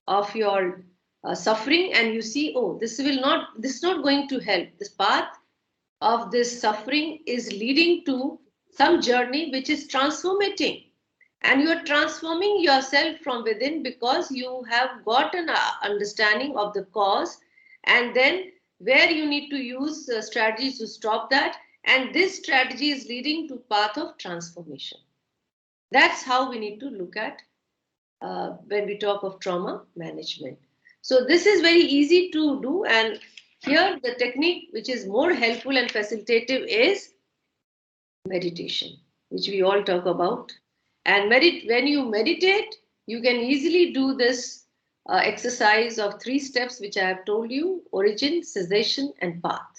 of your suffering, and you see, oh, this is not going to help. This path of this suffering is leading to some journey which is transformating, and you are transforming yourself from within because you have got an understanding of the cause, and then where you need to use strategies to stop that, and this strategy is leading to path of transformation. That's how we need to look at when we talk of trauma management. So this is very easy to do, and here the technique which is more helpful and facilitative is meditation, which we all talk about. And when you meditate, you can easily do this exercise of 3 steps which I have told you: origin, cessation, and path.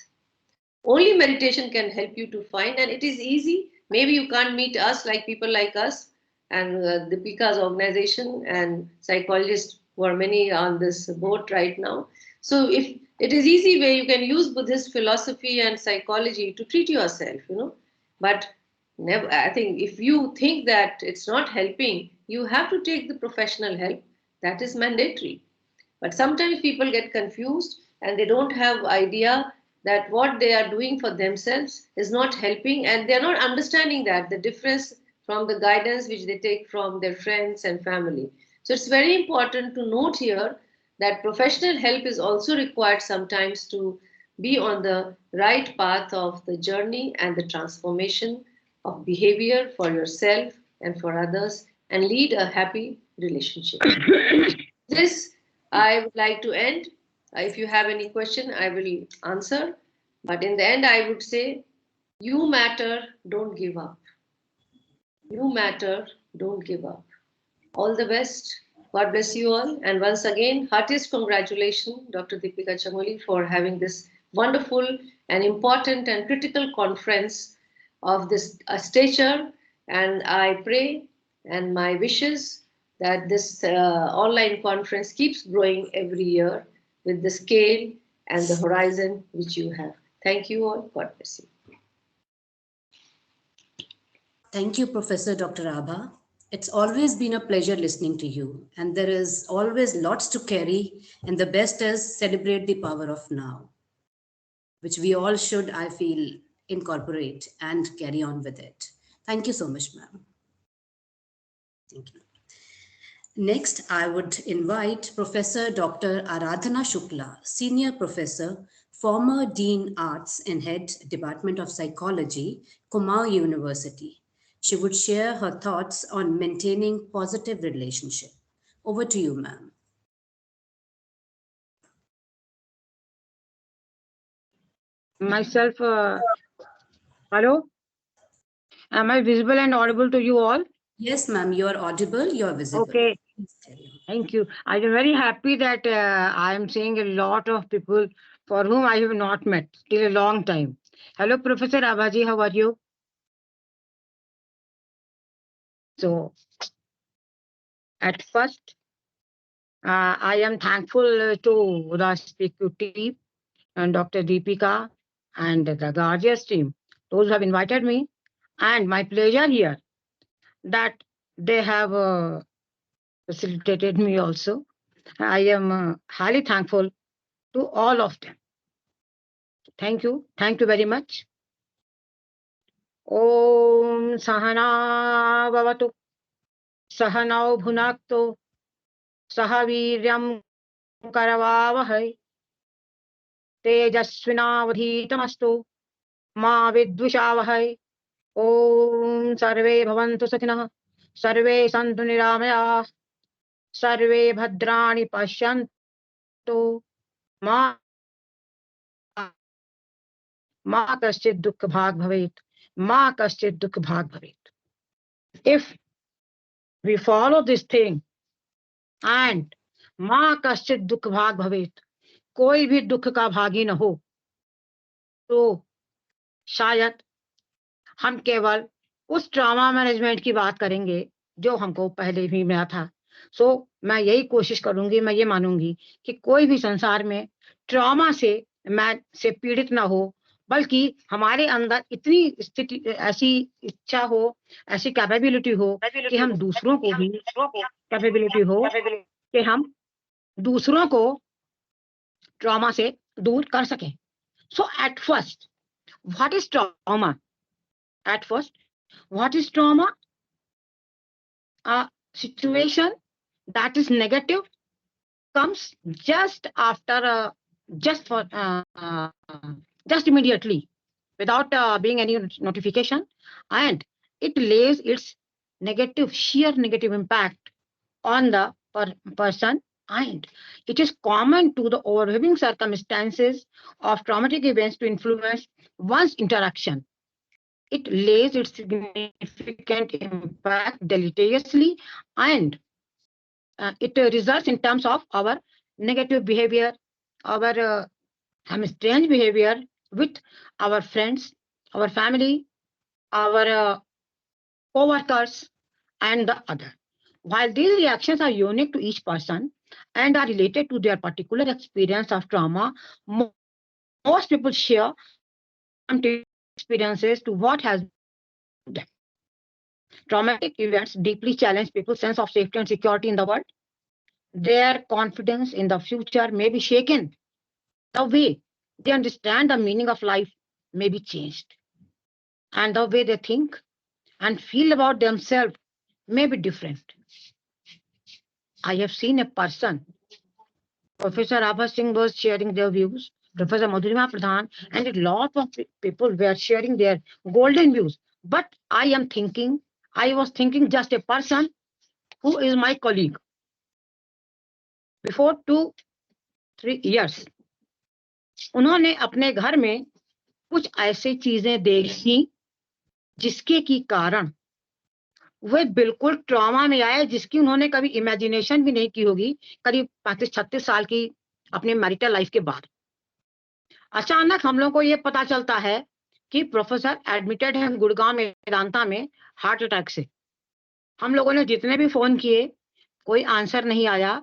Only meditation can help you to find, and it is easy. Maybe you can't meet us, like people like us and Deepika's organization and psychologists who are many on this boat right now. So if it is easy way, you can use Buddhist philosophy and psychology to treat yourself, but never, I think if you think that it's not helping, you have to take the professional help. That is mandatory. But sometimes people get confused and they don't have idea that what they are doing for themselves is not helping, and they're not understanding that the difference from the guidance which they take from their friends and family. So it's very important to note here that professional help is also required sometimes to be on the right path of the journey and the transformation of behavior for yourself and for others, and lead a happy relationship. This I would like to end. If you have any question, I will answer. But in the end, I would say, you matter, don't give up. You matter, don't give up. All the best. God bless you all. And once again, heartiest congratulations, Dr. Deepika Changoli, for having this wonderful and important and critical conference of this stature. And I pray, and my wishes, that this online conference keeps growing every year with the scale and the horizon which you have. Thank you all. God bless you. Thank you, Professor Dr. Abha. It's always been a pleasure listening to you, and there is always lots to carry, and the best is celebrate the power of now, which we all should, I feel, incorporate and carry on with it. Thank you so much, ma'am. Thank you. Next, I would invite Professor Dr. Aradhana Shukla, Senior Professor, former Dean Arts and Head Department of Psychology, Kumaon University. She would share her thoughts on maintaining positive relationship. Over to you, ma'am. Myself, hello? Am I visible and audible to you all? Yes, ma'am, you are audible, you are visible. Okay. Thank you. I am very happy that I am seeing a lot of people for whom I have not met till a long time. Hello, Professor Abhaji, how are you? So, at first, I am thankful to the speaker team and Dr. Deepika and the Guardians team, those who have invited me, and my pleasure here that they have facilitated me also. I am highly thankful to all of them. Thank you. Thank you very much. Om Sahana Bhavatu Sahanau Bhunakto Sahaviryam Karavavahai Tejasvinavadhitamastu Ma Vidvishavahai Om Sarve Bhavantu Sakhinah Sarve Santu Niramaya Sarve Bhadrani Pashyantu Ma Kaschid Dukha Bhag Bhavet Ma Kaschid Dukha Bhag Bhavet. If we follow this thing and Ma Kaschid Dukha Bhag Bhavet, कोई भी दुख का भागी न हो, तो शायद हम केवल उस ट्रॉमा मैनेजमेंट की बात करेंगे जो हमको पहले भी मिला था. सो मैं यही कोशिश करूंगी, मैं ये मानूंगी कि कोई भी संसार में ट्रॉमा से पीड़ित ना हो, बल्कि हमारे अंदर इतनी स्थिति, ऐसी इच्छा हो, ऐसी कैपेबिलिटी हो कि हम दूसरों को भी कैपेबिलिटी हो कि हम दूसरों को ट्रॉमा से दूर कर सकें. So at first, what is trauma? At first, what is trauma? A situation that is negative comes just after, just immediately, without being any notification, and it lays its sheer negative impact on the person, and it is common to the overwhelming circumstances of traumatic events to influence one's interaction. It lays its significant impact deleteriously, and it results in terms of our negative behavior, our strange behavior with our friends, our family, our co-workers, and the other. While these reactions are unique to each person and are related to their particular experience of trauma, most people share experiences to what has been to them. Traumatic events deeply challenge people's sense of safety and security in the world. Their confidence in the future may be shaken. The way they understand the meaning of life may be changed. And the way they think and feel about themselves may be different. I have seen a person, Professor Abha Singh was sharing their views, Professor Madhurima Pradhan, and a lot of people were sharing their golden views. But I was thinking just a person who is my colleague. Before 2-3 years, उन्होंने अपने घर में कुछ ऐसी चीजें देखी जिसके की कारण वे बिल्कुल ट्रॉमा में आए, जिसकी उन्होंने कभी इमेजिनेशन भी नहीं की होगी, करीब 35-36 साल की अपने मैरिटल लाइफ के बाद। अचानक हम लोग को ये पता चलता है कि प्रोफेसर एडमिटेड है गुड़गांव में मेदांता में हार्ट अटैक से। हम लोगों ने जितने भी फोन किए कोई आंसर नहीं आया।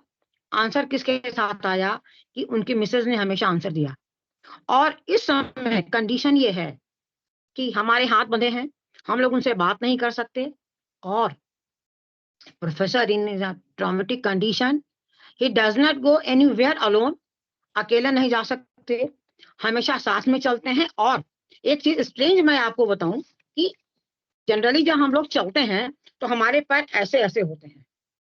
आंसर किसके साथ आया कि उनकी मिसेज ने हमेशा आंसर दिया। और इस समय कंडीशन ये है कि हमारे हाथ बंधे हैं, हम लोग उनसे बात नहीं कर सकते, और professor in traumatic condition he does not go anywhere alone, अकेले नहीं जा सकते, हमेशा साथ में चलते हैं। और एक चीज स्ट्रेंज मैं आपको बताऊं कि जनरली जब हम लोग चलते हैं तो हमारे पैर ऐसे ऐसे होते हैं,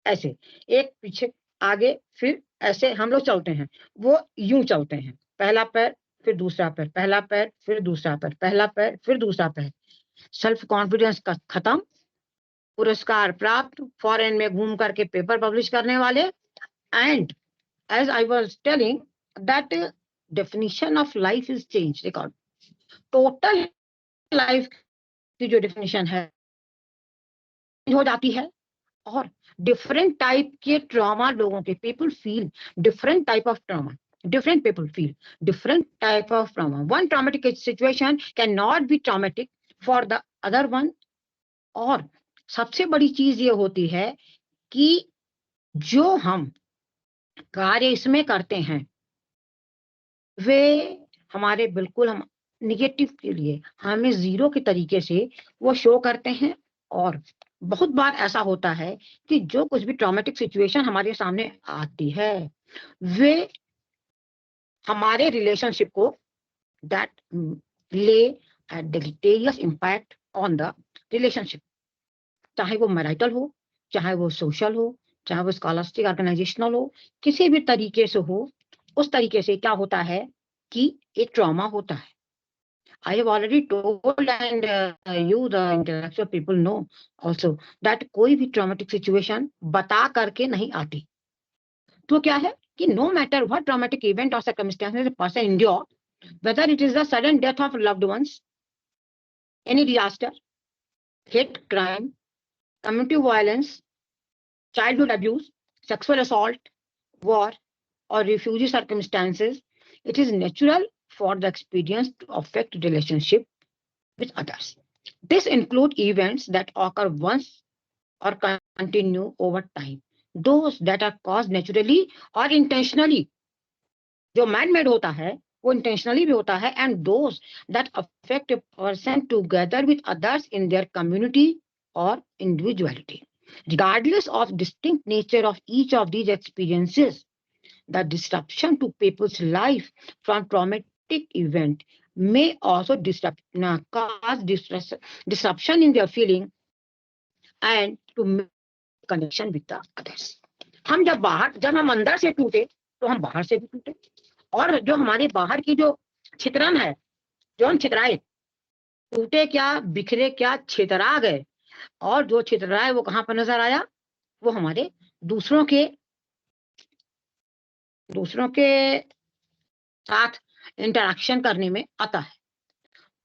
ऐसे एक पीछे आगे, फिर ऐसे हम लोग चलते हैं। वो यूं चलते हैं, पहला पैर फिर दूसरा पैर, पहला पैर फिर दूसरा पैर, पहला पैर फिर दूसरा पैर। सेल्फ कॉन्फिडेंस का खत्म, पुरस्कार प्राप्त, फॉरेन में घूम करके पेपर पब्लिश करने वाले। And as I was telling that definition of life is change, record total life की जो डेफिनेशन है हो जाती है। और डिफरेंट टाइप के ट्रॉमा लोगों के people feel different type of trauma, different people feel different type of trauma. One traumatic situation cannot be traumatic for the other one. और सबसे बड़ी चीज ये होती है कि जो हम कार्य इसमें करते हैं वे हमारे बिल्कुल हम निगेटिव के लिए हमें जीरो के तरीके से वो शो करते हैं। और बहुत बार ऐसा होता है कि जो कुछ भी ट्रॉमेटिक सिचुएशन हमारे सामने आती है वे हमारे रिलेशनशिप को दैट ले अ डिलीटेरियस इम्पैक्ट ऑन द रिलेशनशिप, चाहे वो मैरिटल हो, चाहे वो सोशल हो, चाहे वो स्कॉलस्टिक ऑर्गेनाइजेशनल हो, किसी भी तरीके से हो। उस तरीके से क्या होता है कि एक ट्रॉमा होता है। I have already told and you the intellectual people know also that कोई भी traumatic situation बता करके नहीं आती। तो क्या है कि no matter what traumatic event or circumstances a person endure, whether it is the sudden death of loved ones, any disaster, hate crime, community violence, childhood abuse, sexual assault, war, or refugee circumstances, it is natural for the experience to affect relationship with others. This include events that occur once or continue over time. Those that are caused naturally or intentionally, जो man-made होता है वो intentionally भी होता है, and those that affect a person together with others in their community or individuality. Regardless of distinct nature of each of these experiences, the disruption to people's life from traumatic event may also cause disruption in their feeling and to make connection with the others. हम जब हम अंदर से टूटे तो हम बाहर से भी टूटे, और जो हमारे बाहर की जो छितरन है, जो हम छितराए, टूटे क्या, बिखरे क्या, छितरा गए, और जो छितर रहा है वो कहाँ पर नजर आया? वो हमारे दूसरों के साथ इंटरेक्शन करने में आता है।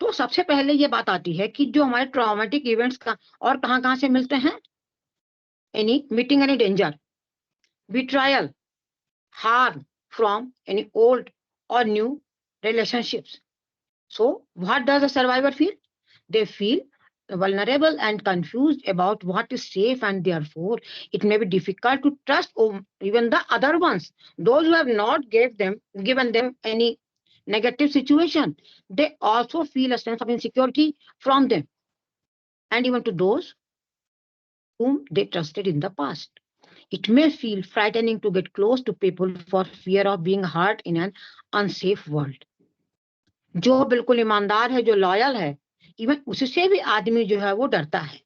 तो सबसे पहले ये बात आती है कि जो हमारे ट्रॉमेटिक इवेंट्स का और कहाँ से मिलते हैं? Meeting any danger, betrayal, harm from any old or new relationships. So what does a survivor feel? They feel vulnerable and confused about what is safe, and therefore it may be difficult to trust even the other ones, those who have not given them any negative situation. They also feel a sense of insecurity from them and even to those whom they trusted in the past. It may feel frightening to get close to people for fear of being hurt in an unsafe world. जो बिल्कुल ईमानदार है, जो loyal है, even उससे भी आदमी जो है वो डरता है.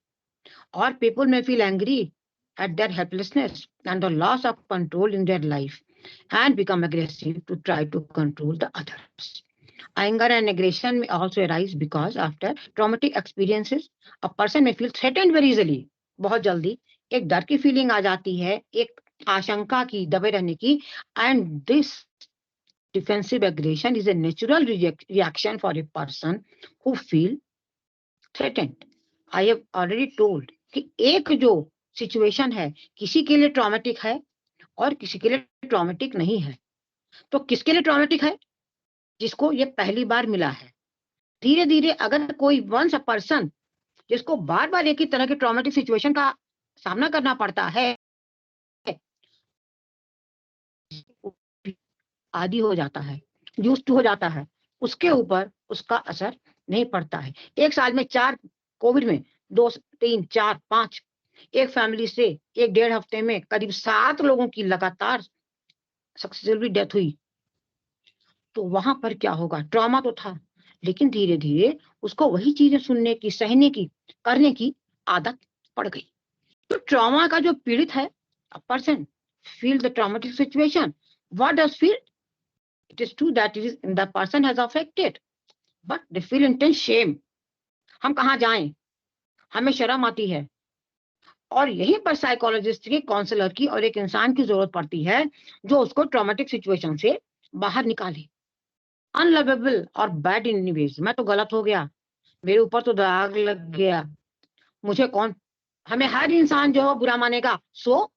और people may feel angry at their helplessness and the loss of control in their life and become aggressive to try to control the others. Anger and aggression may also arise because after traumatic experiences, a person may feel threatened very easily. बहुत जल्दी एक डर की feeling आ जाती है, एक आशंका की, दबे रहने की. And this defensive aggression is a natural reaction for a person who feel threatened. I have already told कि एक जो सिचुएशन है किसी के लिए ट्रॉमेटिक है और किसी के लिए ट्रॉमेटिक नहीं है. तो किसके लिए ट्रॉमेटिक है? जिसको ये पहली बार मिला है. धीरे धीरे अगर कोई वंस अ पर्सन जिसको बार बार एक ही तरह के ट्रॉमेटिक सिचुएशन का सामना करना पड़ता है, आदी हो जाता है, यूज्ड टू हो जाता है, उसके ऊपर उसका असर नहीं पड़ता है. एक साल में 4 कोविड में 2, 3, 4, 5 एक फैमिली से 1-1.5 हफ्ते में करीब 7 लोगों की लगातार सक्सेसफुली डेथ हुई. तो वहां पर क्या होगा? ट्रॉमा तो था, लेकिन धीरे धीरे उसको वही चीजें सुनने की, सहने की, करने की आदत पड़ गई. तो ट्रॉमा का जो पीड़ित है, a person feel the traumatic situation. What does feel? It is true that it is the person has affected, but they feel intense shame. हम कहाँ जाएं? हमें शर्म आती है. और यहीं पर साइकोलॉजिस्ट की, काउंसलर की और एक इंसान की जरूरत पड़ती है जो उसको ट्रॉमेटिक सिचुएशन से बाहर निकाले. अनलवेबल और बैड इन एनी वेज. मैं तो गलत हो गया, मेरे ऊपर तो दाग लग गया, मुझे कौन, हमें हर इंसान जो है बुरा मानेगा. So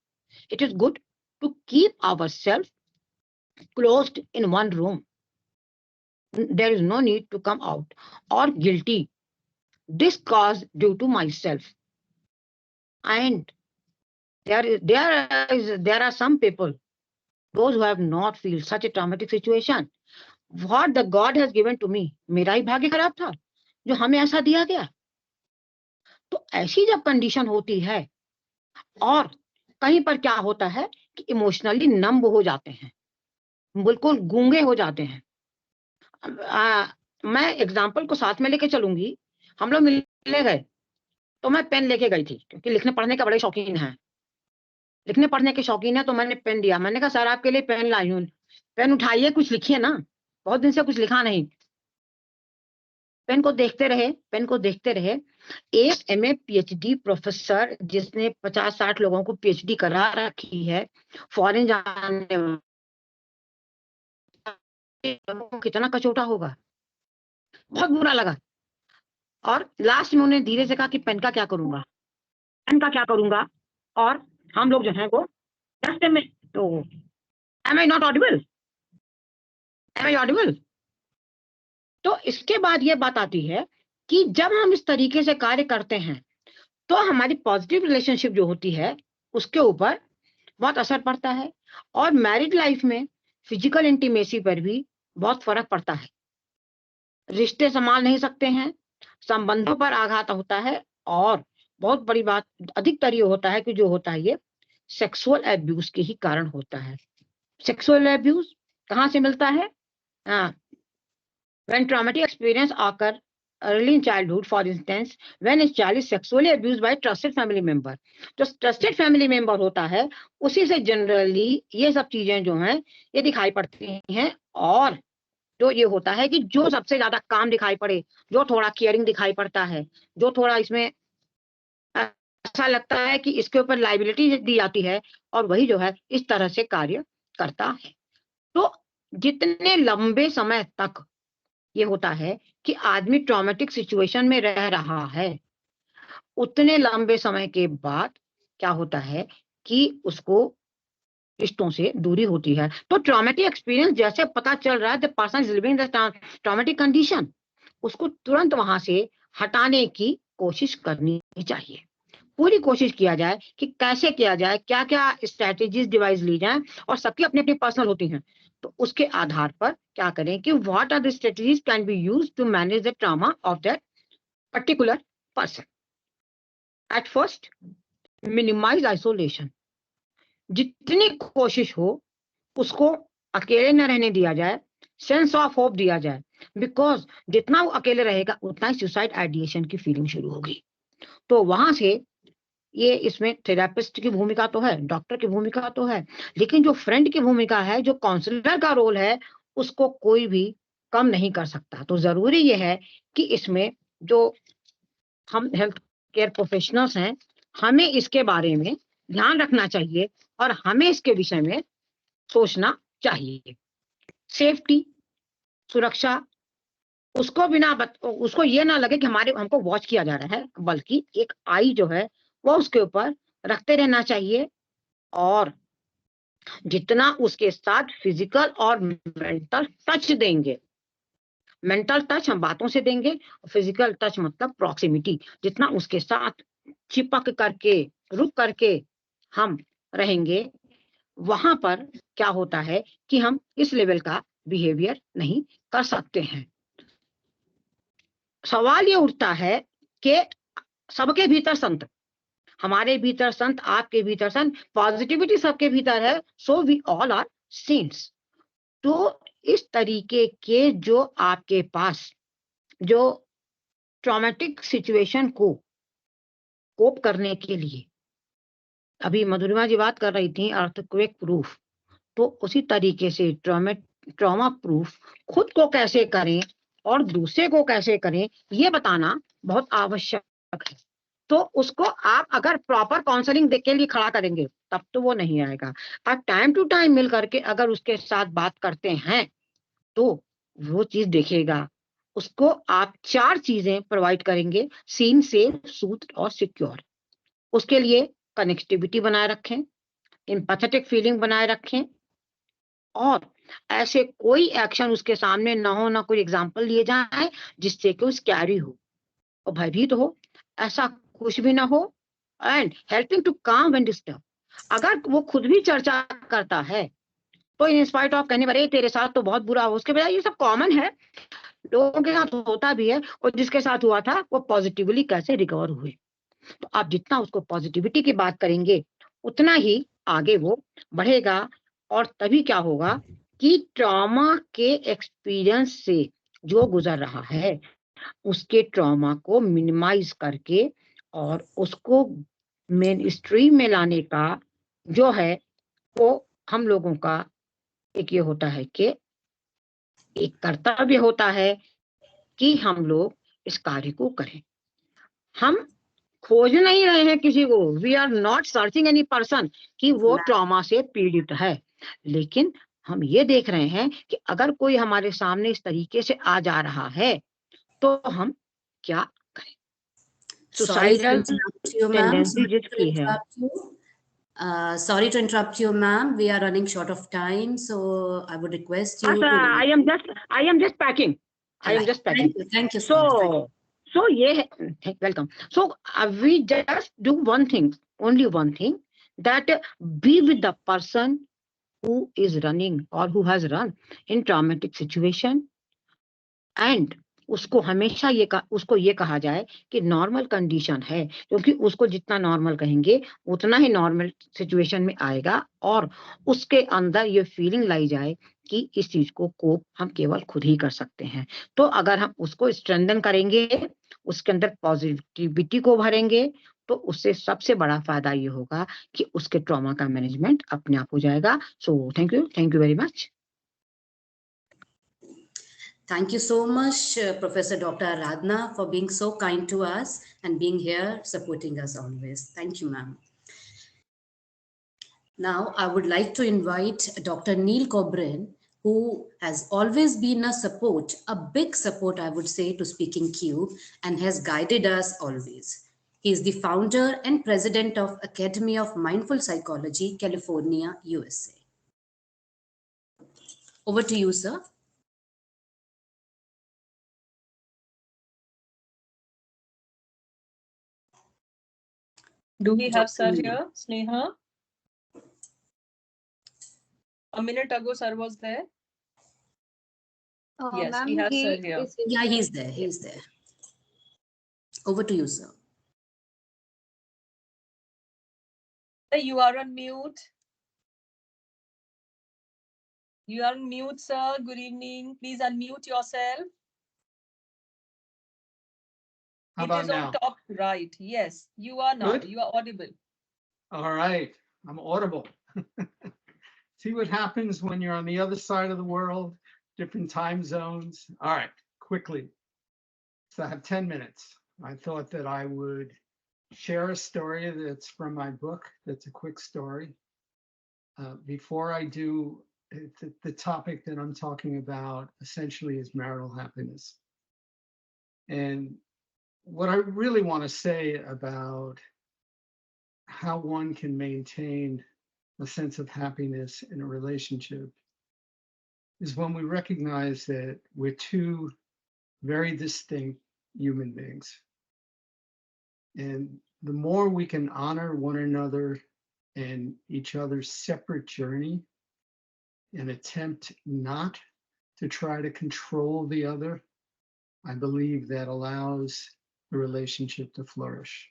it is good to keep ourself closed in one room. There is no need to come out or guilty. This cause due to myself. And there are some people, those who have not feel such a traumatic situation. What the God has given to me, मेरा ही भाग्य खराब था जो हमें ऐसा दिया गया. तो ऐसी जब कंडीशन होती है और कहीं पर क्या होता है कि इमोशनली नंब हो जाते हैं, बिल्कुल गूंगे हो जाते हैं. मैं एग्जाम्पल को साथ में लेके चलूंगी. हम लोग मिलने गए तो मैं पेन लेके गई थी क्योंकि लिखने पढ़ने का बड़े शौकीन है, लिखने पढ़ने के शौकीन है. तो मैंने पेन दिया, मैंने कहा सर आपके लिए पेन लाई हूं, पेन उठाइए, कुछ लिखिए ना, बहुत दिन से कुछ लिखा नहीं. पेन को देखते रहे. एक MA PhD प्रोफेसर जिसने 50-60 लोगों को PhD करा रखी है, फॉरेन जाने कितना कचोटा होगा, बहुत बुरा लगा. और लास्ट में उन्हें धीरे से कहा कि पेन का क्या करूंगा, और हम लोग जो है वो रास्ते में. तो am I not audible? तो इसके बाद ये बात आती है कि जब हम इस तरीके से कार्य करते हैं तो हमारी पॉजिटिव रिलेशनशिप जो होती है उसके ऊपर बहुत असर पड़ता है. और मैरिड लाइफ में फिजिकल इंटीमेसी पर भी बहुत फर्क पड़ता है. रिश्ते संभाल नहीं सकते हैं, संबंधों पर आघात होता है. और बहुत बड़ी बात अधिकतर ये होता है कि जो होता है ये सेक्सुअल एब्यूज के ही कारण होता है. सेक्सुअल एब्यूज कहाँ से मिलता है? When traumatic experience occur early in childhood, for instance, when a child is sexually abused by a trusted family member, जो trusted family member होता है उसी से जनरली ये सब चीजें जो हैं ये दिखाई पड़ती हैं. और जो ये होता है कि जो सबसे ज्यादा काम दिखाई पड़े, जो थोड़ा केयरिंग दिखाई पड़ता है, जो थोड़ा इसमें ऐसा लगता है कि इसके ऊपर लाइबिलिटी दी जाती है और वही जो है इस तरह से कार्य करता है। तो जितने लंबे समय तक ये होता है कि आदमी ट्रॉमेटिक सिचुएशन में रह रहा है, उतने लंबे समय के बाद क्या होता है कि उसको रिश्तों से दूरी होती है। तो ट्रॉमेटिक एक्सपीरियंस जैसे पता चल रहा है the person is living the traumatic condition, उसको तुरंत वहां से हटाने की कोशिश करनी चाहिए। पूरी कोशिश किया जाए कि कैसे किया जाए, क्या क्या स्ट्रेटेजीज डिवाइस ली जाए, और सबकी अपनी अपनी पर्सनल होती हैं। तो उसके आधार पर क्या करें कि what are the strategies can be used to manage the trauma of that particular person. At first, minimise isolation. जितनी कोशिश हो उसको अकेले न रहने दिया जाए, सेंस ऑफ होप दिया जाए, बिकॉज जितना वो अकेले रहेगा उतना ही सुसाइड आइडिएशन की फीलिंग शुरू होगी। तो वहां से ये इसमें थेरेपिस्ट की भूमिका तो है, डॉक्टर की भूमिका तो है, लेकिन जो फ्रेंड की भूमिका है, जो काउंसलर का रोल है, उसको कोई भी कम नहीं कर सकता। तो जरूरी ये है कि इसमें जो हम हेल्थ केयर प्रोफेशनल्स हैं, हमें इसके बारे में ध्यान रखना चाहिए और हमें इसके विषय में सोचना चाहिए। सेफ्टी, सुरक्षा, उसको बिना उसको ये ना लगे कि हमको वॉच किया जा रहा है, बल्कि एक आई जो है वो उसके ऊपर रखते रहना चाहिए। और जितना उसके साथ फिजिकल और मेंटल टच देंगे, मेंटल टच हम बातों से देंगे, फिजिकल टच मतलब प्रॉक्सिमिटी, जितना उसके साथ चिपक करके रुक करके हम रहेंगे, वहां पर क्या होता है कि हम इस लेवल का बिहेवियर नहीं कर सकते हैं। सवाल ये उठता है कि सबके भीतर संत, हमारे भीतर संत, आपके भीतर संत, पॉजिटिविटी सबके भीतर है, so we all are saints. तो इस तरीके के जो आपके पास जो ट्रॉमेटिक सिचुएशन को कोप करने के लिए, अभी मधुरिमा जी बात कर रही थी अर्थक्वेक प्रूफ, तो उसी तरीके से ट्रॉमा प्रूफ खुद को कैसे करें और दूसरे को कैसे करें, ये बताना बहुत आवश्यक है। तो उसको आप अगर प्रॉपर काउंसलिंग के लिए खड़ा करेंगे तब तो वो नहीं आएगा। आप टाइम टू टाइम मिल करके अगर उसके साथ बात करते हैं तो वो चीज देखेगा। उसको आप 4 चीजें प्रोवाइड करेंगे, सीन, सेफ, सूट और सिक्योर। उसके लिए कनेक्टिविटी बनाए रखें, एम्पैथेटिक फीलिंग बनाए रखें, और ऐसे कोई एक्शन उसके सामने ना हो, ना कोई एग्जाम्पल लिए जाए जिससे कि वो स्कैरी हो और भयभीत हो, ऐसा कुछ भी ना हो। एंड हेल्पिंग टू काम व्हेन डिस्टर्ब। अगर वो खुद भी चर्चा करता है तो इन स्पाइट ऑफ कहने वाले तेरे साथ तो बहुत बुरा हो, उसके बजाय ये सब कॉमन है, लोगों के साथ होता भी है, और जिसके साथ हुआ था वो पॉजिटिवली कैसे रिकवर हुए। तो आप जितना उसको पॉजिटिविटी की बात करेंगे उतना ही आगे वो बढ़ेगा। और तभी क्या होगा कि ट्रॉमा के एक्सपीरियंस से जो गुजर रहा है उसके ट्रॉमा को मिनिमाइज करके और उसको मेन स्ट्रीम में लाने का जो है वो हम लोगों का एक ये होता है कि एक कर्तव्य होता है कि हम लोग इस कार्य को करें। हम खोज नहीं रहे हैं किसी को, we are not searching any person कि वो ट्रॉमा से पीड़ित है, लेकिन हम ये देख रहे हैं कि अगर कोई हमारे सामने इस तरीके से आ जा रहा है तो हम क्या करें। सुसाइडल टेंडेंसी जिसकी है। Sorry to interrupt you, ma'am. We are running short of time, so I would request you to. I am just packing. Thank you so much. So yeah, welcome. So we just do one thing, only one thing, that be with the person who is running or who has run in traumatic situation, and उसको हमेशा उसको ये कहा जाए कि normal condition है, क्योंकि उसको जितना नॉर्मल कहेंगे उतना ही नॉर्मल सिचुएशन में आएगा, और उसके अंदर ये फीलिंग लाई जाए कि इस चीज को कोप हम केवल खुद ही कर सकते हैं। तो अगर हम उसको स्ट्रेंथन करेंगे, उसके अंदर पॉजिटिविटी को भरेंगे, तो उससे सबसे बड़ा फायदा ये होगा कि उसके ट्रॉमा का मैनेजमेंट अपने आप हो जाएगा। So thank you very much. Thank you so much, Professor Dr. Aradhana, for being so kind to us and being here supporting us always. Thank you, ma'am. Now, I would like to invite Dr. Neil Cobrin, who has always been a support, a big support, I would say, to SpeakingCube and has guided us always. He is the founder and president of Academy of Mindful Psychology, California, USA. Over to you, sir. Do we have Sir Neil. here, Sneha? A minute ago, Sir was there. Yes, we have Sir here. Yeah, he's there. He's there. Over to you, sir. You are on mute. You are on mute, sir. Good evening. Please unmute yourself. How It about is now? on top right. Yes, you are now. Good. You are audible. All right, I'm audible. See what happens when you're on the other side of the world, different time zones. All right, quickly. So I have 10 minutes. I thought that I would share a story that's from my book. That's a quick story. Before I do, the topic that I'm talking about essentially is marital happiness. And what I really want to say about how one can maintain a sense of happiness in a relationship is when we recognize that we're two very distinct human beings. And the more we can honor one another and each other's separate journey and attempt not to try to control the other, I believe that allows the relationship to flourish.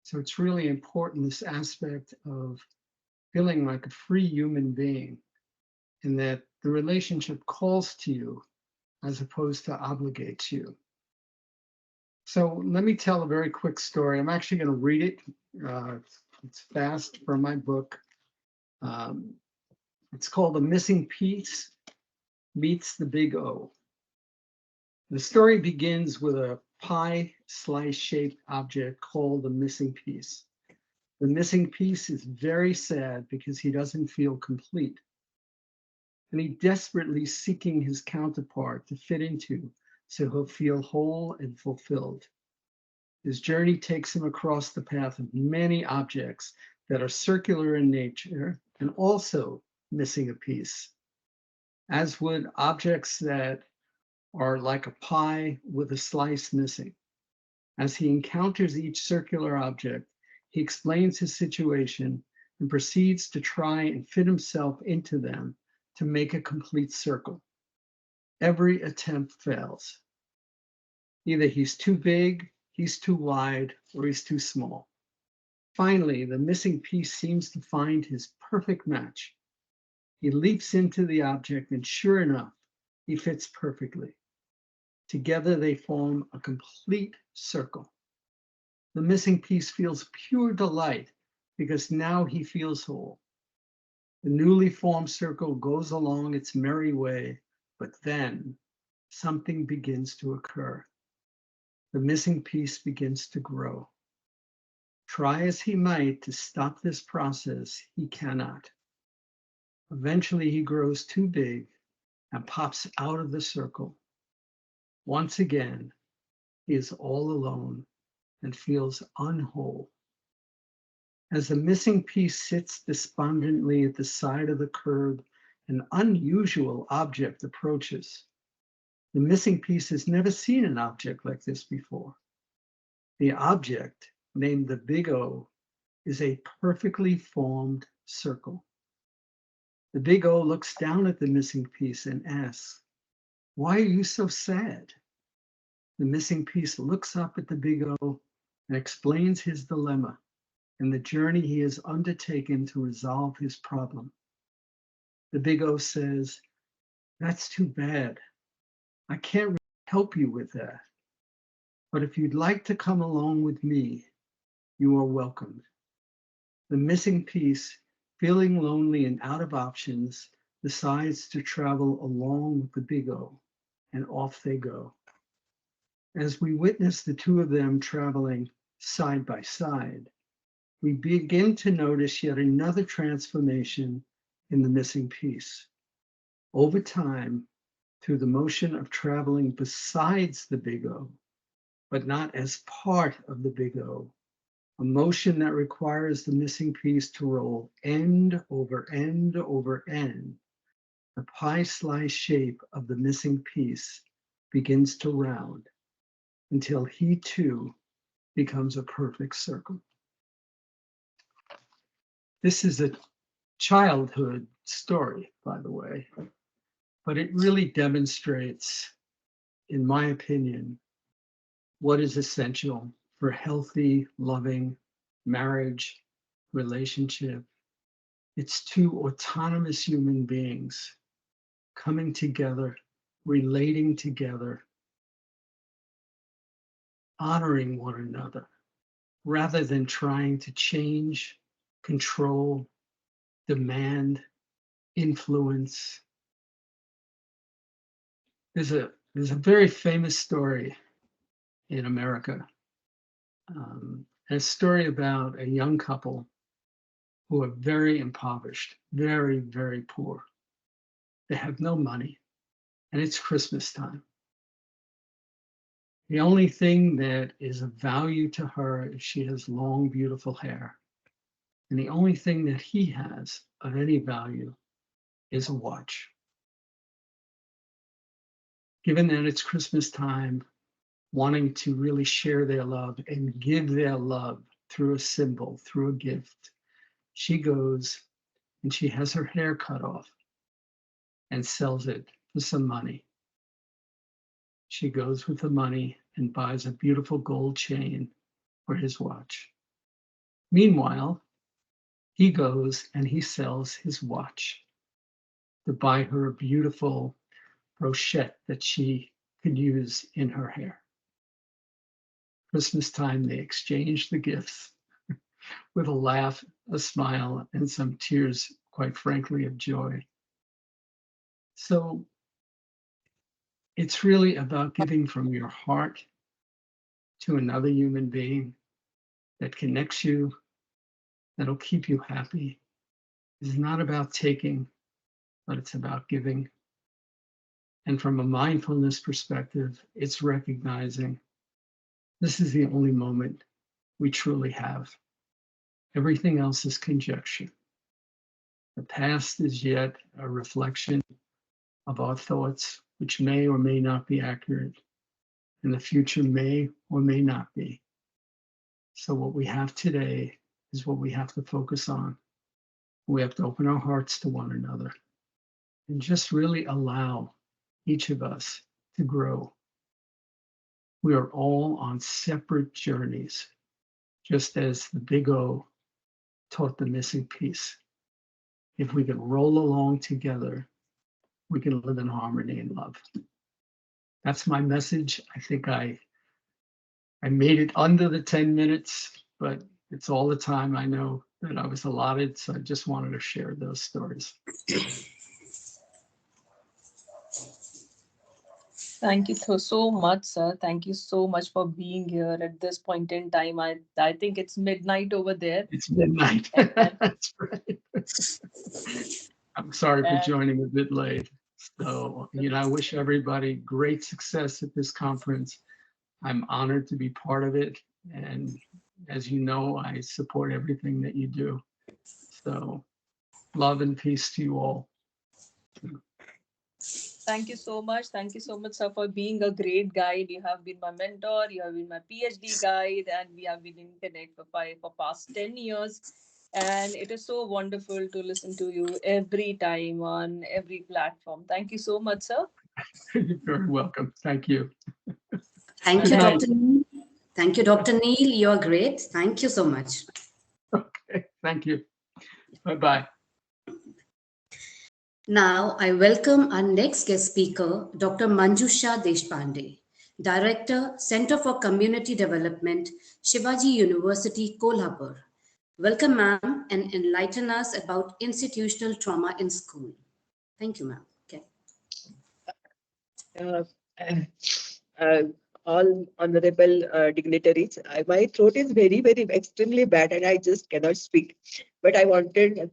So it's really important, this aspect of feeling like a free human being, in that the relationship calls to you as opposed to obligates you. So let me tell a very quick story. I'm actually going to read it. It's fast from my book. It's called The Missing Piece Meets the Big O. The story begins with a pie slice shaped object called the missing piece. The missing piece is very sad because he doesn't feel complete. And he desperately seeking his counterpart to fit into so he'll feel whole and fulfilled. His journey takes him across the path of many objects that are circular in nature and also missing a piece, as would objects that are like a pie with a slice missing. As he encounters each circular object, he explains his situation and proceeds to try and fit himself into them to make a complete circle. Every attempt fails. Either he's too big, he's too wide, or he's too small. Finally, the missing piece seems to find his perfect match. He leaps into the object, and sure enough, he fits perfectly. Together, they form a complete circle. The missing piece feels pure delight because now he feels whole. The newly formed circle goes along its merry way, but then something begins to occur. The missing piece begins to grow. Try as he might to stop this process, he cannot. Eventually, he grows too big and pops out of the circle. Once again, he is all alone and feels unwhole. As the missing piece sits despondently at the side of the curb, an unusual object approaches. The missing piece has never seen an object like this before. The object, named the Big O, is a perfectly formed circle. The Big O looks down at the missing piece and asks, "Why are you so sad?" The missing piece looks up at the Big O and explains his dilemma and the journey he has undertaken to resolve his problem. The Big O says, "That's too bad. I can't really help you with that. But if you'd like to come along with me, you are welcomed." The missing piece, feeling lonely and out of options, decides to travel along with the Big O and off they go. As we witness the two of them traveling side by side, we begin to notice yet another transformation in the missing piece. Over time, through the motion of traveling besides the big O, but not as part of the big O, a motion that requires the missing piece to roll end over end over end, the pie slice shape of the missing piece begins to round until he too becomes a perfect circle. This is a childhood story, by the way, but it really demonstrates, in my opinion, what is essential for healthy, loving marriage, relationship. It's two autonomous human beings coming together, relating together, honoring one another, rather than trying to change, control, demand, influence. There's a very famous story in America, a story about a young couple who are very impoverished, very, very poor. They have no money, and it's Christmas time. The only thing that is of value to her is she has long, beautiful hair. And the only thing that he has of any value is a watch. Given that it's Christmas time, wanting to really share their love and give their love through a symbol, through a gift, she goes and she has her hair cut off and sells it for some money. She goes with the money and buys a beautiful gold chain for his watch. Meanwhile, he goes and he sells his watch to buy her a beautiful brochette that she could use in her hair. Christmas time, they exchange the gifts with a laugh, a smile, and some tears, quite frankly, of joy. So it's really about giving from your heart to another human being that connects you, that'll keep you happy. It's not about taking, but it's about giving. And from a mindfulness perspective, it's recognizing this is the only moment we truly have. Everything else is conjecture. The past is yet a reflection of our thoughts, which may or may not be accurate, and the future may or may not be. So what we have today is what we have to focus on. We have to open our hearts to one another and just really allow each of us to grow. We are all on separate journeys, just as the big O taught the missing piece. If we can roll along together, we can live in harmony and love. That's my message. I think I made it under the 10 minutes, but it's all the time I know that I was allotted. So I just wanted to share those stories. Thank you so much, sir. Thank you so much for being here at this point in time. I think it's midnight over there. It's midnight. That's right. I'm sorry for joining a bit late. So, I wish everybody great success at this conference. I'm honored to be part of it. And as you know, I support everything that you do. So love and peace to you all. Thank you so much. Thank you so much, sir, for being a great guide. You have been my mentor. You have been my PhD guide, and we have been in Connect for past 10 years. And it is so wonderful to listen to you every time on every platform. Thank you so much, sir. You're very welcome. Thank you. Thank you, Dr. Neil. Thank you, Dr. Neil. You're great. Thank you so much. Okay, thank you. Bye-bye. Now, I welcome our next guest speaker, Dr. Manjusha Deshpande, Director, Center for Community Development, Shivaji University, Kolhapur. Welcome, ma'am, and enlighten us about institutional trauma in school. Thank you, ma'am. Okay. all honorable dignitaries. My throat is very, very extremely bad, and I just cannot speak. But I wanted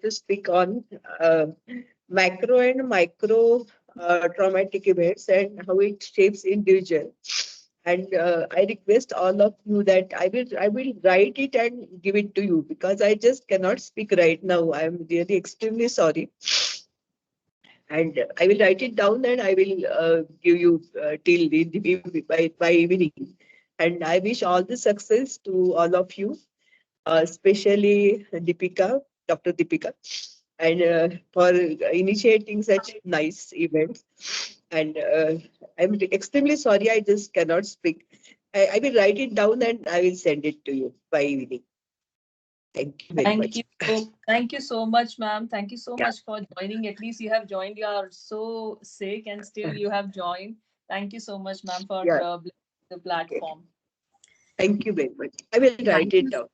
to speak on macro and micro traumatic events and how it shapes individual. And I request all of you that I will write it and give it to you, because I just cannot speak right now. I am really extremely sorry. And I will write it down and I will give you till by evening. And I wish all the success to all of you, especially Deepika, Dr. Deepika, and for initiating such nice events. And I'm extremely sorry, I just cannot speak. I will write it down and I will send it to you by evening. Thank you very much. Thank you so much, ma'am. Thank you so Yeah. much for joining. At least you have joined. You are so sick and still you have joined. Thank you so much, ma'am, for Yeah. blessing the platform. Thank you very much. I will write Thank it you. down.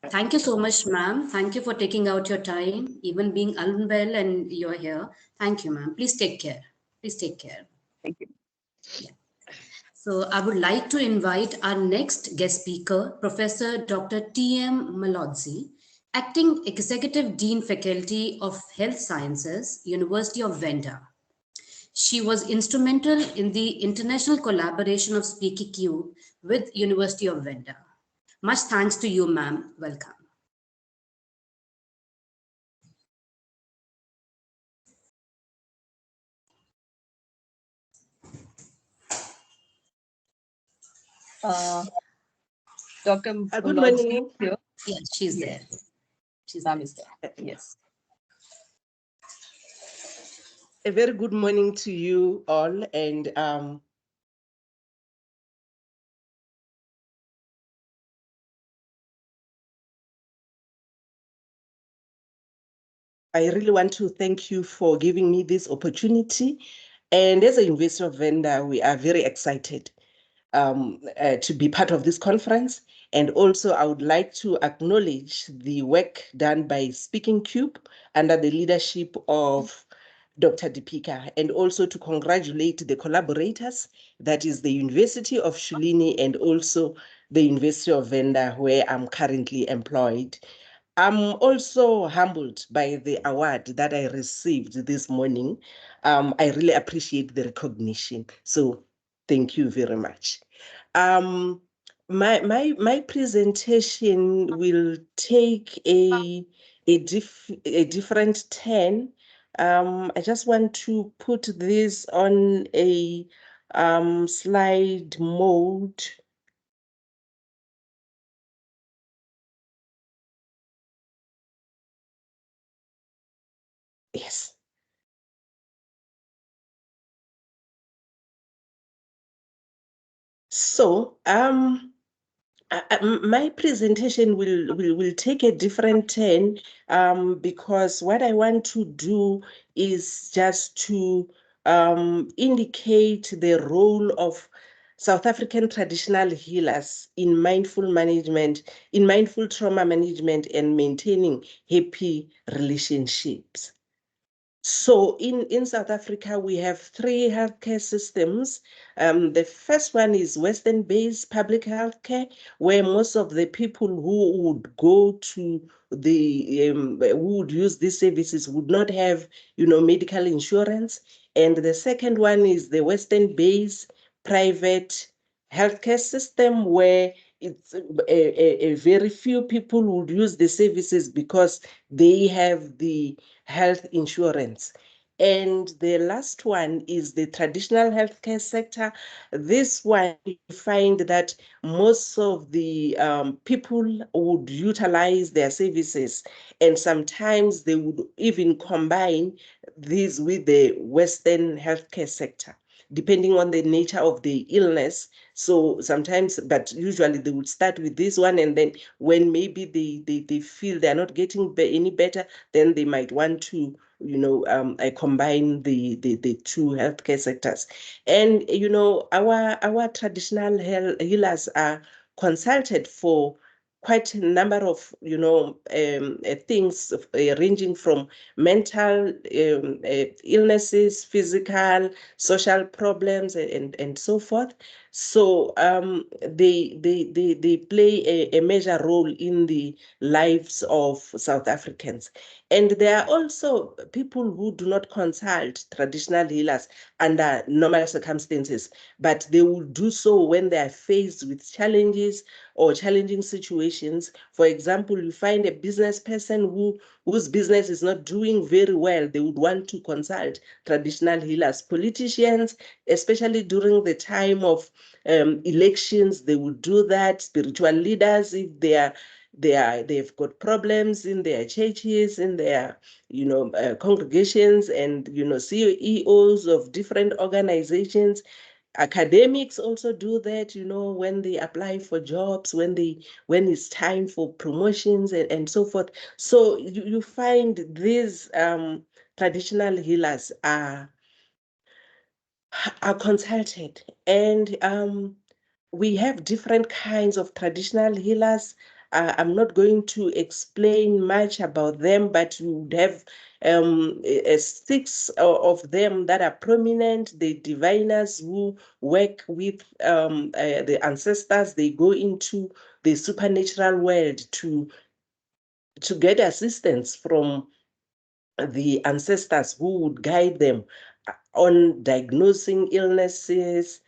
Thank you so much, ma'am. Thank you for taking out your time, even being unwell and you're here. Thank you, ma'am. Please take care. Please take care. Thank you. Yeah. So I would like to invite our next guest speaker, Professor Dr. T.M. Malodzi, Acting Executive Dean Faculty of Health Sciences, University of Venda. She was instrumental in the international collaboration of Speakingcube with University of Venda. Much thanks to you, ma'am. Welcome. Dr. Good morning. Here. Yes, she's there. She's Ma'am there. is there. Yes. A very good morning to you all. And I really want to thank you for giving me this opportunity. And as a University of Venda, we are very excited to be part of this conference. And also, I would like to acknowledge the work done by Speakingcube under the leadership of Dr. Deepika, and also to congratulate the collaborators, that is the University of Shoolini and also the University of Venda, where I'm currently employed. I'm also humbled by the award that I received this morning. I really appreciate the recognition. So thank you very much. My presentation will take a different turn. I just want to put this on a slide mode. Yes. So, my presentation will take a different turn because what I want to do is just to indicate the role of South African traditional healers in mindful management, in mindful trauma management and maintaining happy relationships. So in South Africa, we have three healthcare systems. The first one is Western-based public healthcare, where most of the people who would go to who would use these services would not have, medical insurance. And the second one is the Western-based private healthcare system, where it's a very few people would use the services because they have the health insurance. And the last one is the traditional healthcare sector. This one, you find that most of the people would utilize their services, and sometimes they would even combine these with the Western healthcare sector, depending on the nature of the illness. So sometimes, but usually they would start with this one, and then when maybe they feel they're not getting any better, then they might want to, combine the two healthcare sectors. And, our traditional healers are consulted for quite a number of, things ranging from mental illnesses, physical, social problems, and so forth. So they play a major role in the lives of South Africans. And there are also people who do not consult traditional healers under normal circumstances, but they will do so when they are faced with challenges or challenging situations. For example, you find a business person whose business is not doing very well, they would want to consult traditional healers. Politicians, especially during the time of elections, they would do that. Spiritual leaders, if they've got problems in their churches, in their congregations, and CEOs of different organizations. Academics also do that, when they apply for jobs, when it's time for promotions and so forth. So you find these traditional healers are consulted, and we have different kinds of traditional healers. I'm not going to explain much about them, but you would have 6 of them that are prominent. The diviners who work with the ancestors, they go into the supernatural world to get assistance from the ancestors who would guide them on diagnosing illnesses,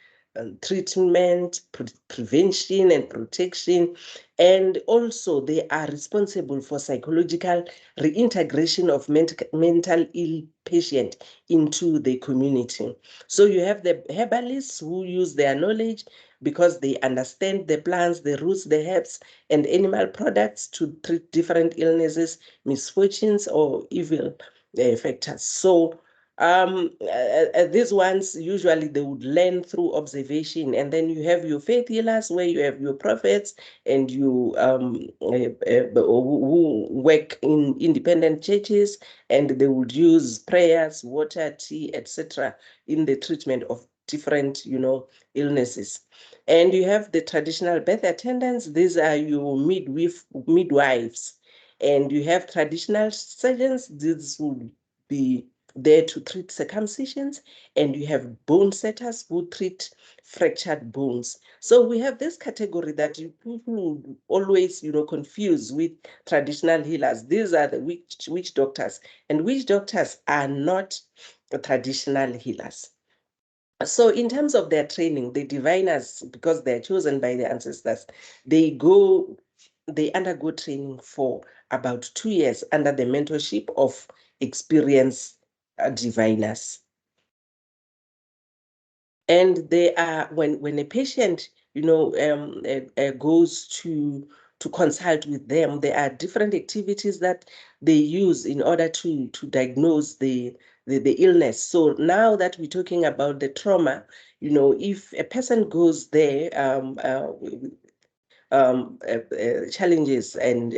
treatment, prevention and protection. And also they are responsible for psychological reintegration of mental ill patient into the community. So you have the herbalists who use their knowledge because they understand the plants, the roots, the herbs, and animal products to treat different illnesses, misfortunes, or evil factors. So these ones, usually they would learn through observation. And then you have your faith healers, where you have your prophets and you who work in independent churches, and they would use prayers, water, tea, etc. in the treatment of different illnesses. And you have the traditional birth attendants. These are your midwives. And you have traditional surgeons. These would be there to treat circumcisions, and you have bone setters who treat fractured bones. So we have this category that people always confuse with traditional healers. These are the witch doctors, and witch doctors are not traditional healers. So in terms of their training, the diviners, because they're chosen by the ancestors, they undergo training for about 2 years under the mentorship of experienced diviners. And they are, when a patient goes to consult with them, there are different activities that they use in order to diagnose the illness. So now that we're talking about the trauma, if a person goes there, challenges and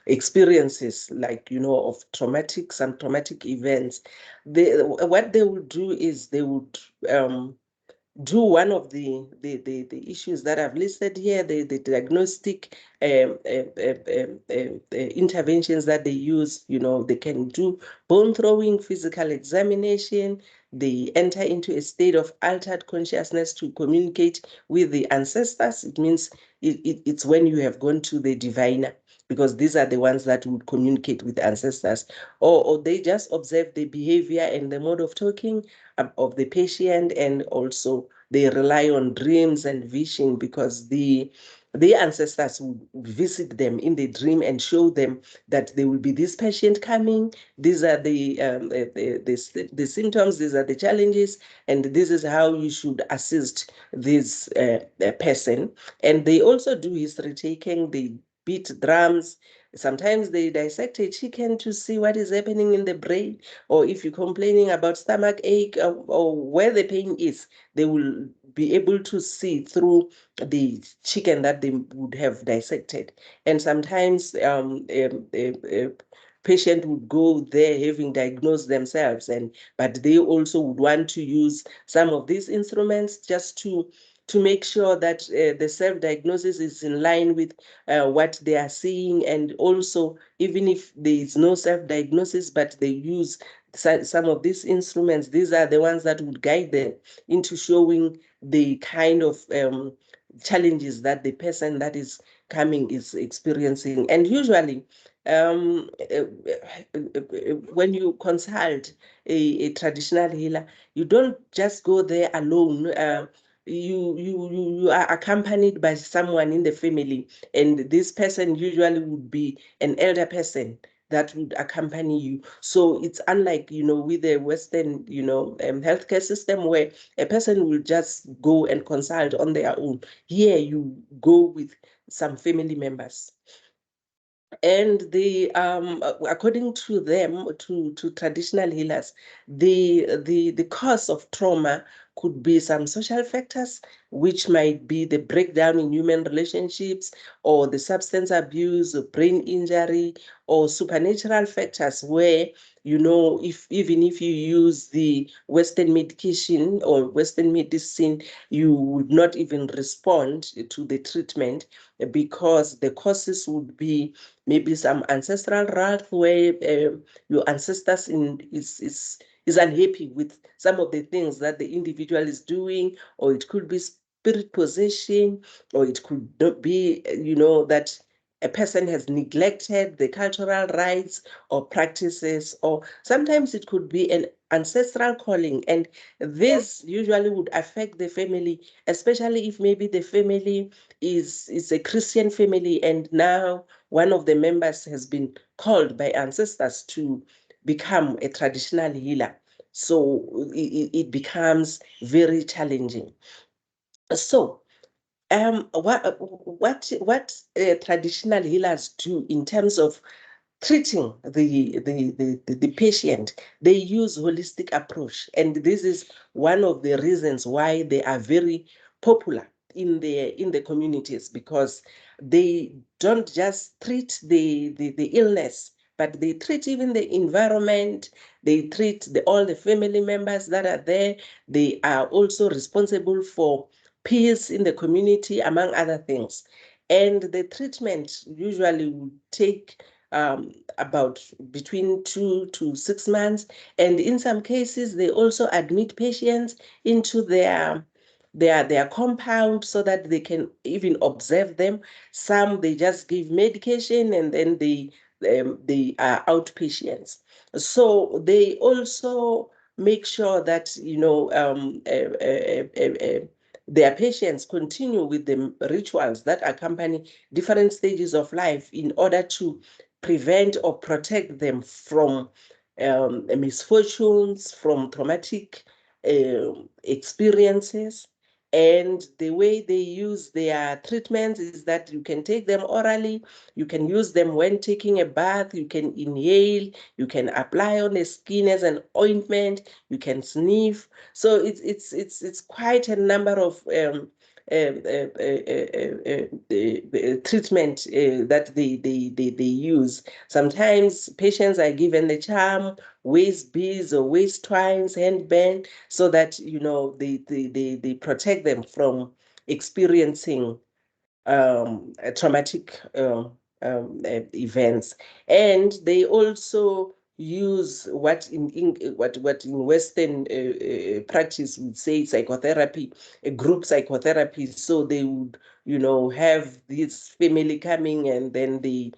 experiences like of some traumatic events, what they would do is they would do one of the issues that I've listed here, the diagnostic interventions that they use. They can do bone throwing, physical examination. They enter into a state of altered consciousness to communicate with the ancestors. It means it's when you have gone to the diviner, because these are the ones that would communicate with ancestors, or they just observe the behavior and the mode of talking of the patient, and also they rely on dreams and vision, because the ancestors would visit them in the dream and show them that there will be this patient coming. These are the symptoms, these are the challenges, and this is how you should assist this person. And they also do history taking. They beat drums. Sometimes they dissect a chicken to see what is happening in the brain, or if you're complaining about stomach ache, or where the pain is, they will be able to see through the chicken that they would have dissected. And sometimes patient would go there having diagnosed themselves, but they also would want to use some of these instruments just to to make sure that the self-diagnosis is in line with what they are seeing, and also even if there is no self-diagnosis but they use some of these instruments, these are the ones that would guide them into showing the kind of challenges that the person that is coming is experiencing. And usually when you consult a traditional healer, you don't just go there alone. You are accompanied by someone in the family, and this person usually would be an elder person that would accompany you. So it's unlike, with the Western, healthcare system where a person will just go and consult on their own. Here you go with some family members. And according to them, to traditional healers, the cause of trauma could be some social factors, which might be the breakdown in human relationships, or the substance abuse, or brain injury, or supernatural factors where, even if you use the Western medication or Western medicine, you would not even respond to the treatment, because the causes would be maybe some ancestral wrath where your ancestors is unhappy with some of the things that the individual is doing, or it could be spirit possession, or it could be, that a person has neglected the cultural rites or practices, or sometimes it could be an ancestral calling. And this usually would affect the family, especially if maybe the family is a Christian family, and now one of the members has been called by ancestors to become a traditional healer. So it becomes very challenging. So what traditional healers do in terms of treating the patient, they use holistic approach. And this is one of the reasons why they are very popular in the communities, because they don't just treat the illness, but they treat even the environment, they treat all the family members that are there. They are also responsible for peace in the community, among other things. And the treatment usually would take about between 2 to 6 months. And in some cases, they also admit patients into their compound so that they can even observe them. Some, they just give medication, and then they are outpatients. So they also make sure that, their patients continue with the rituals that accompany different stages of life in order to prevent or protect them from misfortunes, from traumatic experiences. And the way they use their treatments is that you can take them orally, you can use them when taking a bath, you can inhale, you can apply on the skin as an ointment, you can sniff. So it's quite a number of treatment that they use. Sometimes patients are given the charm, waist beads or waist twines, handband, so that they protect them from experiencing traumatic events. And they also use what in Western practice would say psychotherapy, a group psychotherapy. So they would, have this family coming, and then they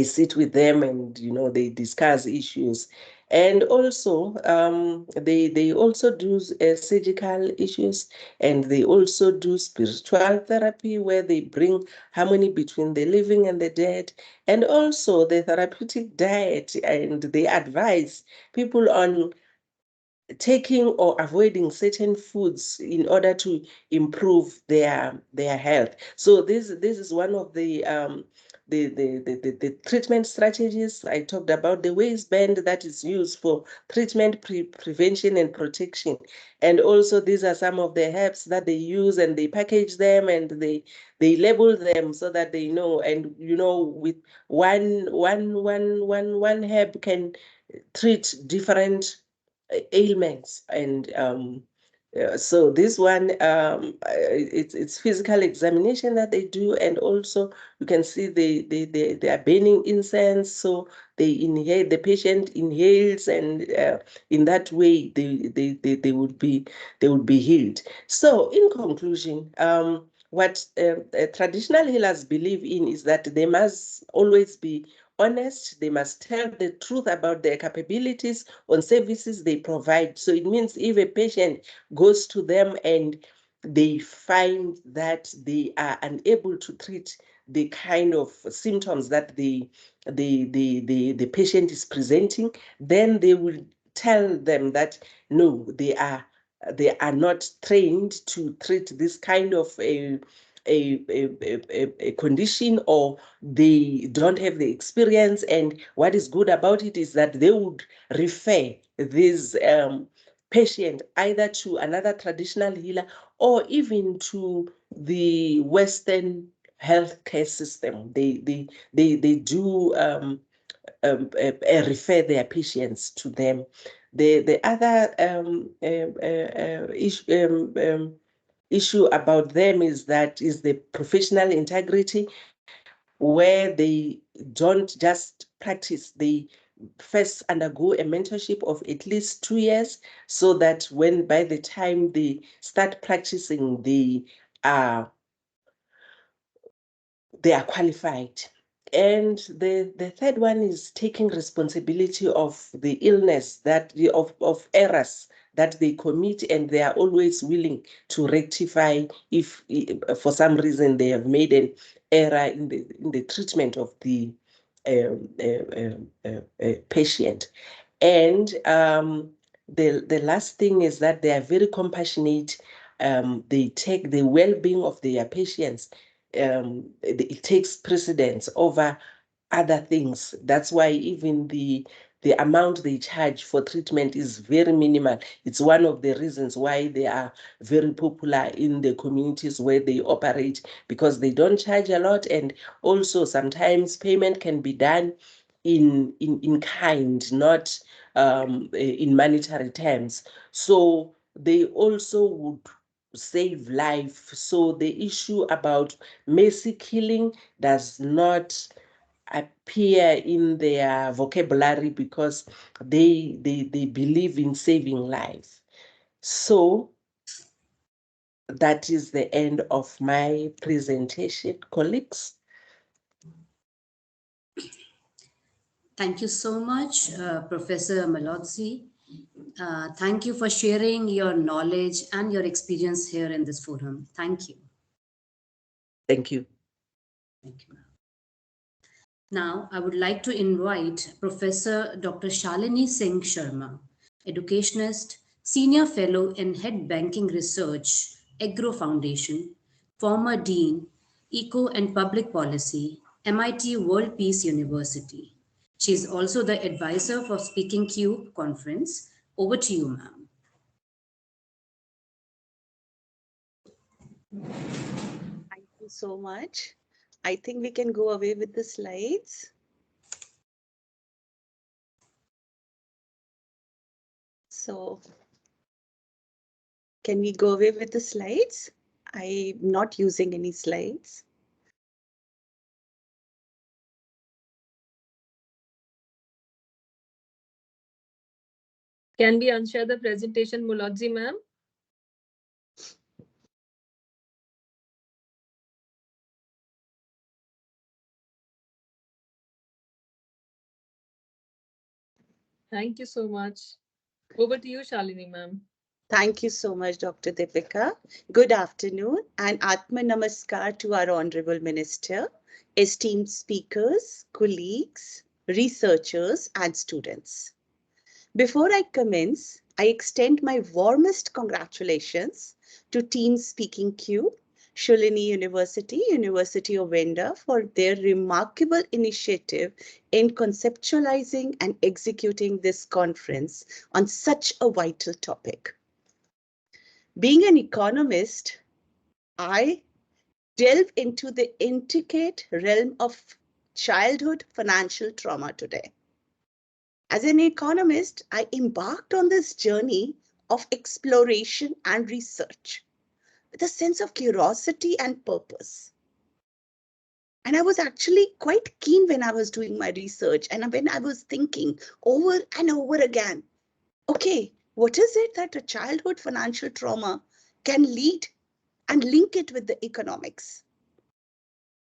sit with them, and they discuss issues. And also they also do surgical issues, and they also do spiritual therapy where they bring harmony between the living and the dead, and also the therapeutic diet, and they advise people on taking or avoiding certain foods in order to improve their health. So this is one of the treatment strategies. I talked about the waistband that is used for treatment, prevention, and protection. And also these are some of the herbs that they use, and they package them, and they label them so that they know. And with one herb can treat different ailments. And So this one, it's physical examination that they do, and also you can see they are burning incense, so they inhale, the patient inhales, and in that way they would be healed. So in conclusion, what traditional healers believe in is that they must always be honest. They must tell the truth about their capabilities on services they provide. So it means if a patient goes to them and they find that they are unable to treat the kind of symptoms that the patient is presenting, then they will tell them that no, they are not trained to treat this kind of a condition, or they don't have the experience. And what is good about it is that they would refer this patient either to another traditional healer or even to the Western healthcare system. They do refer their patients to them. The other issue about them is the professional integrity, where they don't just practice, they first undergo a mentorship of at least 2 years, so that by the time they start practicing, they are qualified. And the third one is taking responsibility of the illness, of errors that they commit, and they are always willing to rectify if for some reason they have made an error in the treatment of the patient. And the last thing is that they are very compassionate. They take the well-being of their patients. It takes precedence over other things. That's why even the amount they charge for treatment is very minimal. It's one of the reasons why they are very popular in the communities where they operate, because they don't charge a lot, and also sometimes payment can be done in kind, not in monetary terms. So they also would save life. So the issue about mercy killing does not appear in their vocabulary, because they believe in saving life. So that is the end of my presentation, colleagues. Thank you so much, Professor Malodzi. Thank you for sharing your knowledge and your experience here in this forum. Thank you. Thank you. Thank you. Now, I would like to invite Professor Dr. Shoolini Singh Sharma, educationist, senior fellow in Head Banking Research, Agro Foundation, former Dean, Eco and Public Policy, MIT World Peace University. She is also the advisor for Speakingcube conference. Over to you, ma'am. Thank you so much. I think we can go away with the slides. So can we go away with the slides? I'm not using any slides. Can we unshare the presentation, Malodzi ma'am? Thank you so much. Over to you, Shoolini ma'am. Thank you so much, Dr. Deepika. Good afternoon and Atma Namaskar to our Honorable Minister, esteemed speakers, colleagues, researchers, and students. Before I commence, I extend my warmest congratulations to Team Speakingcube, Shoolini University, University of Venda for their remarkable initiative in conceptualizing and executing this conference on such a vital topic. Being an economist, I delve into the intricate realm of childhood financial trauma today. As an economist, I embarked on this journey of exploration and research with a sense of curiosity and purpose. And I was actually quite keen when I was doing my research and when I was thinking over and over again, okay, what is it that a childhood financial trauma can lead and link it with the economics?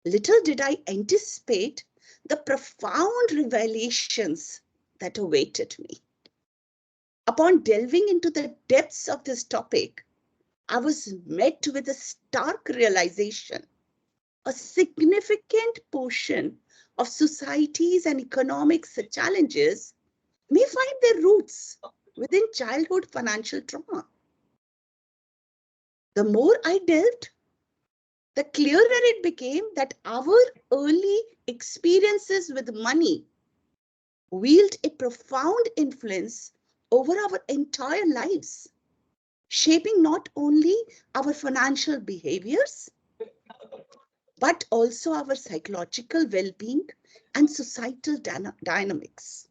Little did I anticipate the profound revelations that awaited me. Upon delving into the depths of this topic, I was met with a stark realization. A significant portion of societies and economics challenges may find their roots within childhood financial trauma. The more I delved, the clearer it became that our early experiences with money wield a profound influence over our entire lives, shaping not only our financial behaviors, but also our psychological well-being and societal dynamics.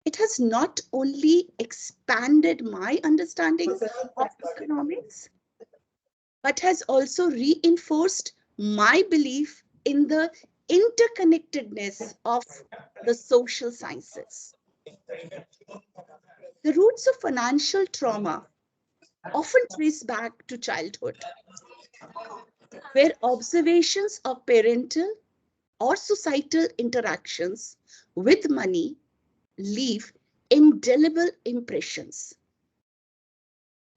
It has not only expanded my understanding of economics, but has also reinforced my belief in the interconnectedness of the social sciences. The roots of financial trauma often trace back to childhood, where observations of parental or societal interactions with money leave indelible impressions.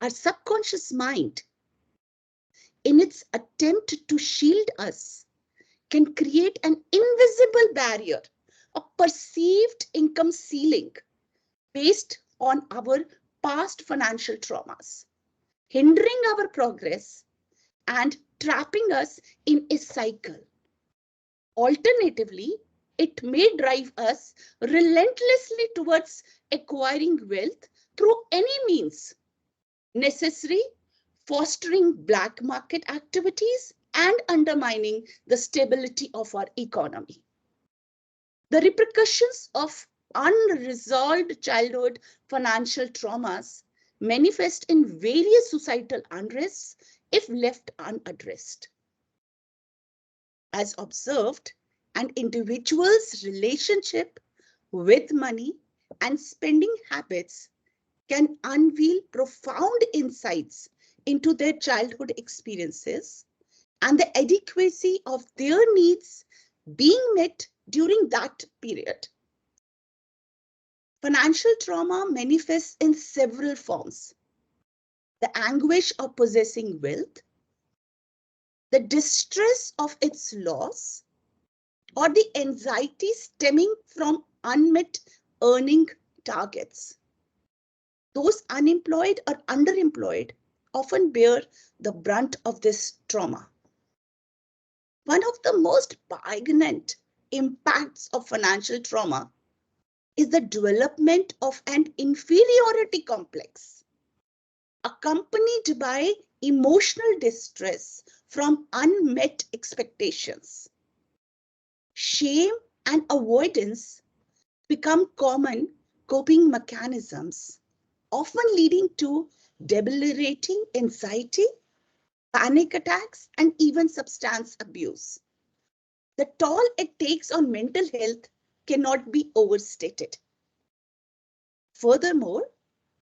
Our subconscious mind, in its attempt to shield us, can create an invisible barrier, a perceived income ceiling based on our past financial traumas, hindering our progress and trapping us in a cycle. Alternatively, it may drive us relentlessly towards acquiring wealth through any means necessary, fostering black market activities and undermining the stability of our economy. The repercussions of unresolved childhood financial traumas manifest in various societal unrests if left unaddressed. As observed, an individual's relationship with money and spending habits can unveil profound insights into their childhood experiences and the adequacy of their needs being met during that period. Financial trauma manifests in several forms. The anguish of possessing wealth, the distress of its loss, or the anxiety stemming from unmet earning targets. Those unemployed or underemployed often bear the brunt of this trauma. One of the most poignant impacts of financial trauma is the development of an inferiority complex, accompanied by emotional distress from unmet expectations. Shame and avoidance become common coping mechanisms, often leading to debilitating anxiety, panic attacks, and even substance abuse. The toll it takes on mental health cannot be overstated. Furthermore,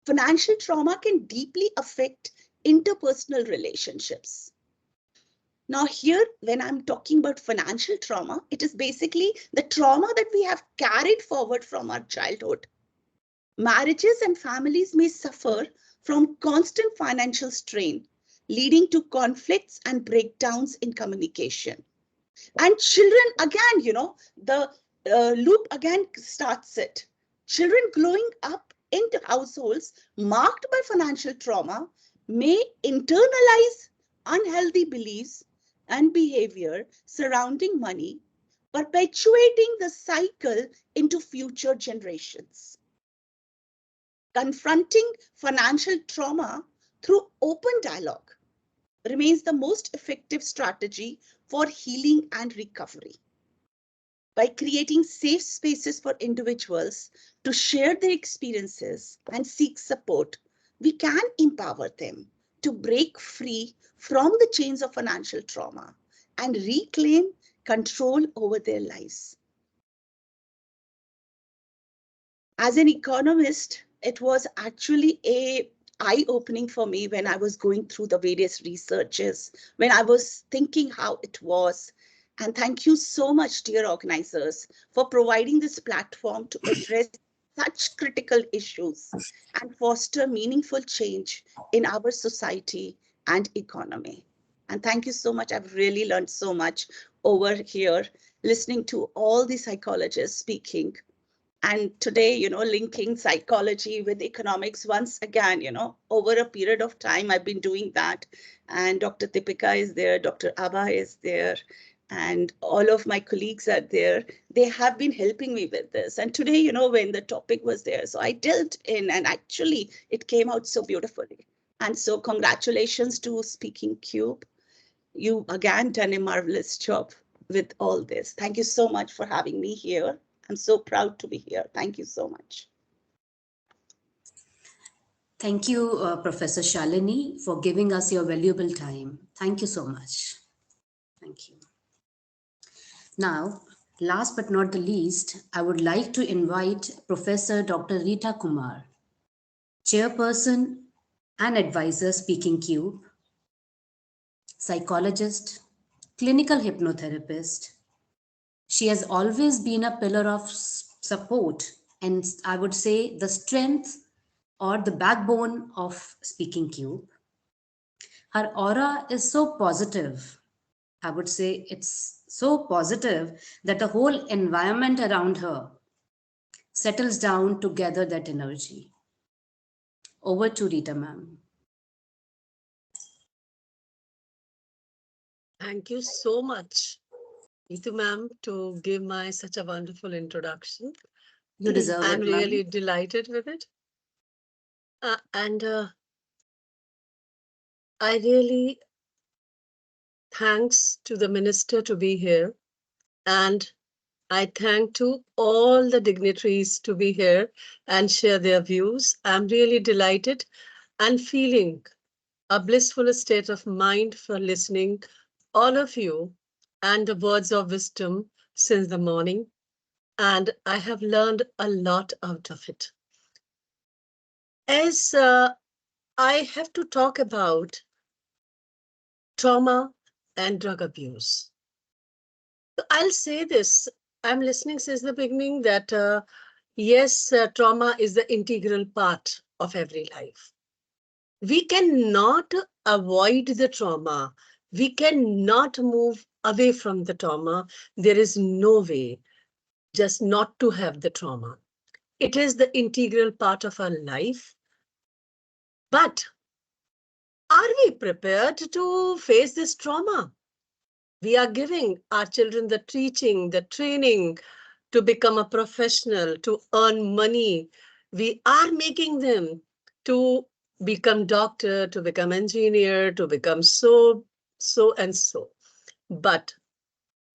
financial trauma can deeply affect interpersonal relationships. Now here, when I'm talking about financial trauma, it is basically the trauma that we have carried forward from our childhood. Marriages and families may suffer from constant financial strain, leading to conflicts and breakdowns in communication. And children, again, the loop again starts it. Children growing up into households marked by financial trauma may internalize unhealthy beliefs and behavior surrounding money, perpetuating the cycle into future generations. Confronting financial trauma through open dialogue remains the most effective strategy for healing and recovery. by creating safe spaces for individuals to share their experiences and seek support, we can empower them to break free from the chains of financial trauma and reclaim control over their lives. As an economist, it was actually a eye-opening for me when I was going through the various researches, when I was thinking how it was. And thank you so much, dear organizers, for providing this platform to address such critical issues and foster meaningful change in our society and economy. And thank you so much. I've really learned so much over here, listening to all the psychologists speaking. And today, linking psychology with economics once again, over a period of time, I've been doing that. And Dr. Deepika is there, Dr. Abha is there, and all of my colleagues are there. They have been helping me with this. And today, when the topic was there, so I delved in, and actually it came out so beautifully. And so congratulations to Speakingcube. You again done a marvelous job with all this. Thank you so much for having me here. I'm so proud to be here. Thank you so much. Thank you, Professor Shoolini, for giving us your valuable time. Thank you so much. Thank you. Now, last but not the least, I would like to invite Professor Dr. Rita Kumar, Chairperson and Advisor Speakingcube, psychologist, clinical hypnotherapist. She has always been a pillar of support and I would say the strength or the backbone of Speakingcube. Her aura is so positive. I would say it's so positive that the whole environment around her settles down to gather that energy. Over to Rita, ma'am. Thank you so much, Ritu ma'am, to give my such a wonderful introduction. You deserve I'm it, ma'am. really delighted with it. I really thanks to the minister to be here. And I thank to all the dignitaries to be here and share their views. I'm really delighted and feeling a blissful state of mind for listening all of you and the words of wisdom since the morning. And I have learned a lot out of it. As I have to talk about trauma and drug abuse. So I'll say this, I'm listening since the beginning that yes, trauma is the integral part of every life. We cannot avoid the trauma. We cannot move away from the trauma. There is no way just not to have the trauma. It is the integral part of our life. But are we prepared to face this trauma? We are giving our children the teaching, the training to become a professional, to earn money. We are making them to become doctor, to become engineer, to become so and so. But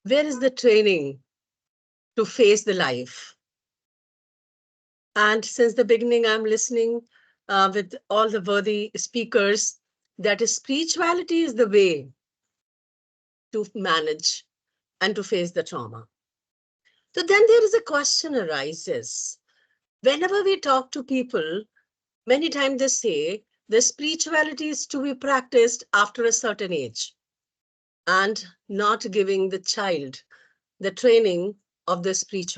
where is the training to face the life? And since the beginning, I'm listening with all the worthy speakers that spirituality is the way to manage and to face the trauma. So then there is a question arises. Whenever we talk to people, many times they say the spirituality is to be practiced after a certain age and not giving the child the training of the spirituality.